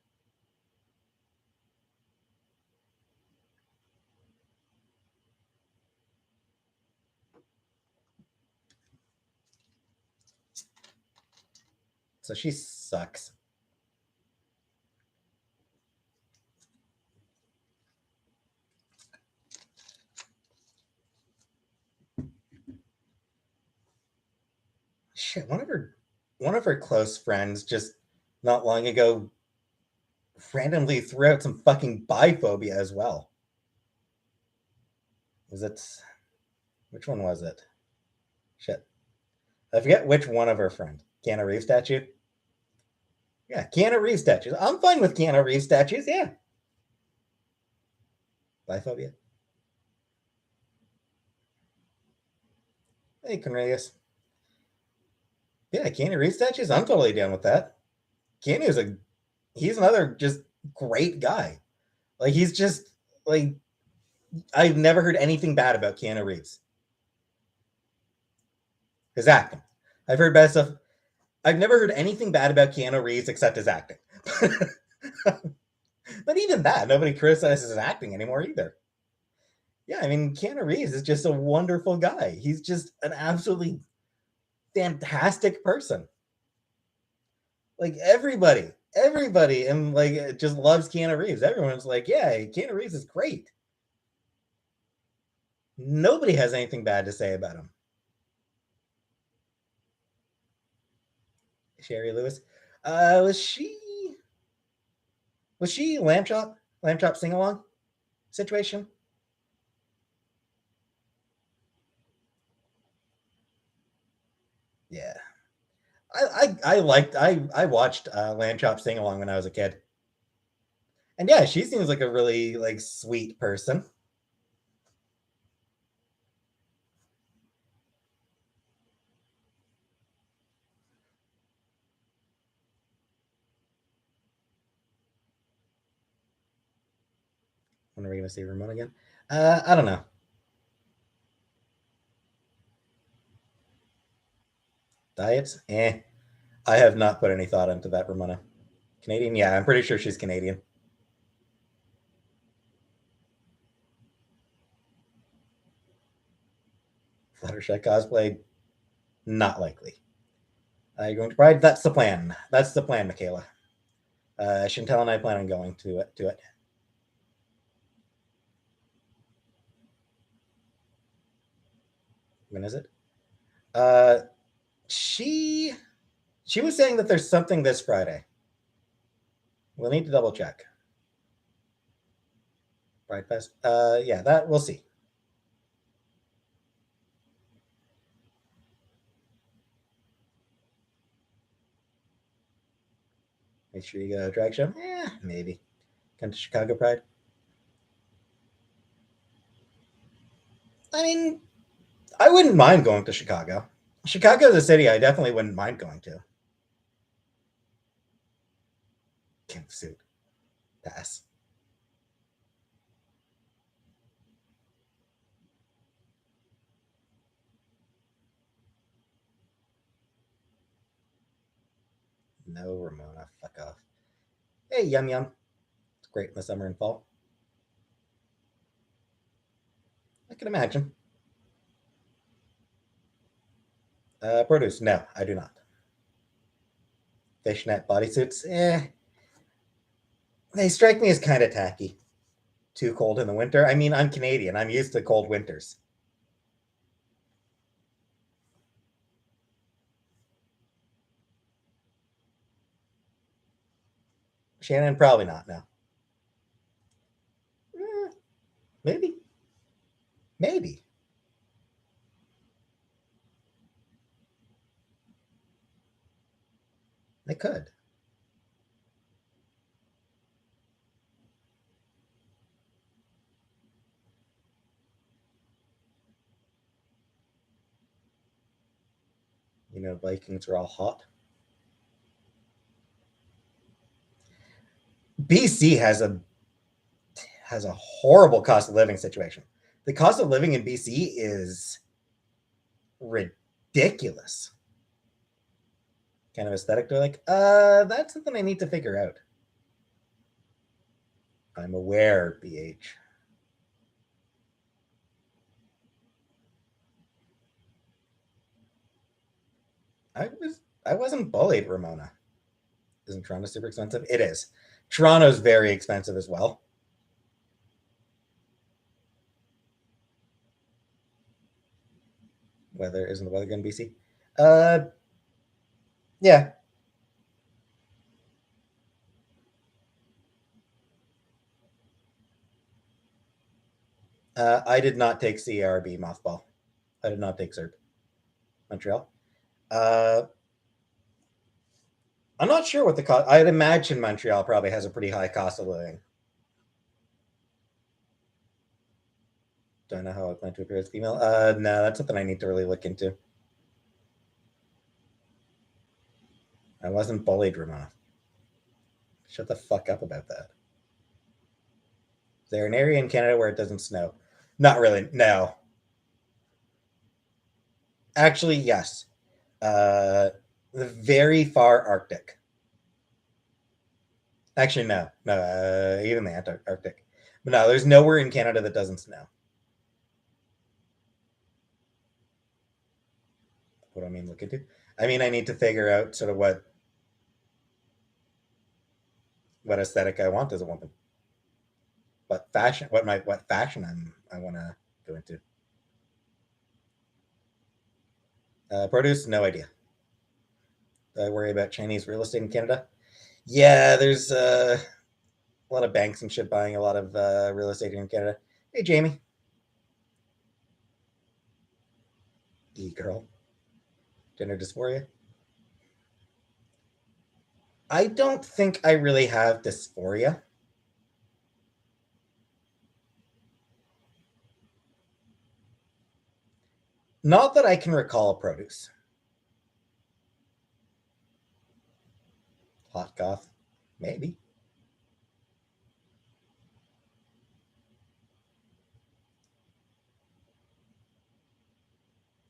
So she sucks. Shit, one of her close friends just not long ago randomly threw out some fucking biphobia as well. Was it which one was it? Shit. I forget which one of her friend. Keanu Reeves statue? Yeah, Keanu Reeves statues. I'm fine with Keanu Reeves statues, yeah. Biphobia. Hey, Cornelius. Yeah, Keanu Reeves statues. I'm totally down with that. He's another just great guy. Like he's just like I've never heard anything bad about Keanu Reeves. His acting. I've heard bad stuff. I've never heard anything bad about Keanu Reeves except his acting. But even that, nobody criticizes his acting anymore either. Yeah, I mean, Keanu Reeves is just a wonderful guy. He's just an absolutely fantastic person. Like everybody, and like just loves Keanu Reeves. Everyone's like, yeah, Keanu Reeves is great. Nobody has anything bad to say about him. Sherry Lewis, was she lamb chop sing along situation? Yeah, I watched lamb chop sing along when I was a kid, and yeah, she seems like a really like sweet person. When are we gonna see Ramon again? I don't know. Diets? Eh. I have not put any thought into that, Ramona. Canadian? Yeah, I'm pretty sure she's Canadian. Fluttershy cosplay? Not likely. You're going to Pride? That's the plan. That's the plan, Michaela. Chantel and I plan on going to it. When is it? Uh, she she was saying that there's something this Friday. We'll need to double check. Pride Fest. Yeah, that we'll see. Make sure you go to a drag show. Yeah, maybe. Come to Chicago Pride. I mean, I wouldn't mind going to Chicago. Chicago is a city I definitely wouldn't mind going to. Camp suit. Pass. No, Ramona. Fuck off. Hey, yum yum. It's great in the summer and fall. I can imagine. Produce. No, I do not. Fishnet bodysuits. They strike me as kind of tacky. Too cold in the winter. I mean, I'm Canadian. I'm used to cold winters. Shannon, probably not. No. Eh, maybe. Maybe. They could. Vikings are all hot. BC has a horrible cost of living situation. The cost of living in BC is ridiculous. Kind of aesthetic. They're like, that's something I need to figure out. I'm aware, BH. I wasn't bullied, Ramona. Isn't Toronto super expensive? It is. Toronto's very expensive as well. Isn't the weather good in BC? Yeah. I did not take CRB mothball. I did not take CERB. Montreal. Uh, I'm not sure what the cost. I'd imagine Montreal probably has a pretty high cost of living. Don't know how I plan to appear as female. No, that's something I need to really look into. I wasn't bullied, Ramona. Shut the fuck up about that. Is there an area in Canada where it doesn't snow? Not really. No. Actually, yes. The very far Arctic. Actually, no. No, even the Antarctic. But no, there's nowhere in Canada that doesn't snow. What do I mean look into? I mean, I need to figure out sort of what aesthetic I want as a woman. What fashion I want to go into. Produce, no idea. Do I worry about Chinese real estate in Canada? Yeah, there's a lot of banks and shit buying a lot of real estate in Canada. Hey, Jamie. E-girl. Gender dysphoria. I don't think I really have dysphoria. Not that I can recall produce. Hot goth. Maybe.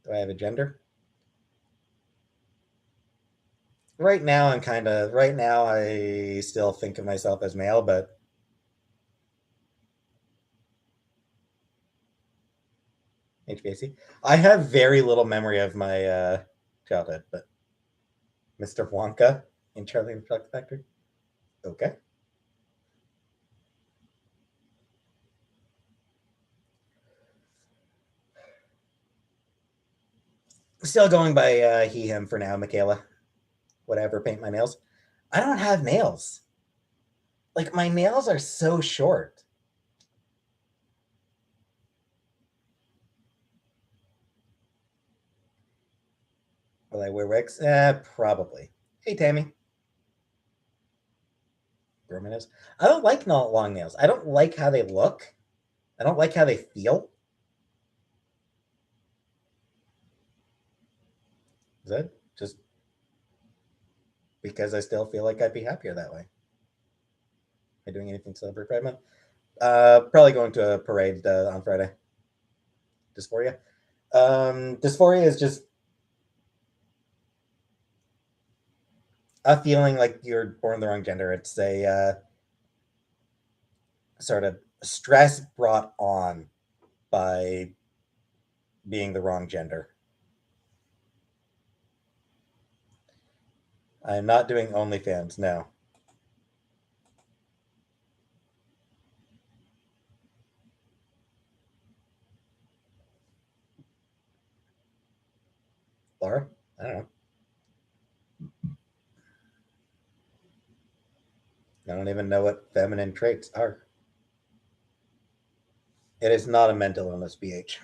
Do I have a gender? Right now, I still think of myself as male, but HVAC. I have very little memory of my childhood, but Mr. Wonka in Charlie and the Chocolate Factory. Okay. Still going by he, him for now, Michaela. Whatever, paint my nails. I don't have nails. Like, my nails are so short. Will I wear wigs? Probably. Hey, Tammy. Grow my nails. I don't like long nails. I don't like how they look. I don't like how they feel. Is that just because I still feel like I'd be happier that way? Am I doing anything to celebrate Pride Month? Probably going to a parade on Friday. Dysphoria. Dysphoria is just a feeling like you're born the wrong gender. It's a sort of stress brought on by being the wrong gender. I'm not doing OnlyFans, no. Laura? I don't know. I don't even know what feminine traits are. It is not a mental illness, BH.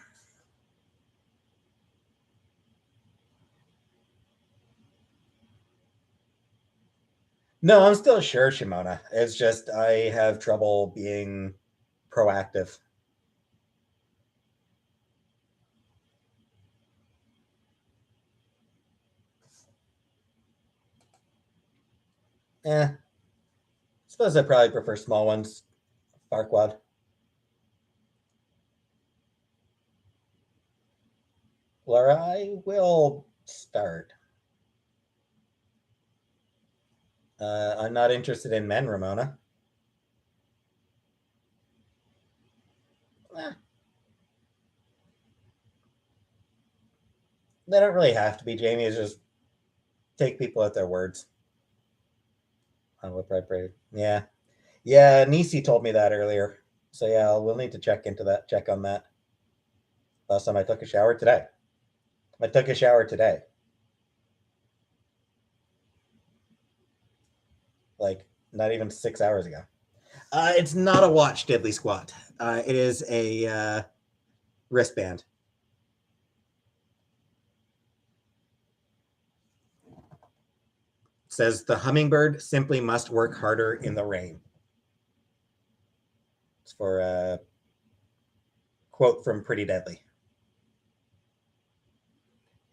No, I'm still sure, Shimona. It's just I have trouble being proactive. Suppose I probably prefer small ones. Farquad. Laura, I will start. I'm not interested in men, Ramona. Eh, they don't really have to be. Jamie is just take people at their words on what I pray. Yeah. Yeah, Nisi told me that earlier. So yeah, we'll need to check into that, check on that. Last time I took a shower today. I took a shower today. Like not even 6 hours ago. It's not a watch, Diddly Squat. It is a wristband. It says the hummingbird simply must work harder in the rain. It's for a quote from Pretty Deadly.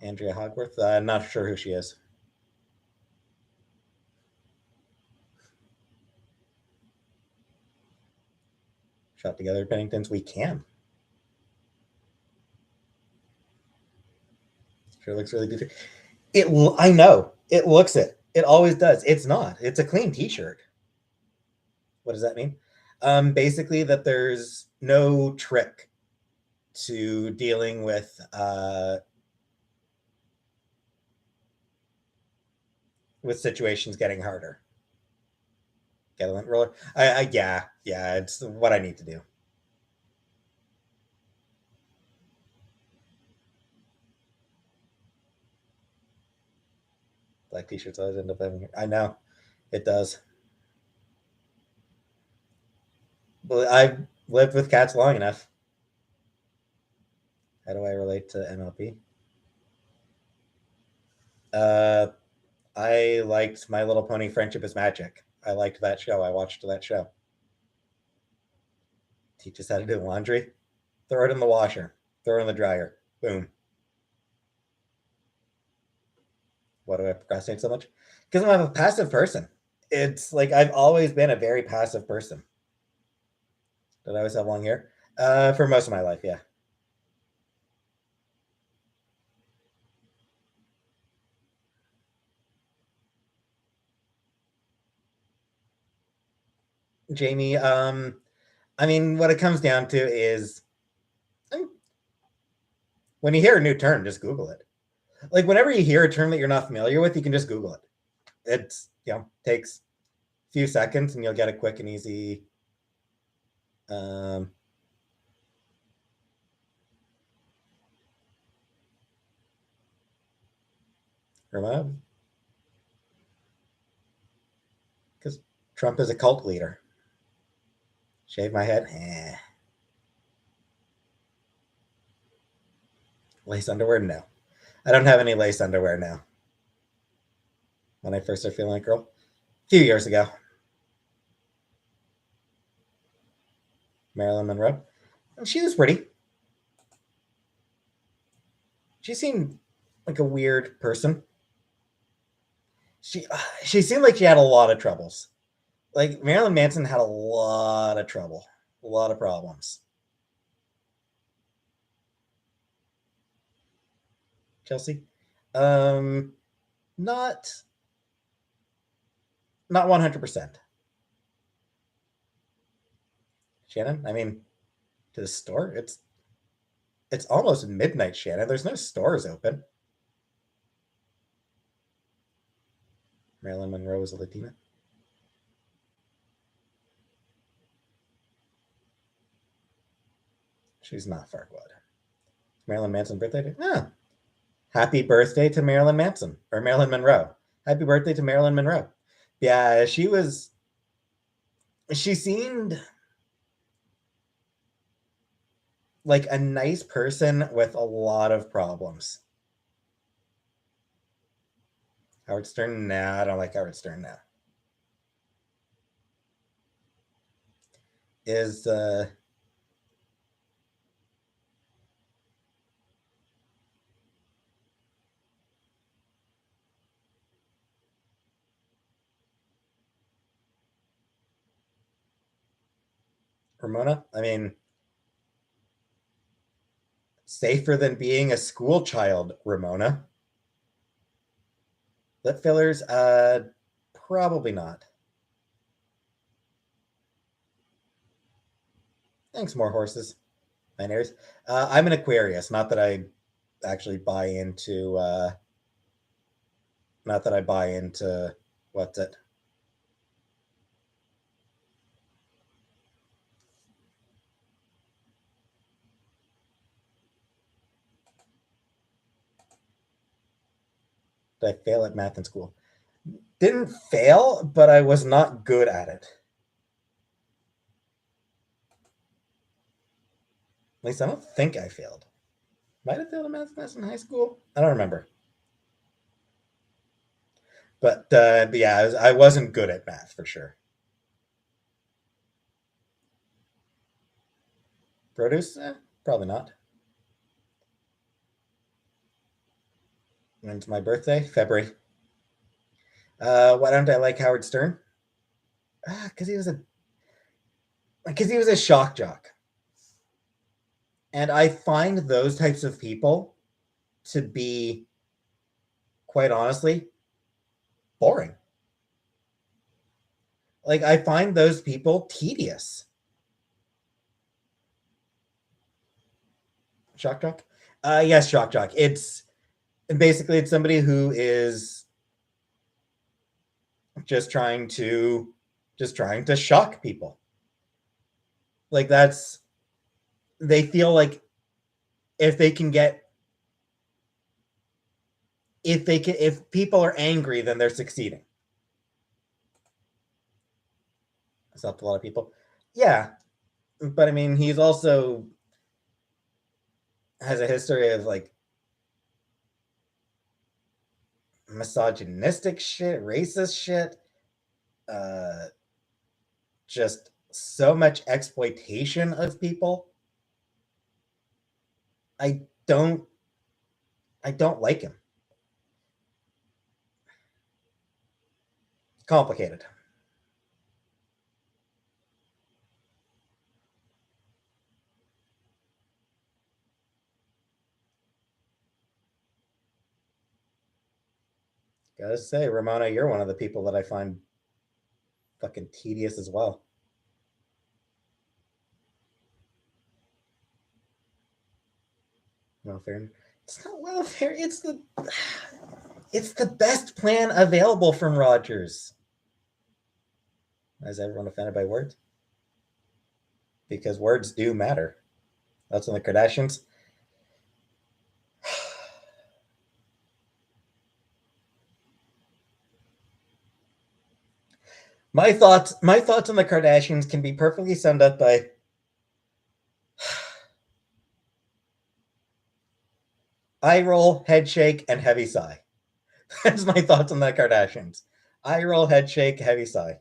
Andrea Hogworth. Not sure who she is. Shot together, Penningtons. We can. Sure looks really good. It. I know. It looks it. It always does. It's not. It's a clean T-shirt. What does that mean? Basically, that there's no trick to dealing with situations getting harder. Get a lint roller. Yeah. It's what I need to do. Black T-shirts always end up having. I know, it does. But I've lived with cats long enough. How do I relate to MLP? Uh, I liked My Little Pony: Friendship is Magic. I liked that show. I watched that show. Teach us how to do laundry. Throw it in the washer. Throw it in the dryer. Boom. Why do I procrastinate so much? Because I'm a passive person. It's like I've always been a very passive person. Did I always have long hair? For most of my life, yeah. Jamie, I mean, what it comes down to is when you hear a new term, just Google it. Like whenever you hear a term that you're not familiar with, you can just Google it. It's takes a few seconds and you'll get a quick and easy um, remove because Trump is a cult leader. Shave my head. Lace underwear? No. I don't have any lace underwear now. When I first started feeling like a girl, a few years ago. Marilyn Monroe. And she was pretty. She seemed like a weird person. She she seemed like she had a lot of troubles. Like Marilyn Manson had a lot of trouble, a lot of problems. Chelsea, um, not 100%. Shannon, I mean, to the store, it's almost midnight. Shannon, there's no stores open. Marilyn Monroe is a Latina. She's not Farquaad. Marilyn Manson birthday? Ah, happy birthday to Marilyn Manson or Marilyn Monroe. Happy birthday to Marilyn Monroe. Yeah, she was. She seemed like a nice person with a lot of problems. Howard Stern? Nah, I don't like Howard Stern now. Is Ramona. I mean, safer than being a school child, Ramona. Lip fillers, probably not. Thanks, more horses. Binaries. I'm an Aquarius. Not that I actually buy into. Not that I buy into. What's it? Did I fail at math in school? Didn't fail, but I was not good at it. At least I don't think I failed. Might have failed a math class in high school. I don't remember. But yeah, I wasn't good at math for sure. Produce? Probably not. When's my birthday? February. Why don't I like Howard Stern? Because he was a shock jock, and I find those types of people to be, quite honestly, boring. Like I find those people tedious. Shock jock. Yes, shock jock. It's somebody who is just trying to shock people. Like that's they feel like if they can get if people are angry, then they're succeeding. It's up to a lot of people. Yeah, but I mean, he's also has a history of like misogynistic shit, racist shit, uh, just so much exploitation of people. I don't, I don't like him. Complicated. Gotta say, Ramona, you're one of the people that I find fucking tedious as well. Welfare. It's not welfare. It's the best plan available from Rogers. Is everyone offended by words? Because words do matter. That's in the Kardashians. My thoughts on the Kardashians can be perfectly summed up by eye roll, head shake, and heavy sigh. That's my thoughts on the Kardashians. Eye roll, head shake, heavy sigh.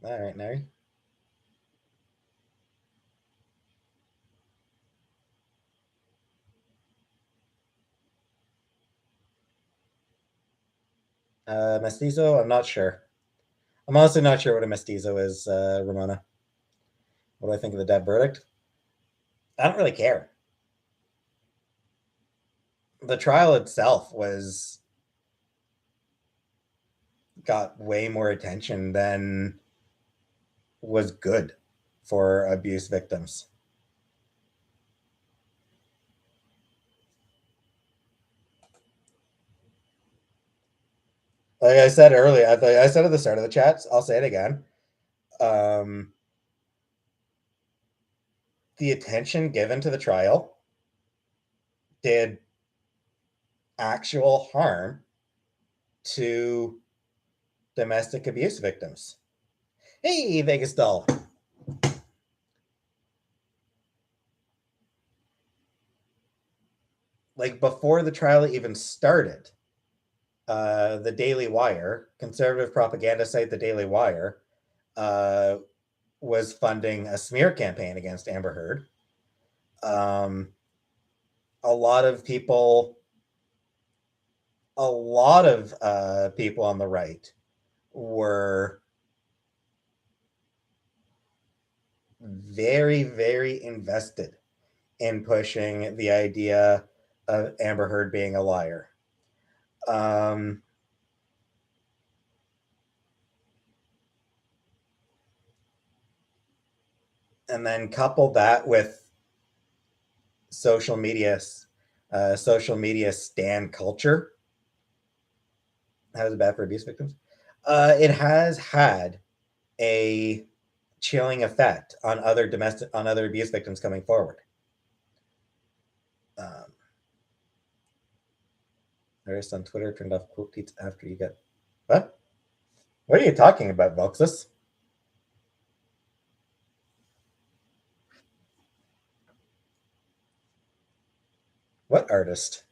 All right, Nary. Mestizo, I'm not sure. I'm honestly not sure what a mestizo is, Ramona. What do I think of the death verdict? I don't really care. The trial itself was got way more attention than was good for abuse victims. Like I said earlier, I said at the start of the chats, I'll say it again. Um, the attention given to the trial did actual harm to domestic abuse victims. Hey, Vegas doll. Like before the trial even started, the Daily Wire, conservative propaganda site, the Daily Wire, uh, was funding a smear campaign against Amber Heard. A lot of people, people on the right were very, very invested in pushing the idea of Amber Heard being a liar. And then couple that with social media stan culture. How is it bad for abuse victims? It has had a chilling effect on other abuse victims coming forward. Artists on Twitter turned off quote tweets after you got what? What are you talking about, Voxus? What artist?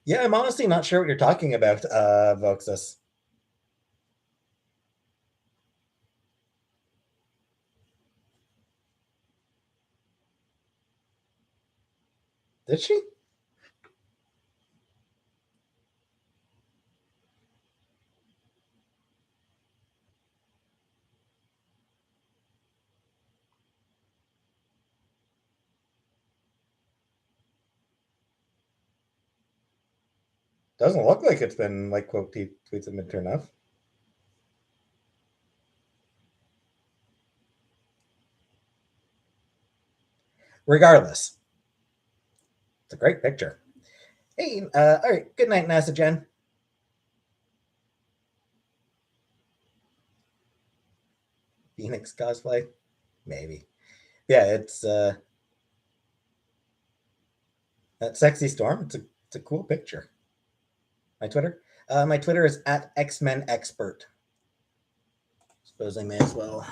Yeah, I'm honestly not sure what you're talking about, Voxus. Did she? Doesn't look like it's been like quote tweets have been turned off. Regardless, it's a great picture. Hey, all right. Good night, NASA Jen. Phoenix cosplay, maybe. Yeah, it's that sexy storm. It's a cool picture. My Twitter is at X-Men Expert. Suppose I may as well.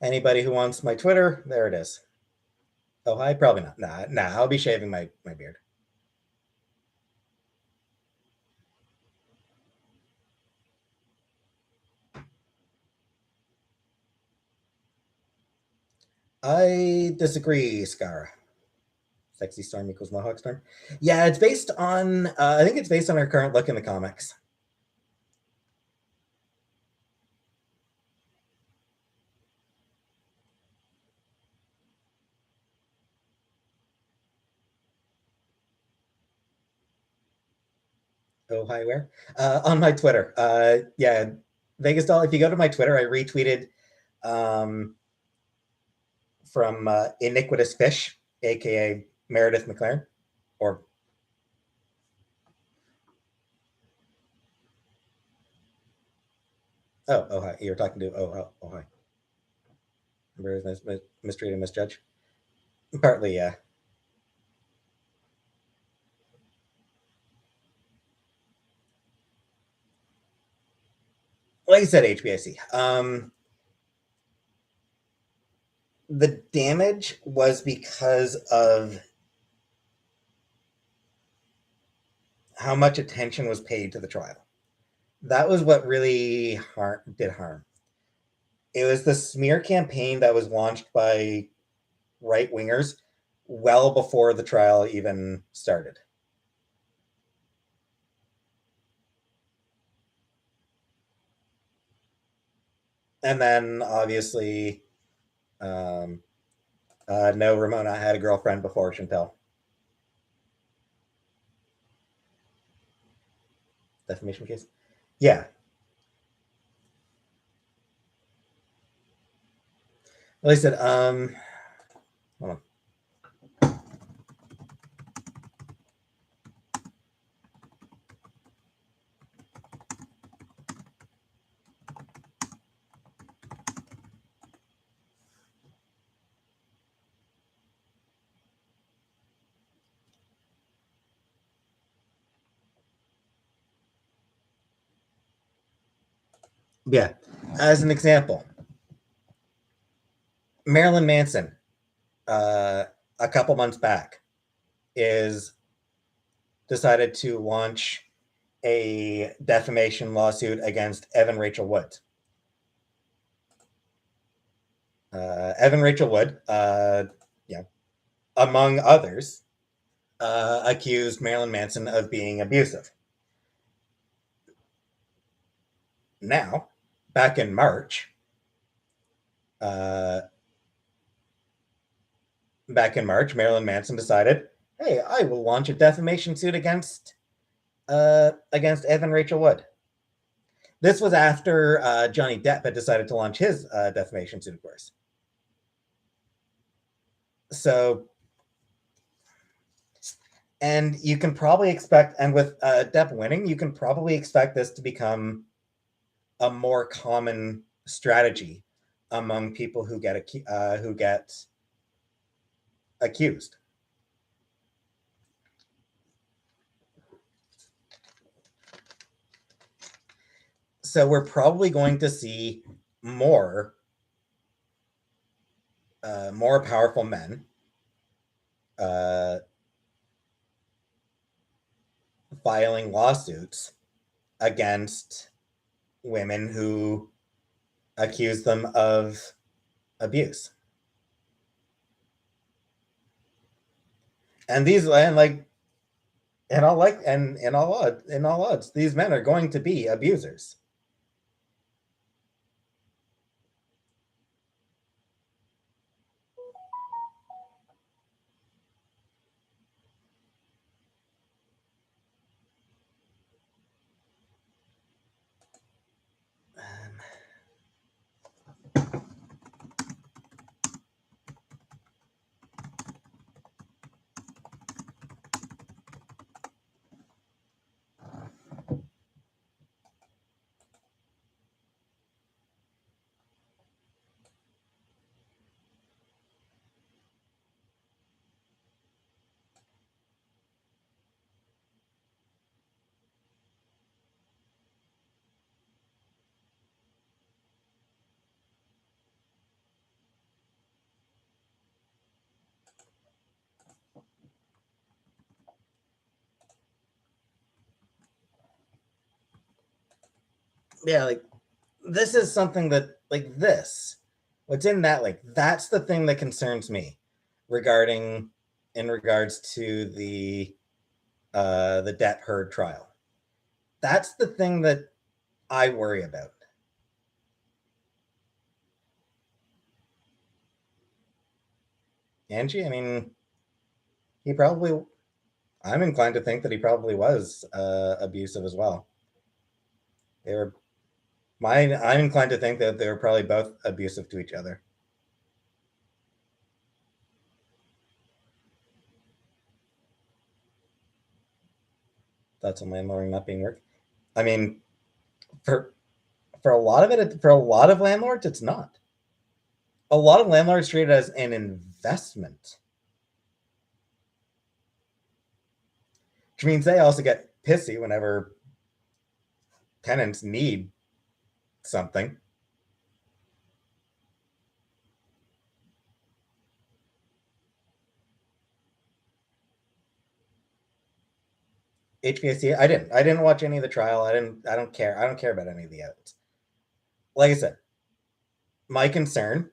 Anybody who wants my Twitter, there it is. Oh, hi, probably not. Nah, I'll be shaving my beard. I disagree, Scara. Sexy Storm equals Mohawk Storm. Yeah, it's based on. I think it's based on her current look in the comics. Oh, hi, where? On my Twitter. Yeah, Vegas Doll. If you go to my Twitter, I retweeted um, from Iniquitous Fish, aka Meredith McLaren, or oh hi, you're talking to hi, mistreat and misjudge. Partly, yeah. Like you said, HBIC. The damage was because of how much attention was paid to the trial. That was what really did harm. It was the smear campaign that was launched by right wingers well before the trial even started. And then obviously, no, Ramona had a girlfriend before Chantel. Defamation case? Yeah. Like I said, hold on. Yeah. As an example, Marilyn Manson, uh, a couple months back, is decided to launch a defamation lawsuit against Evan Rachel Wood. Evan Rachel Wood, yeah, among others, accused Marilyn Manson of being abusive. Now, back in March, uh, Marilyn Manson decided, "Hey, I will launch a defamation suit against Evan Rachel Wood." This was after Johnny Depp had decided to launch his defamation suit, of course. So, and you can probably expect, and with Depp winning, you can probably expect this to become a more common strategy among people who get accused. So we're probably going to see more more powerful men uh, filing lawsuits against women who accuse them of abuse. And these and like and all like and in all odds, these men are going to be abusers. Um, yeah, like this is something that like this. What's in that? Like that's the thing that concerns me regarding in regards to the Depp Heard trial. That's the thing that I worry about. Angie, I mean, he probably. I'm inclined to think that he probably was abusive as well. They were. Mine. I'm inclined to think that they were probably both abusive to each other. That's on landlord not being work. I mean, for a lot of it, for a lot of landlords, it's not. A lot of landlords treat it as an investment, which means they also get pissy whenever tenants need something. HVAC. I didn't. I didn't watch any of the trial. I didn't. I don't care. I don't care about any of the evidence. Like I said, my concern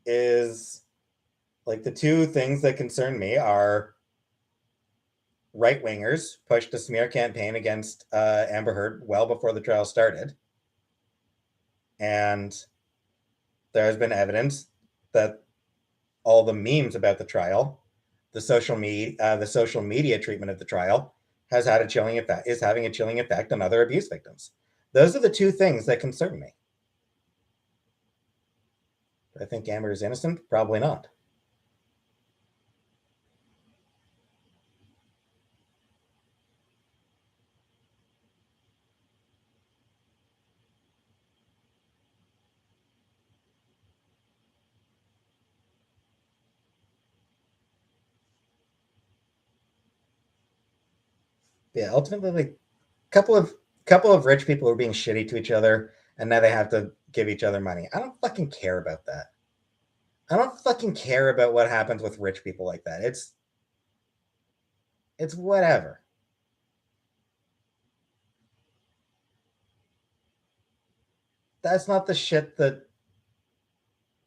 is like the two things that concern me are right wingers pushed a smear campaign against Amber Heard well before the trial started, and there has been evidence that all the memes about the trial, the social media treatment of the trial, has had a chilling effect. Is having a chilling effect on other abuse victims. Those are the two things that concern me. I think Amber is innocent. Probably not. Yeah, ultimately, like couple of couple of rich people were being shitty to each other, and now they have to give each other money. I don't fucking care about that. I don't fucking care about what happens with rich people like that. It's whatever. That's not the shit that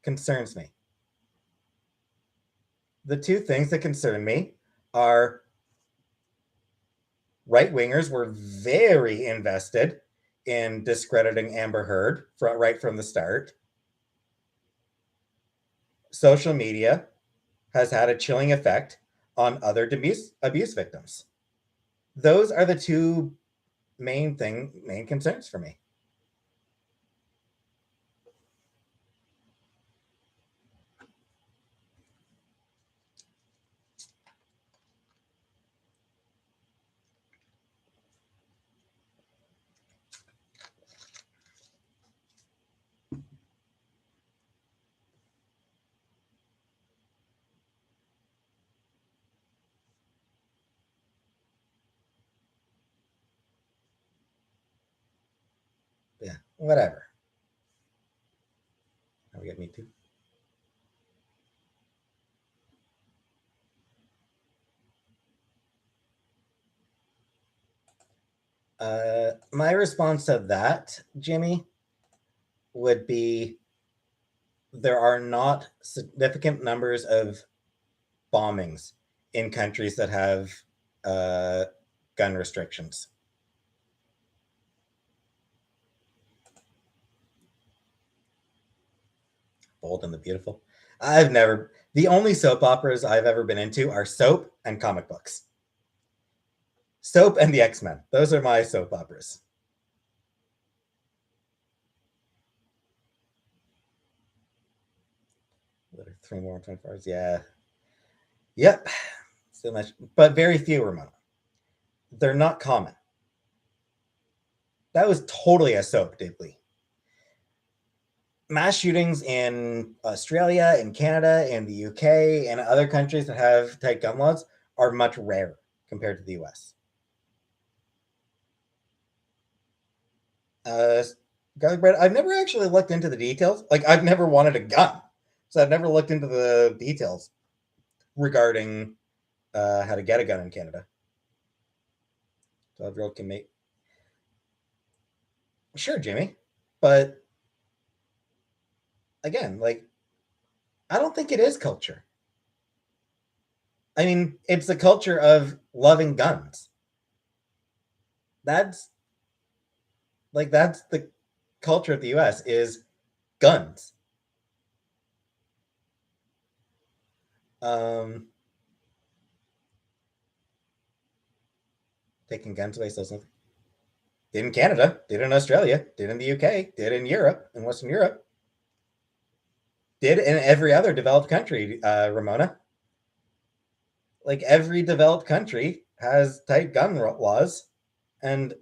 concerns me. The two things that concern me are right wingers were very invested in discrediting Amber Heard right from the start. Social media has had a chilling effect on other abuse victims. Those are the two main concerns for me. Yeah, whatever. We get me too. My response to that, Jimmy, would be there are not significant numbers of bombings in countries that have gun restrictions. Bold and the Beautiful. The only soap operas I've ever been into are soap and comic books. Soap and the X-Men. Those are my soap operas. What are 3 more 24 hours? Yeah. Yep. So much, but very few, Ramona. They're not common. That was totally a soap, Dibley. Mass shootings in Australia, in Canada, in the UK, and other countries that have tight gun laws are much rarer compared to the US. Garlic bread, I've never actually looked into the details. Like, I've never wanted a gun, so I've never looked into the details regarding how to get a gun in Canada. 12-year-old can make. Sure, Jimmy, but again, like, I don't think it is culture. I mean, it's the culture of loving guns. That's that's the culture of the US is guns. Um, Taking guns away so something. Did in Canada, did in Australia, did in the UK, did in Europe, in Western Europe, did in every other developed country, Ramona. Like every developed country has tight gun laws, and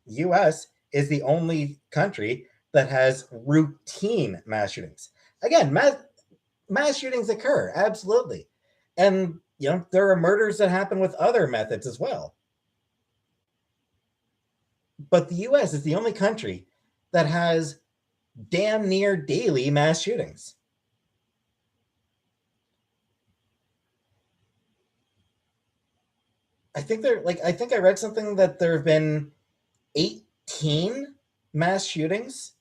US is the only country that has routine mass shootings. Again, mass shootings occur, absolutely. And there are murders that happen with other methods as well. But the US is the only country that has damn near daily mass shootings. I think I read something that there have been 18 mass shootings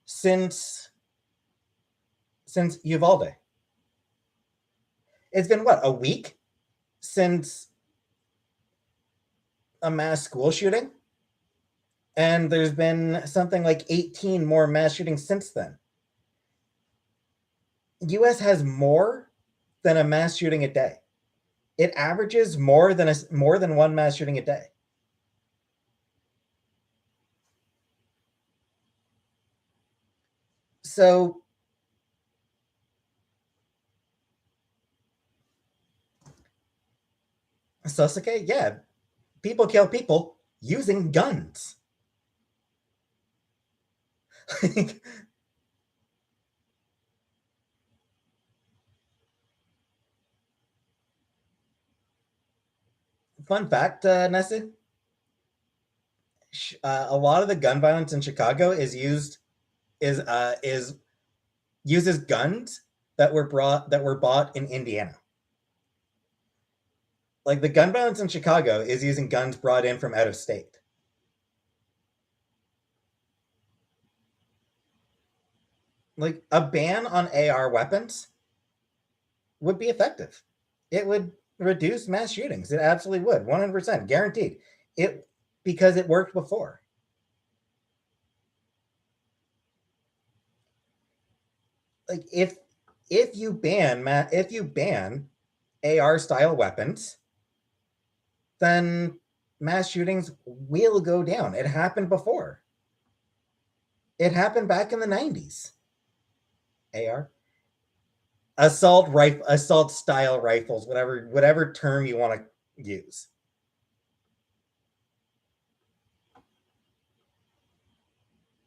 since Uvalde. It's been what, a week since a mass school shooting? And there's been something like 18 more mass shootings since then. US has more than a mass shooting a day. It averages more than one mass shooting a day. So Sasuke, yeah, people kill people using guns. Fun fact, Nessie, a lot of the gun violence in Chicago is uses guns that were bought in Indiana. Like the gun violence in Chicago is using guns brought in from out of state. Like a ban on AR weapons would be effective. It would reduce mass shootings. It absolutely would, 100% guaranteed. It because it worked before. Like if you ban AR style weapons, then mass shootings will go down. It happened before. It happened back in the 90s. AR assault style rifles, whatever term you want to use.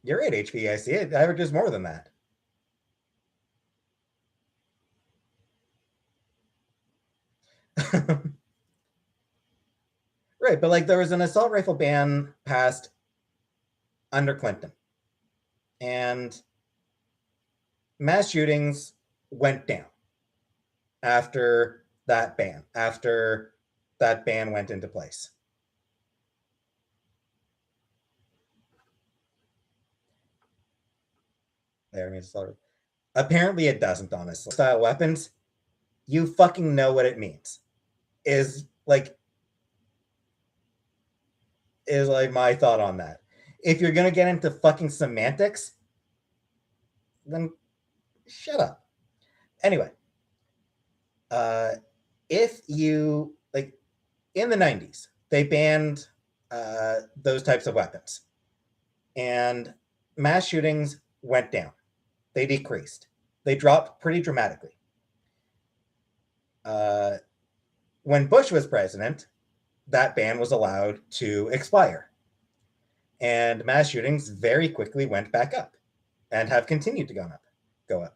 You're right, HVIC. It averages more than that. Right, but like there was an assault rifle ban passed under Clinton, and mass shootings went down after that ban went into place. There means apparently it doesn't, honestly. Style weapons, you fucking know what it means. Is like my thought on that. If you're gonna get into fucking semantics, then shut up. Anyway, uh, if you like in the 90s, they banned those types of weapons, and mass shootings went down. They decreased. They dropped pretty dramatically. When Bush was president, that ban was allowed to expire, and mass shootings very quickly went back up, and have continued to go up.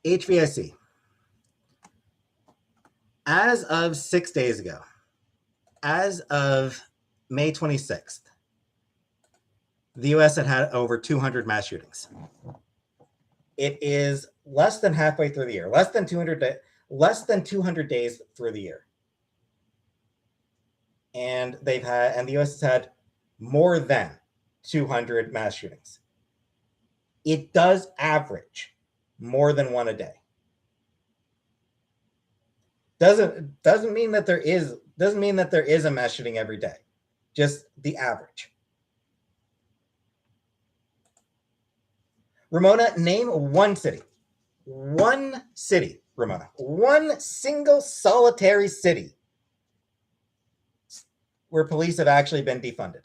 HVIC. As of 6 days ago, as of May 26th, the US had over 200 mass shootings. It is less than halfway through the year, less than 200 days through the year. And the US has had more than 200 mass shootings. It does average more than one a day. Doesn't mean that there is a mass shooting every day. Just the average. Ramona, name one city. One city, Ramona. One single solitary city where police have actually been defunded.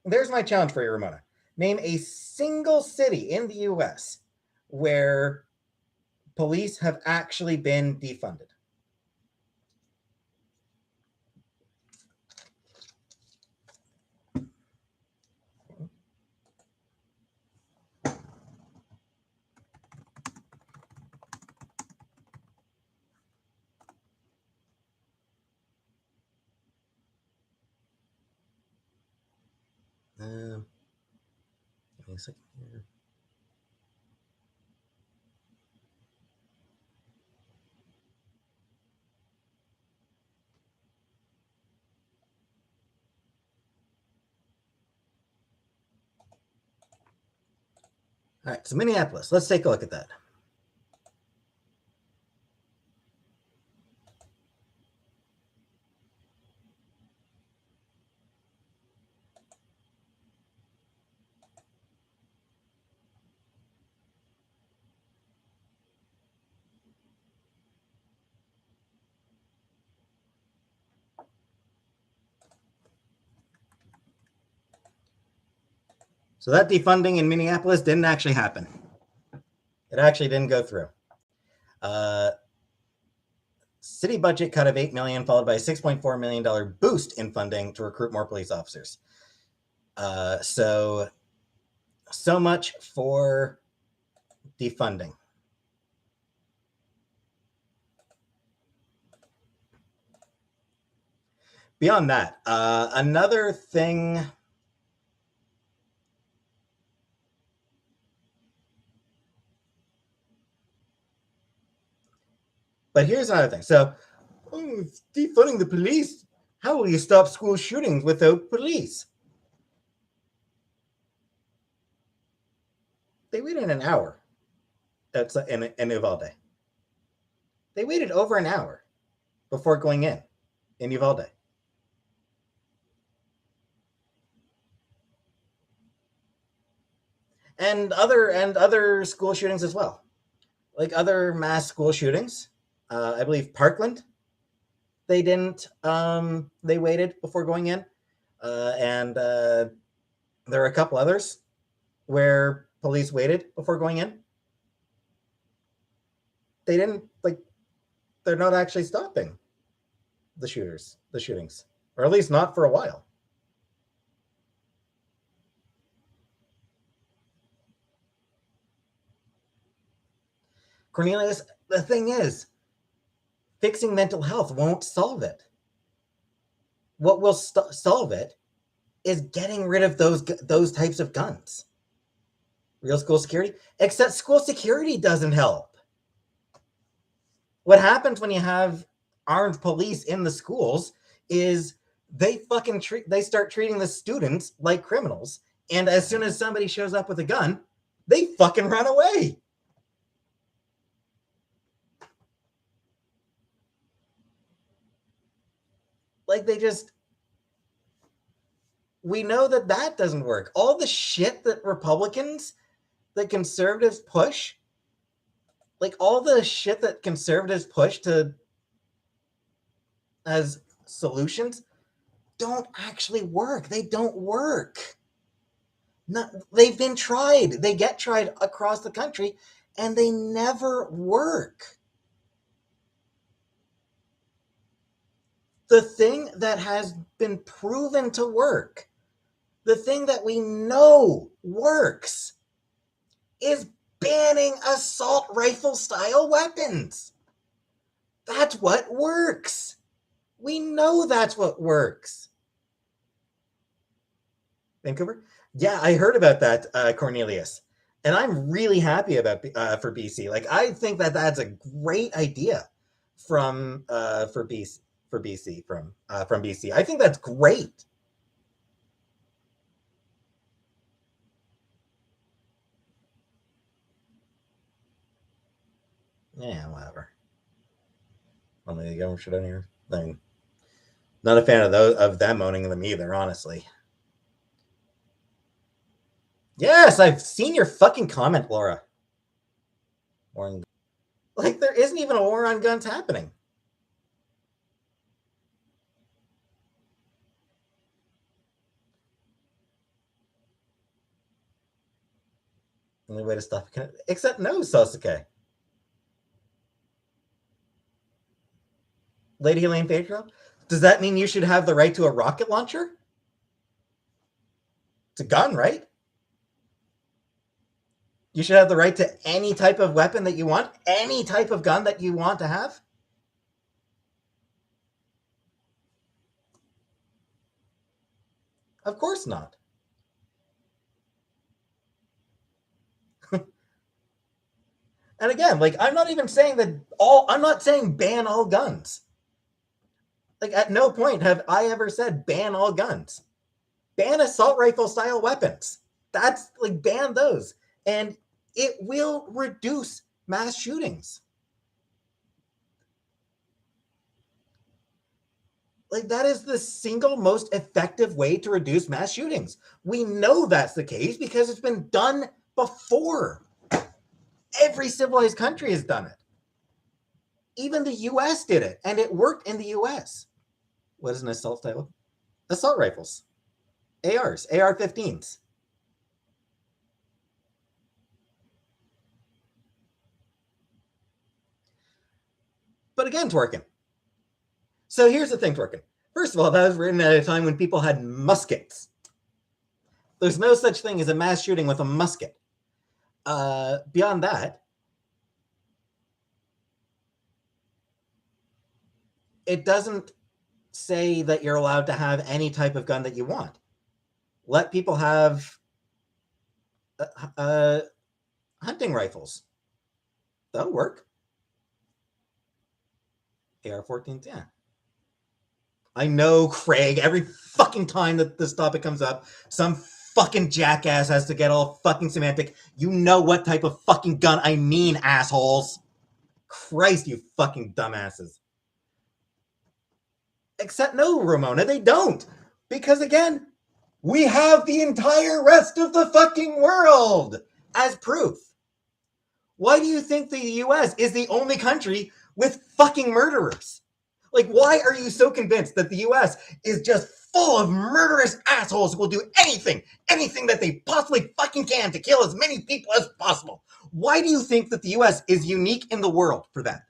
There's my challenge for you, Ramona. Name a single city in the US where police have actually been defunded. Give me a second here. All right, so Minneapolis. Let's take a look at that. So that defunding in Minneapolis didn't actually happen. It actually didn't go through. City budget cut of $8 million, followed by a $6.4 million boost in funding to recruit more police officers. So much for defunding. Beyond that, another thing. But here's another thing. So, defunding the police. How will you stop school shootings without police? They waited an hour in Uvalde. They waited over an hour before going in Uvalde. And other school shootings as well. Like other mass school shootings. I believe Parkland, they didn't, they waited before going in. And there are a couple others where police waited before going in. They didn't, they're not actually stopping the shootings, or at least not for a while. Cornelius, the thing is, fixing mental health won't solve it. What will solve it is getting rid of those types of guns. Real school security, except school security doesn't help. What happens when you have armed police in the schools is they start treating the students like criminals, and as soon as somebody shows up with a gun, they fucking run away. We know that doesn't work. All the shit that conservatives push, all the shit that conservatives push as solutions, don't actually work. They don't work. They've been tried. They get tried across the country, and they never work. The thing that has been proven to work, the thing that we know works, is banning assault rifle style weapons. That's what works. We know that's what works. Vancouver? Yeah, I heard about that, Cornelius. And I'm really happy about for BC. I think that's a great idea from BC. From BC. I think that's great. Yeah, whatever. Only the government should own here. Not a fan of them owning them either, honestly. Yes, I've seen your fucking comment, Laura. There isn't even a war on guns happening. Only way to stop it, except no, Sasuke. Lady Elaine Pedro, does that mean you should have the right to a rocket launcher? It's a gun, right? You should have the right to any type of weapon that you want, any type of gun that you want to have. Of course not. And again, I'm not even saying I'm not saying ban all guns. At no point have I ever said ban all guns. Ban assault rifle style weapons. That's ban those. And it will reduce mass shootings. That is the single most effective way to reduce mass shootings. We know that's the case because it's been done before. Every civilized country has done it. Even the US did it, and it worked in the US. What is an assault style? Assault rifles. ARs, AR-15s. But again, twerking. So here's the thing, twerking. First of all, that was written at a time when people had muskets. There's no such thing as a mass shooting with a musket. Beyond that, it doesn't say that you're allowed to have any type of gun that you want. Let people have hunting rifles. That'll work. AR-14s, yeah. I know, Craig, every fucking time that this topic comes up, some fucking jackass has to get all fucking semantic. You know what type of fucking gun I mean, assholes. Christ, you fucking dumbasses. Except no, Ramona, they don't. Because again, we have the entire rest of the fucking world as proof. Why do you think the US is the only country with fucking murderers? Like, why are you so convinced that the US is just full of murderous assholes who will do anything that they possibly fucking can to kill as many people as possible? Why do you think that the US is unique in the world for that?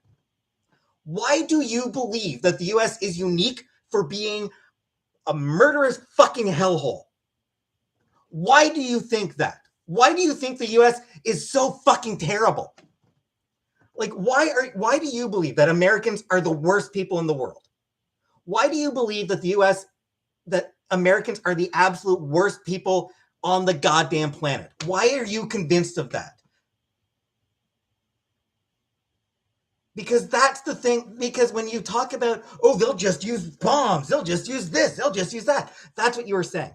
Why do you believe that the US is unique for being a murderous fucking hellhole? Why do you think that? Why do you think the US is so fucking terrible? Like, why do you believe that Americans are the worst people in the world? Why do you believe that that Americans are the absolute worst people on the goddamn planet? Why are you convinced of that? Because that's the thing. Because when you talk about, oh, they'll just use bombs, they'll just use this, they'll just use that. That's what you were saying.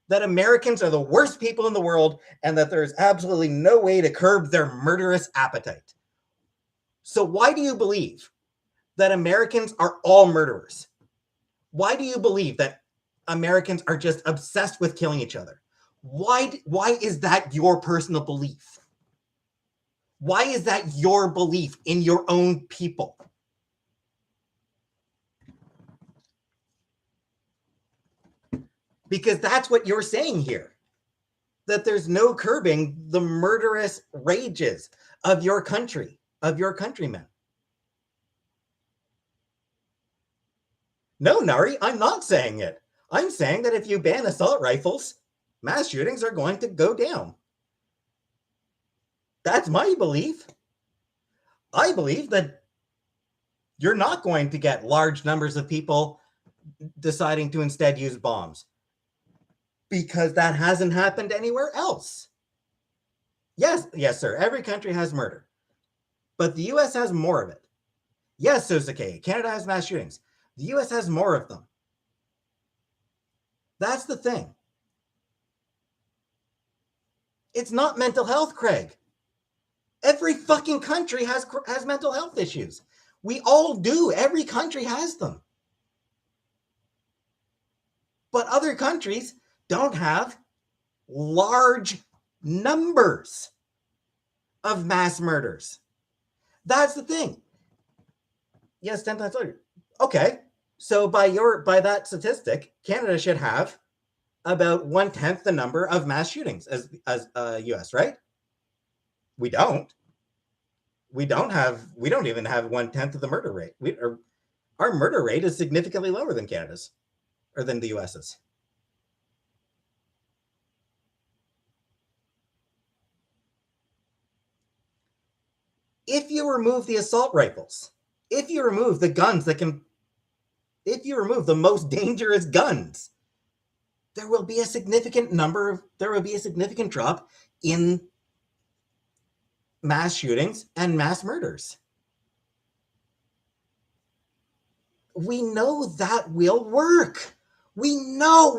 That Americans are the worst people in the world and that there's absolutely no way to curb their murderous appetite. So why do you believe that Americans are all murderers? Why do you believe that Americans are just obsessed with killing each other? Why is that your personal belief? Why is that your belief in your own people? Because that's what you're saying here. That there's no curbing the murderous rages of your country, of your countrymen. No, Nari, I'm not saying it. I'm saying that if you ban assault rifles, mass shootings are going to go down. That's my belief. I believe that you're not going to get large numbers of people deciding to instead use bombs because that hasn't happened anywhere else. Yes, sir. Every country has murder, but the US has more of it. Yes, Sosuke, Canada has mass shootings. The US has more of them. That's the thing. It's not mental health, Craig. Every fucking country has mental health issues. We all do. Every country has them. But other countries don't have large numbers of mass murders. That's the thing. Yes, 10 times larger. Okay. So by that statistic, Canada should have about 1/10 the number of mass shootings as US, right? We don't. We don't even have 1/10 of the murder rate. Our murder rate is significantly lower than Canada's or than the US's. If you remove the assault rifles, if you remove the guns if you remove the most dangerous guns, there will be a significant drop in mass shootings and mass murders. We know that will work. We know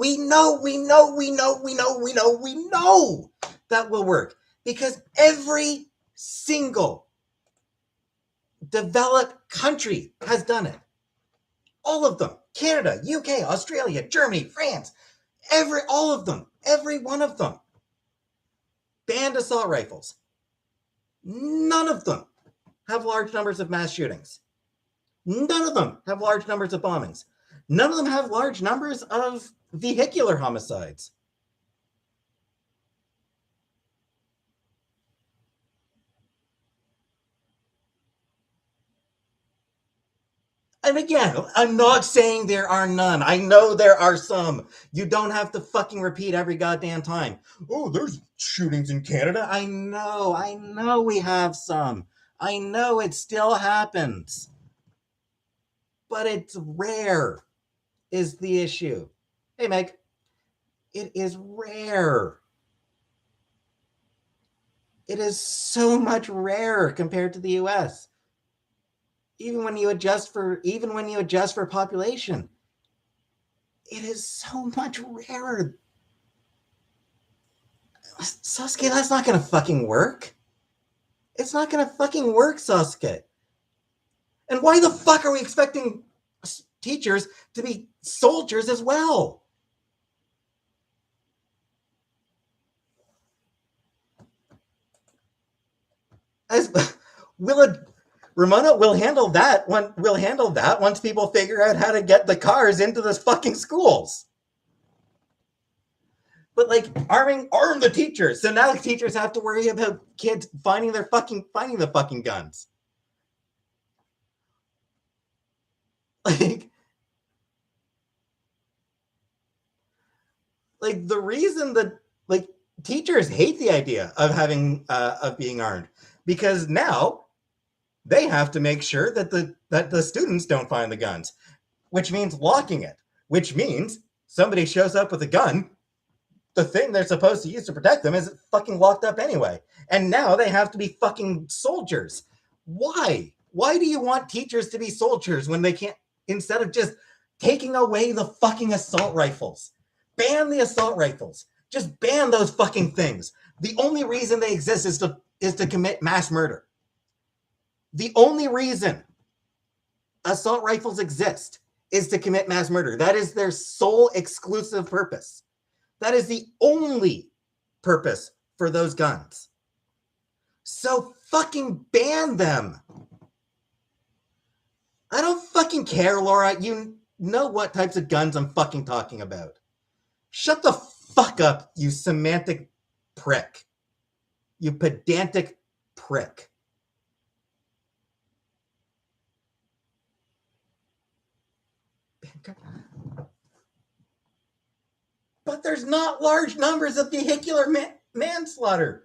that will work because every single developed country has done it. All of them. Canada, UK, Australia, Germany, France, all of them, every one of them banned assault rifles. None of them have large numbers of mass shootings. None of them have large numbers of bombings. None of them have large numbers of vehicular homicides. And again, I'm not saying there are none. I know there are some. You don't have to fucking repeat every goddamn time. Oh, there's shootings in Canada. I know we have some. I know it still happens. But it's rare, is the issue. Hey, Meg. It is rare. It is so much rarer compared to the US. Even when you adjust for population, it is so much rarer. Sasuke, that's not gonna fucking work. It's not gonna fucking work, Sasuke. And why the fuck are we expecting teachers to be soldiers as well? Ramona will handle that once people figure out how to get the cars into the fucking schools. But like arm the teachers. So now the teachers have to worry about kids finding the fucking guns. Like the reason that like teachers hate the idea of having of being armed, because now they have to make sure that the students don't find the guns, which means locking it, which means somebody shows up with a gun, the thing they're supposed to use to protect them is fucking locked up anyway. And now they have to be fucking soldiers. Why? Why do you want teachers to be soldiers when they can't, instead of just taking away the fucking assault rifles? Ban the assault rifles. Just ban those fucking things. The only reason they exist is to commit mass murder. The only reason assault rifles exist is to commit mass murder. That is their sole exclusive purpose. That is the only purpose for those guns. So fucking ban them. I don't fucking care, Laura. You know what types of guns I'm fucking talking about. Shut the fuck up, you semantic prick. You pedantic prick. But there's not large numbers of vehicular manslaughter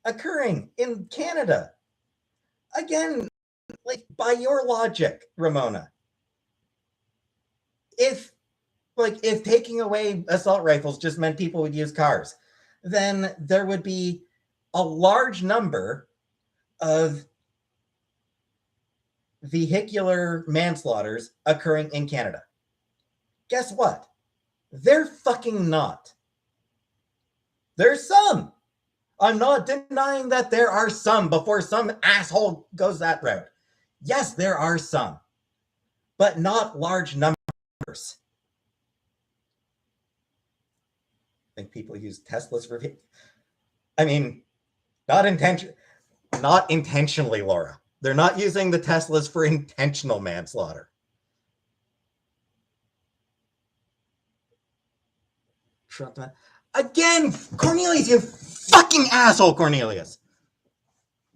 occurring in Canada. Again, like by your logic, Ramona, if taking away assault rifles just meant people would use cars, then there would be a large number of vehicular manslaughters occurring in Canada. Guess what? They're fucking not. There's some. I'm not denying that there are some before some asshole goes that route. Yes, there are some, but not large numbers. I think people use Teslas for... I mean, not intentionally, Laura. They're not using the Teslas for intentional manslaughter. Again, Cornelius, you fucking asshole, Cornelius.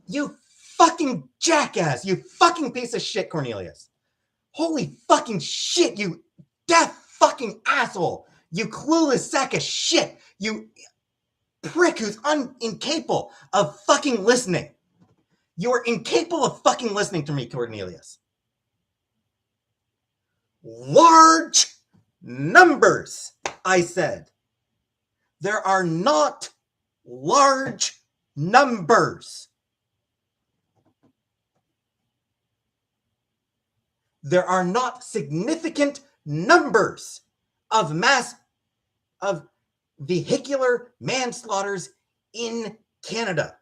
You fucking jackass. You fucking piece of shit, Cornelius. Holy fucking shit, you deaf fucking asshole. You clueless sack of shit. You prick who's incapable of fucking listening. You are incapable of fucking listening to me, Cornelius. Large numbers, I said. There are not large numbers. There are not significant numbers of vehicular manslaughters in Canada.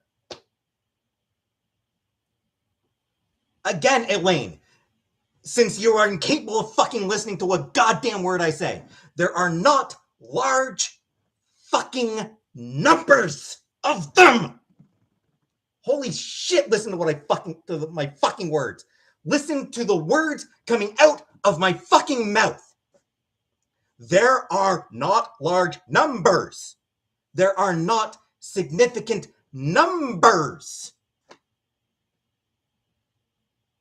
Again, Elaine, since you are incapable of fucking listening to a goddamn word I say, there are not large fucking numbers of them. Holy shit, listen to my fucking words. Listen to the words coming out of my fucking mouth. There are not large numbers. There are not significant numbers.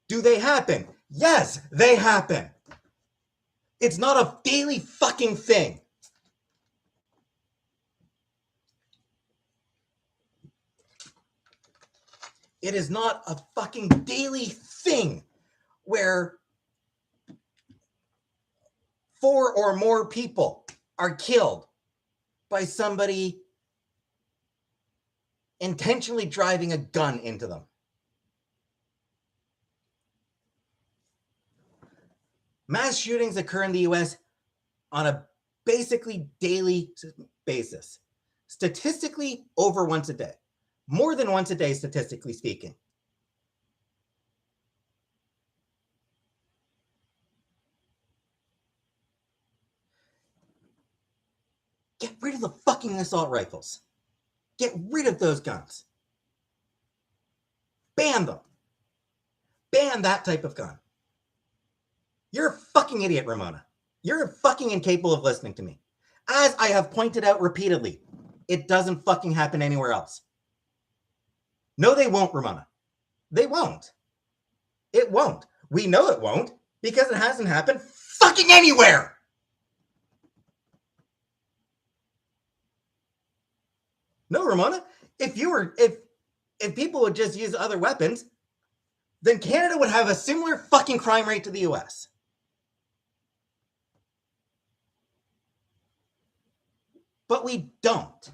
Do they happen? Yes, they happen. It's not a daily fucking thing. It is not a fucking daily thing where 4 or more people are killed by somebody intentionally driving a gun into them. Mass shootings occur in the US on a basically daily basis. Statistically, over once a day. More than once a day, statistically speaking. Get rid of the fucking assault rifles. Get rid of those guns. Ban them. Ban that type of gun. You're a fucking idiot, Ramona. You're fucking incapable of listening to me. As I have pointed out repeatedly, it doesn't fucking happen anywhere else. No, they won't, Ramona. They won't. It won't. We know it won't because it hasn't happened fucking anywhere. No, Ramona. If people would just use other weapons, then Canada would have a similar fucking crime rate to the US. But we don't.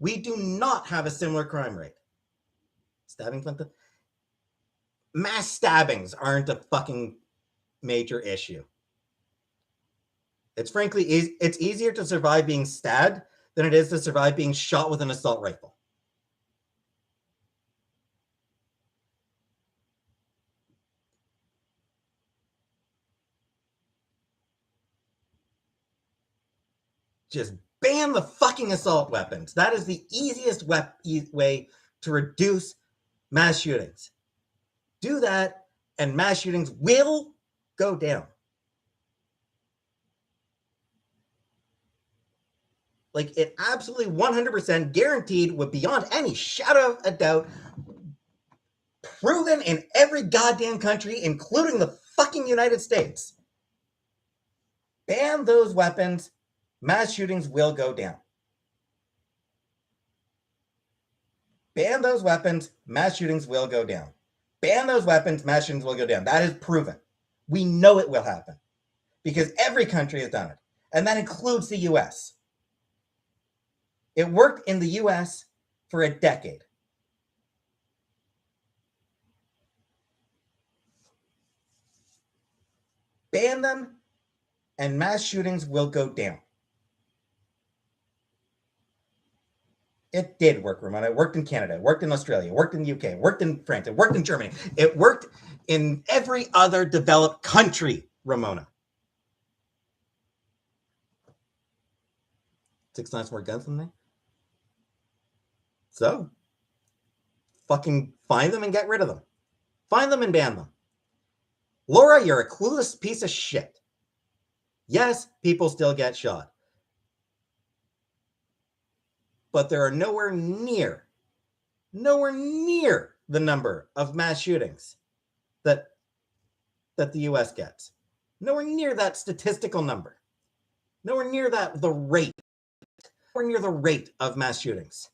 We do not have a similar crime rate. Stabbing Clinton? Mass stabbings aren't a fucking major issue. It's frankly, it's easier to survive being stabbed than it is to survive being shot with an assault rifle. Just ban the fucking assault weapons. That is the easiest way to reduce mass shootings. Do that, and mass shootings will go down. Like, it absolutely 100% guaranteed, with beyond any shadow of a doubt, proven in every goddamn country, including the fucking United States. Ban those weapons, mass shootings will go down. Ban those weapons, mass shootings will go down. Ban those weapons, mass shootings will go down. That is proven. We know it will happen because every country has done it, and that includes the US. It worked in the US for a decade. Ban them, and mass shootings will go down. It did work, Ramona. It worked in Canada. It worked in Australia. It worked in the UK. It worked in France. It worked in Germany. It worked in every other developed country, Ramona. 6 times more guns than they? So, fucking find them and get rid of them. Find them and ban them. Laura, you're a clueless piece of shit. Yes, people still get shot. But there are nowhere near the number of mass shootings that the US gets. Nowhere near that statistical number. Nowhere near the rate. Nowhere near the rate of mass shootings.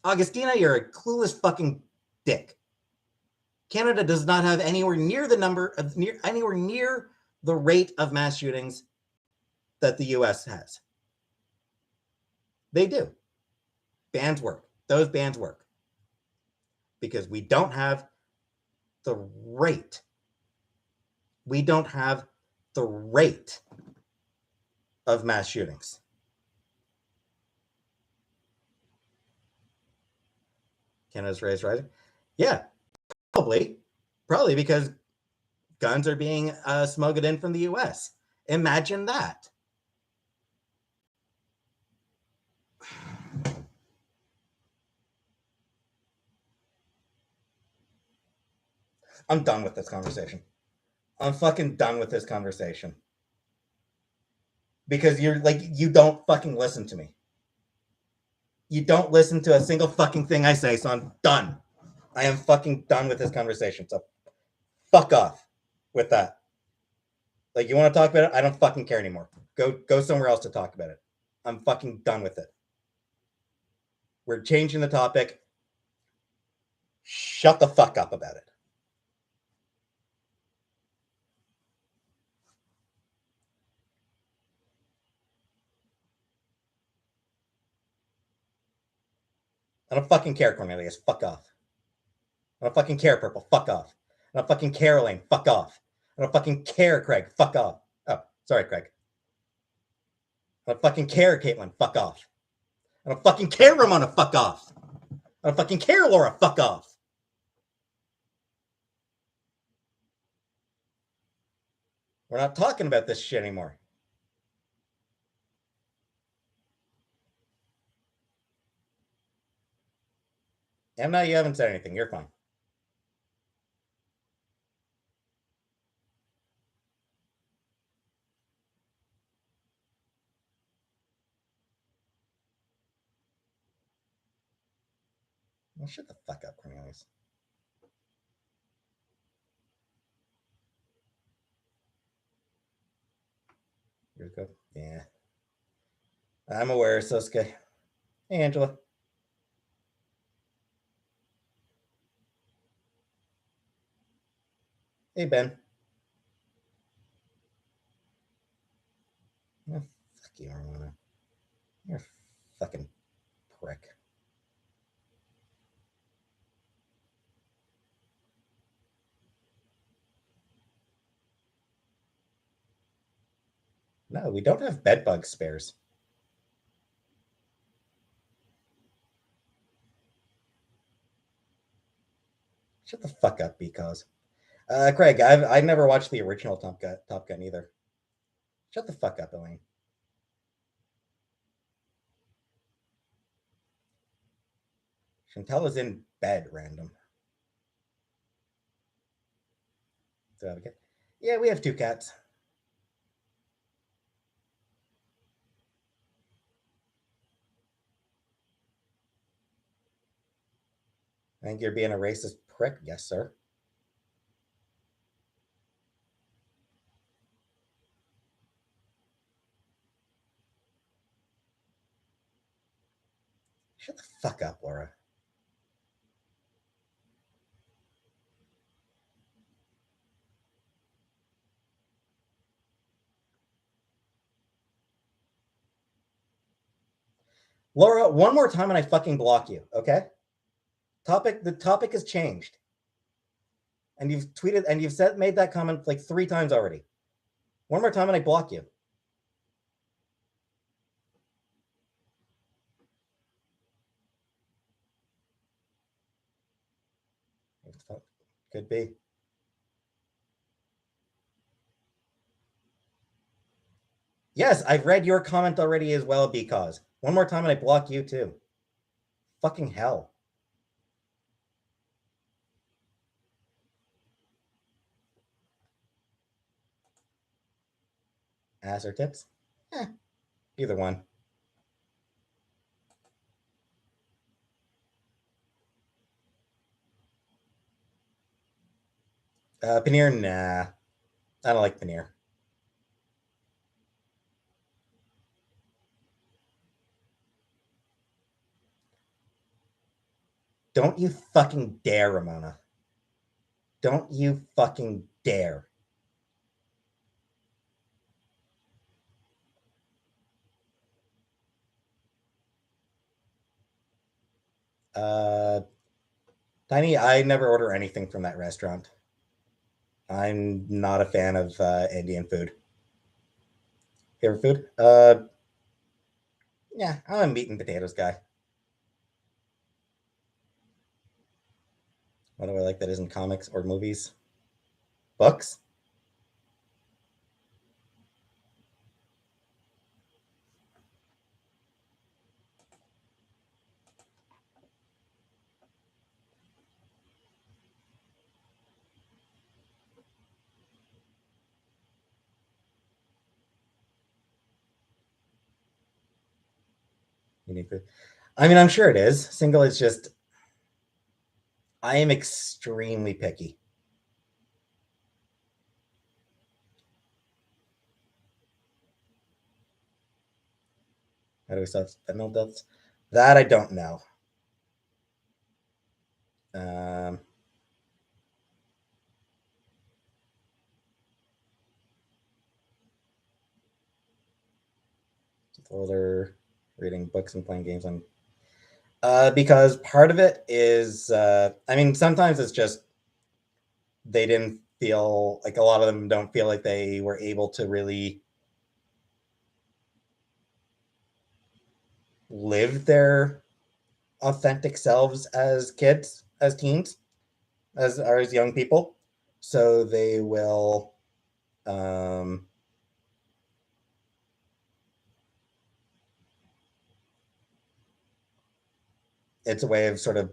Augustina, you're a clueless fucking dick. Canada does not have anywhere near the rate of mass shootings that the US has. They do. Bans work. Those bans work. Because we don't have the rate. We don't have the rate of mass shootings. Canada's rate is rising? Yeah, probably because guns are being smuggled in from the US. Imagine that. I'm done with this conversation. I'm fucking done with this conversation. Because you don't fucking listen to me. You don't listen to a single fucking thing I say, so I'm done. I am fucking done with this conversation. So fuck off with that. Like, you want to talk about it? I don't fucking care anymore. Go somewhere else to talk about it. I'm fucking done with it. We're changing the topic. Shut the fuck up about it. I don't fucking care, Cornelius. Fuck off. I don't fucking care, Purple. Fuck off. I don't fucking care, Elaine. Fuck off. I don't fucking care, Craig. Fuck off. Oh, sorry, Craig. I don't fucking care, Caitlin. Fuck off. I don't fucking care, Ramona. Fuck off. I don't fucking care, Laura. Fuck off. We're not talking about this shit anymore. Emma, you haven't said anything. You're fine. Well, shut the fuck up, Cornelius. Years ago? Yeah. I'm aware, Sosuke. Hey, Angela. Hey, Ben. Oh, fuck you, Ramona. You're a fucking prick. No, we don't have bedbug spares. Shut the fuck up, because. Craig, I never watched the original Top Gun either. Shut the fuck up, Elaine. Chantel is in bed, random. Do I have a cat? Yeah, we have 2 cats. I think you're being a racist prick. Yes, sir. Shut the fuck up, Laura. Laura, one more time and I fucking block you, okay? The topic has changed. And you've tweeted and you've made that comment like 3 times already. One more time and I block you. Could be. Yes, I've read your comment already as well, because one more time and I block you too. Fucking hell. Ass or tits? Eh, either one. Paneer, nah. I don't like paneer. Don't you fucking dare, Ramona. Don't you fucking dare. Uh, Tiny, I never order anything from that restaurant. I'm not a fan of Indian food. Favorite food? Yeah, I'm a meat and potatoes guy. What do I like that isn't comics or movies? Books? Unique food. I mean, I'm sure it is. Single is just, I am extremely picky. How do we stop fentanyl deaths? That I don't know. Um, older, reading books and playing games on. Because part of it is, I mean, sometimes it's just they didn't feel like, a lot of them don't feel like they were able to really live their authentic selves as kids, as teens, as young people. So they will, um, it's a way of sort of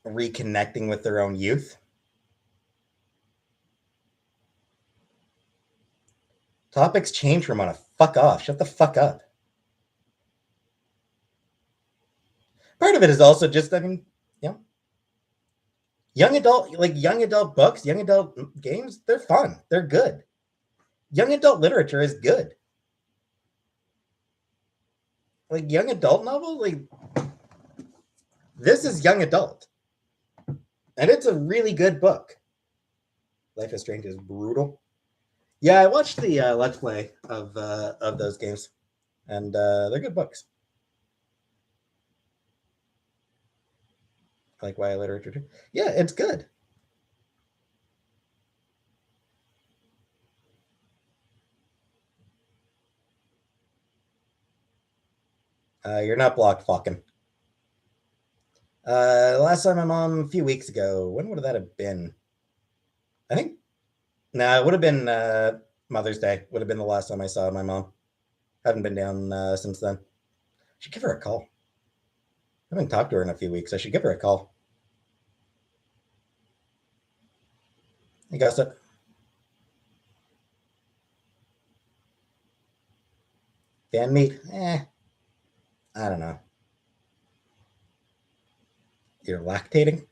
reconnecting with their own youth. Topics change, Ramona. Fuck off. Shut the fuck up. Part of it is also just, I mean, you know, young adult books, young adult games, they're fun. They're good. Young adult literature is good. Like young adult novel, like this is young adult. And it's a really good book. Life is Strange is brutal. Yeah, I watched the Let's Play of those games, and they're good books. I like YA literature too. Yeah, it's good. You're not blocked, fucking. Last time my mom, a few weeks ago. When would that have been? I think. Nah, it would have been Mother's Day. Would have been the last time I saw my mom. Haven't been down since then. Should give her a call. I haven't talked to her in a few weeks. I should give her a call. I guess it. Fan meet? I don't know. You're lactating?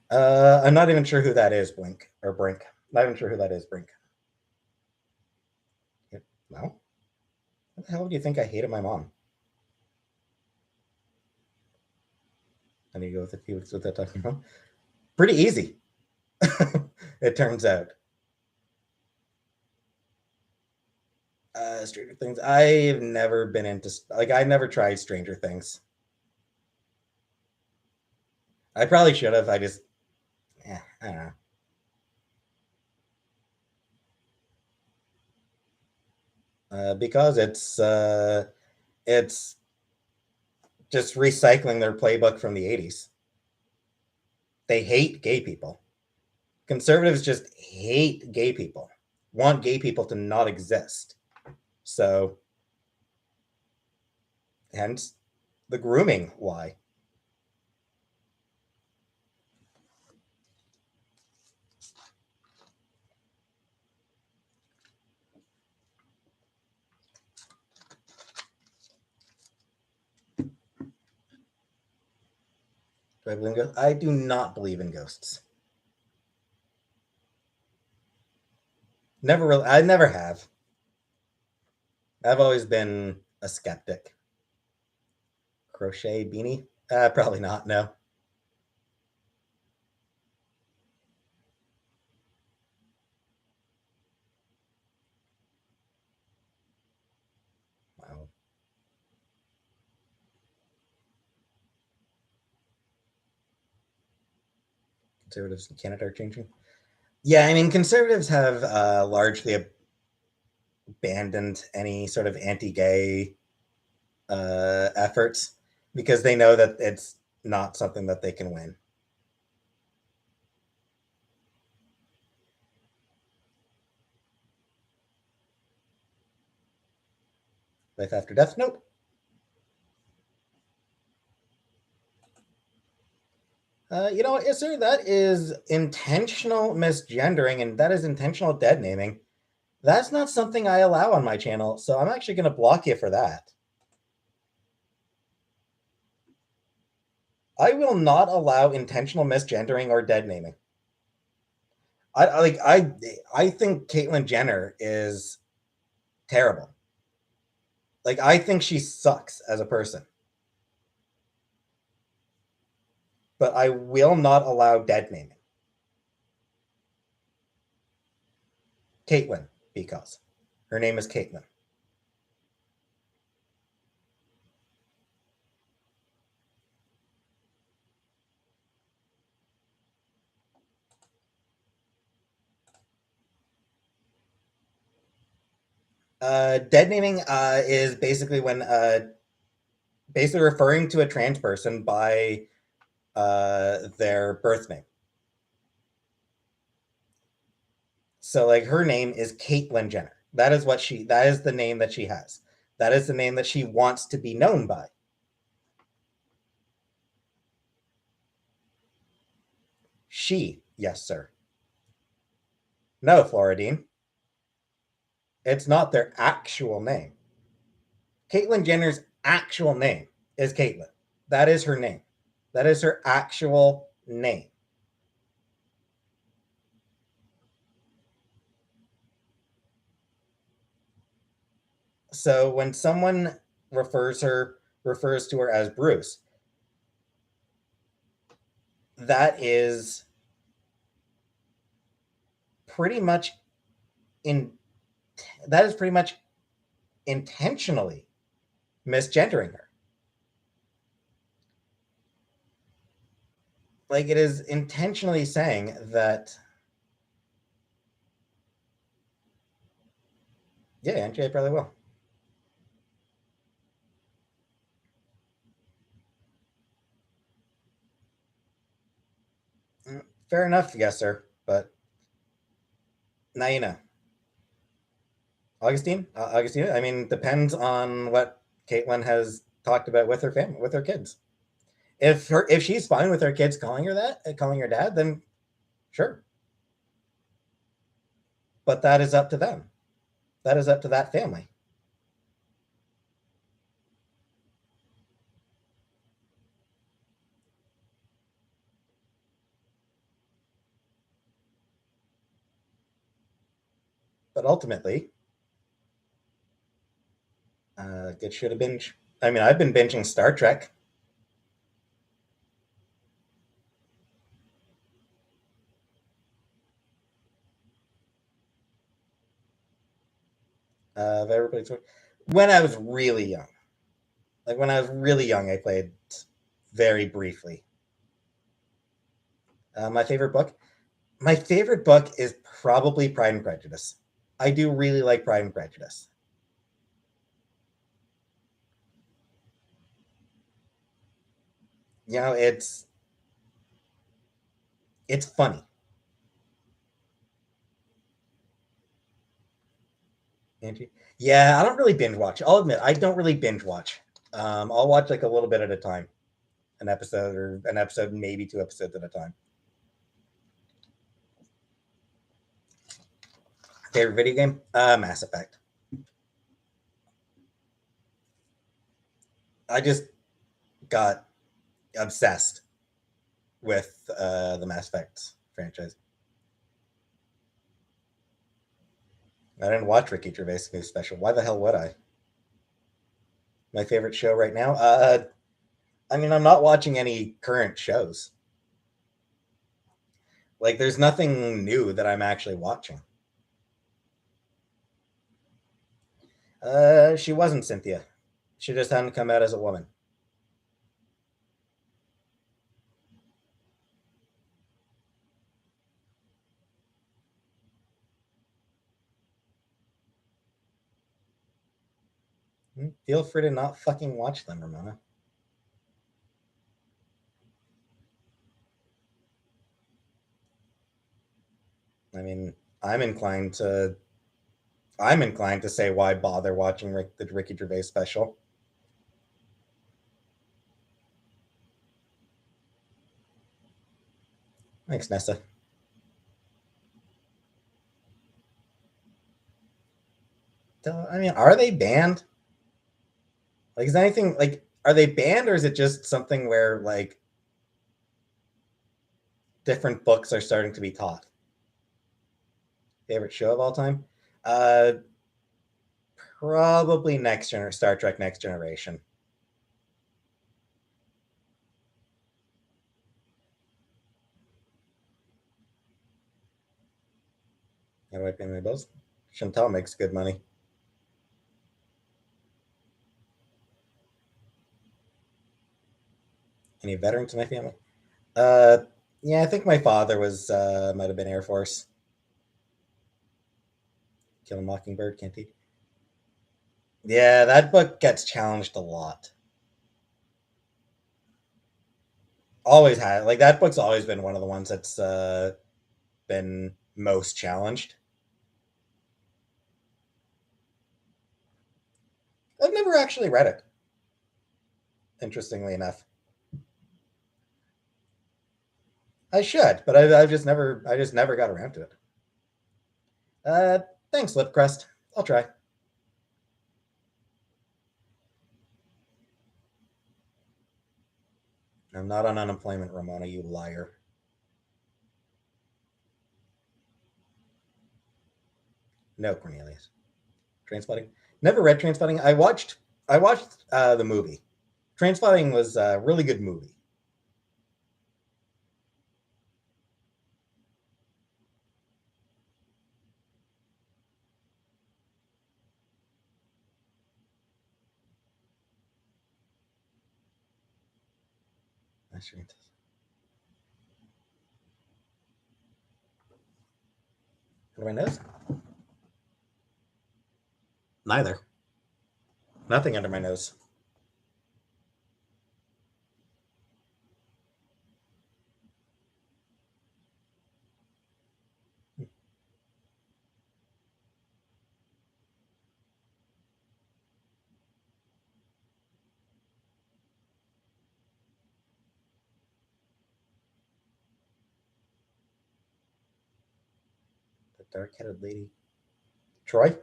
I'm not even sure who that is, Blink or Brink. Not even sure who that is, Brink. Yep. No. What the hell do you think I hated my mom? I need to go with a few weeks without talking about. Pretty easy, it turns out. Stranger Things. I've never been into, like, I never tried Stranger Things. I probably should have. I just, I don't know. Because it's just recycling their playbook from the 80s. They hate gay people. Conservatives just hate gay people, want gay people to not exist. So, hence the grooming lie. Do I believe in ghosts? I do not believe in ghosts. Never really. I never have. I've always been a skeptic. Crochet beanie? Probably not. No. Wow. Conservatives in Canada are changing. Yeah, I mean, conservatives have largely abandoned any sort of anti-gay efforts because they know that it's not something that they can win. Life after death? Nope. You know, sir, that is intentional misgendering and that is intentional dead naming. That's not something I allow on my channel, so I'm actually going to block you for that. I will not allow intentional misgendering or dead naming. I think Caitlyn Jenner is terrible. Like, I think she sucks as a person. But I will not allow dead naming. Caitlyn, because her name is Caitlyn. Dead naming is basically when basically referring to a trans person by their birth name. So like her name is Caitlyn Jenner. That is what she. That is the name that she has. That is the name that she wants to be known by. She, yes, sir. No, Floridine. It's not their actual name. Caitlyn Jenner's actual name is Caitlyn. That is her name. That is her actual name. So when someone refers to her as Bruce, that is pretty much in that is pretty much intentionally misgendering her. Like it is intentionally saying that yeah, NJ probably will. Fair enough, yes, sir. But now you know. Augustine. I mean, depends on what Caitlyn has talked about with her family, with her kids. If she's fine with her kids calling her that, calling her dad, then sure. But that is up to them. That is up to that family. But ultimately, good should have binge. I mean, I've been binging Star Trek. Everybody's when I was really young. Like when I was really young, I played very briefly. My favorite book. My favorite book is probably Pride and Prejudice. I do really like Pride and Prejudice. You know, it's funny. Angie? Yeah, I don't really binge watch. I'll admit, I don't really binge watch. I'll watch like a little bit at a time, an episode, maybe two episodes at a time. Favorite video game? Mass Effect. I just got obsessed with the Mass Effect franchise. I didn't watch Ricky Gervais' new special. Why the hell would I? My favorite show right now? I mean, I'm not watching any current shows. Like, there's nothing new that I'm actually watching. She wasn't Cynthia. She just hadn't come out as a woman. Feel free to not fucking watch them, Ramona. I mean, I'm inclined to. I'm inclined to say why bother watching the Ricky Gervais special. Thanks, Nessa. I mean, are they banned? Like, is anything like, are they banned, or is it just something where like different books are starting to be taught? Favorite show of all time? Uh, Probably Star Trek Next Generation. How do I pay my bills? Chantal makes good money. Any veterans in my family? Uh, yeah, I think my father was might have been Air Force. Kill a Mockingbird, can't he? Yeah, that book gets challenged a lot. Always had, like, that book's always been one of the ones that's been most challenged. I've never actually read it. Interestingly enough, I should, but I just never got around to it. Uh, Thanks, Lip Crest. I'll try. I'm not on unemployment, Ramona. You liar. No, Cornelius. Trainspotting. Never read Trainspotting. I watched the movie. Trainspotting was a really good movie. Under my nose? Neither. Nothing under my nose. The dark-headed lady. Troy?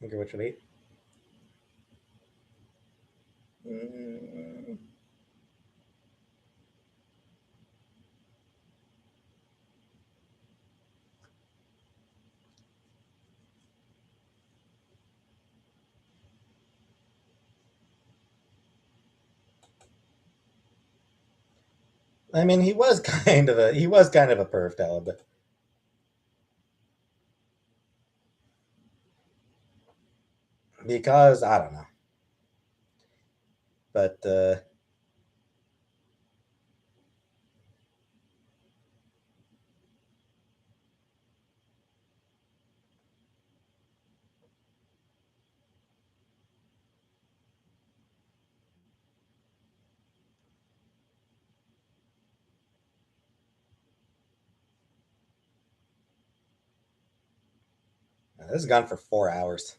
Okay, what should I eat? Mm, I mean, he was kind of a perv fella, but because I don't know. But this has gone for 4 hours.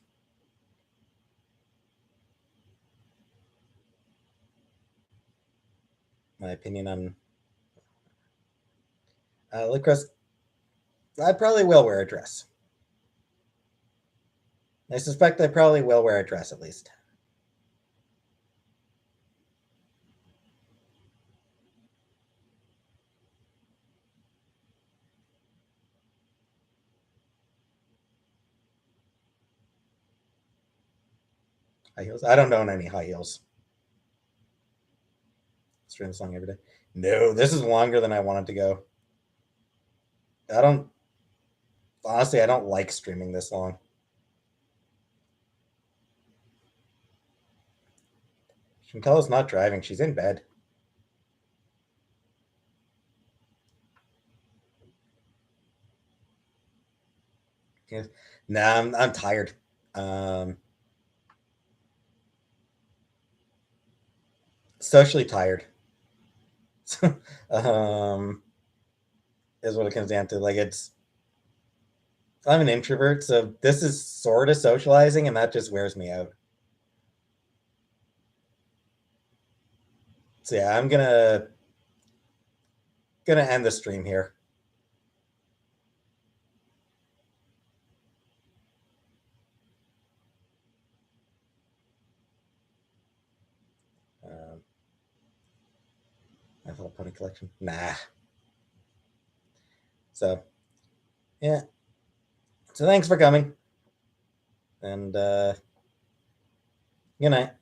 My opinion on Lucas. I probably will wear a dress. I suspect I probably will wear a dress at least. High heels. I don't own any high heels. Stream the song every day. No, this is longer than I wanted to go. I don't honestly. I don't like streaming this long. Chantel's not driving. She's in bed. Yes. Nah, I'm tired. Um, Socially tired. um, is what it comes down to. Like, I'm an introvert, so this is sort of socializing, and that just wears me out. So yeah, I'm gonna end the stream here. My Little Pony collection. Nah. So, yeah. So thanks for coming. And good night.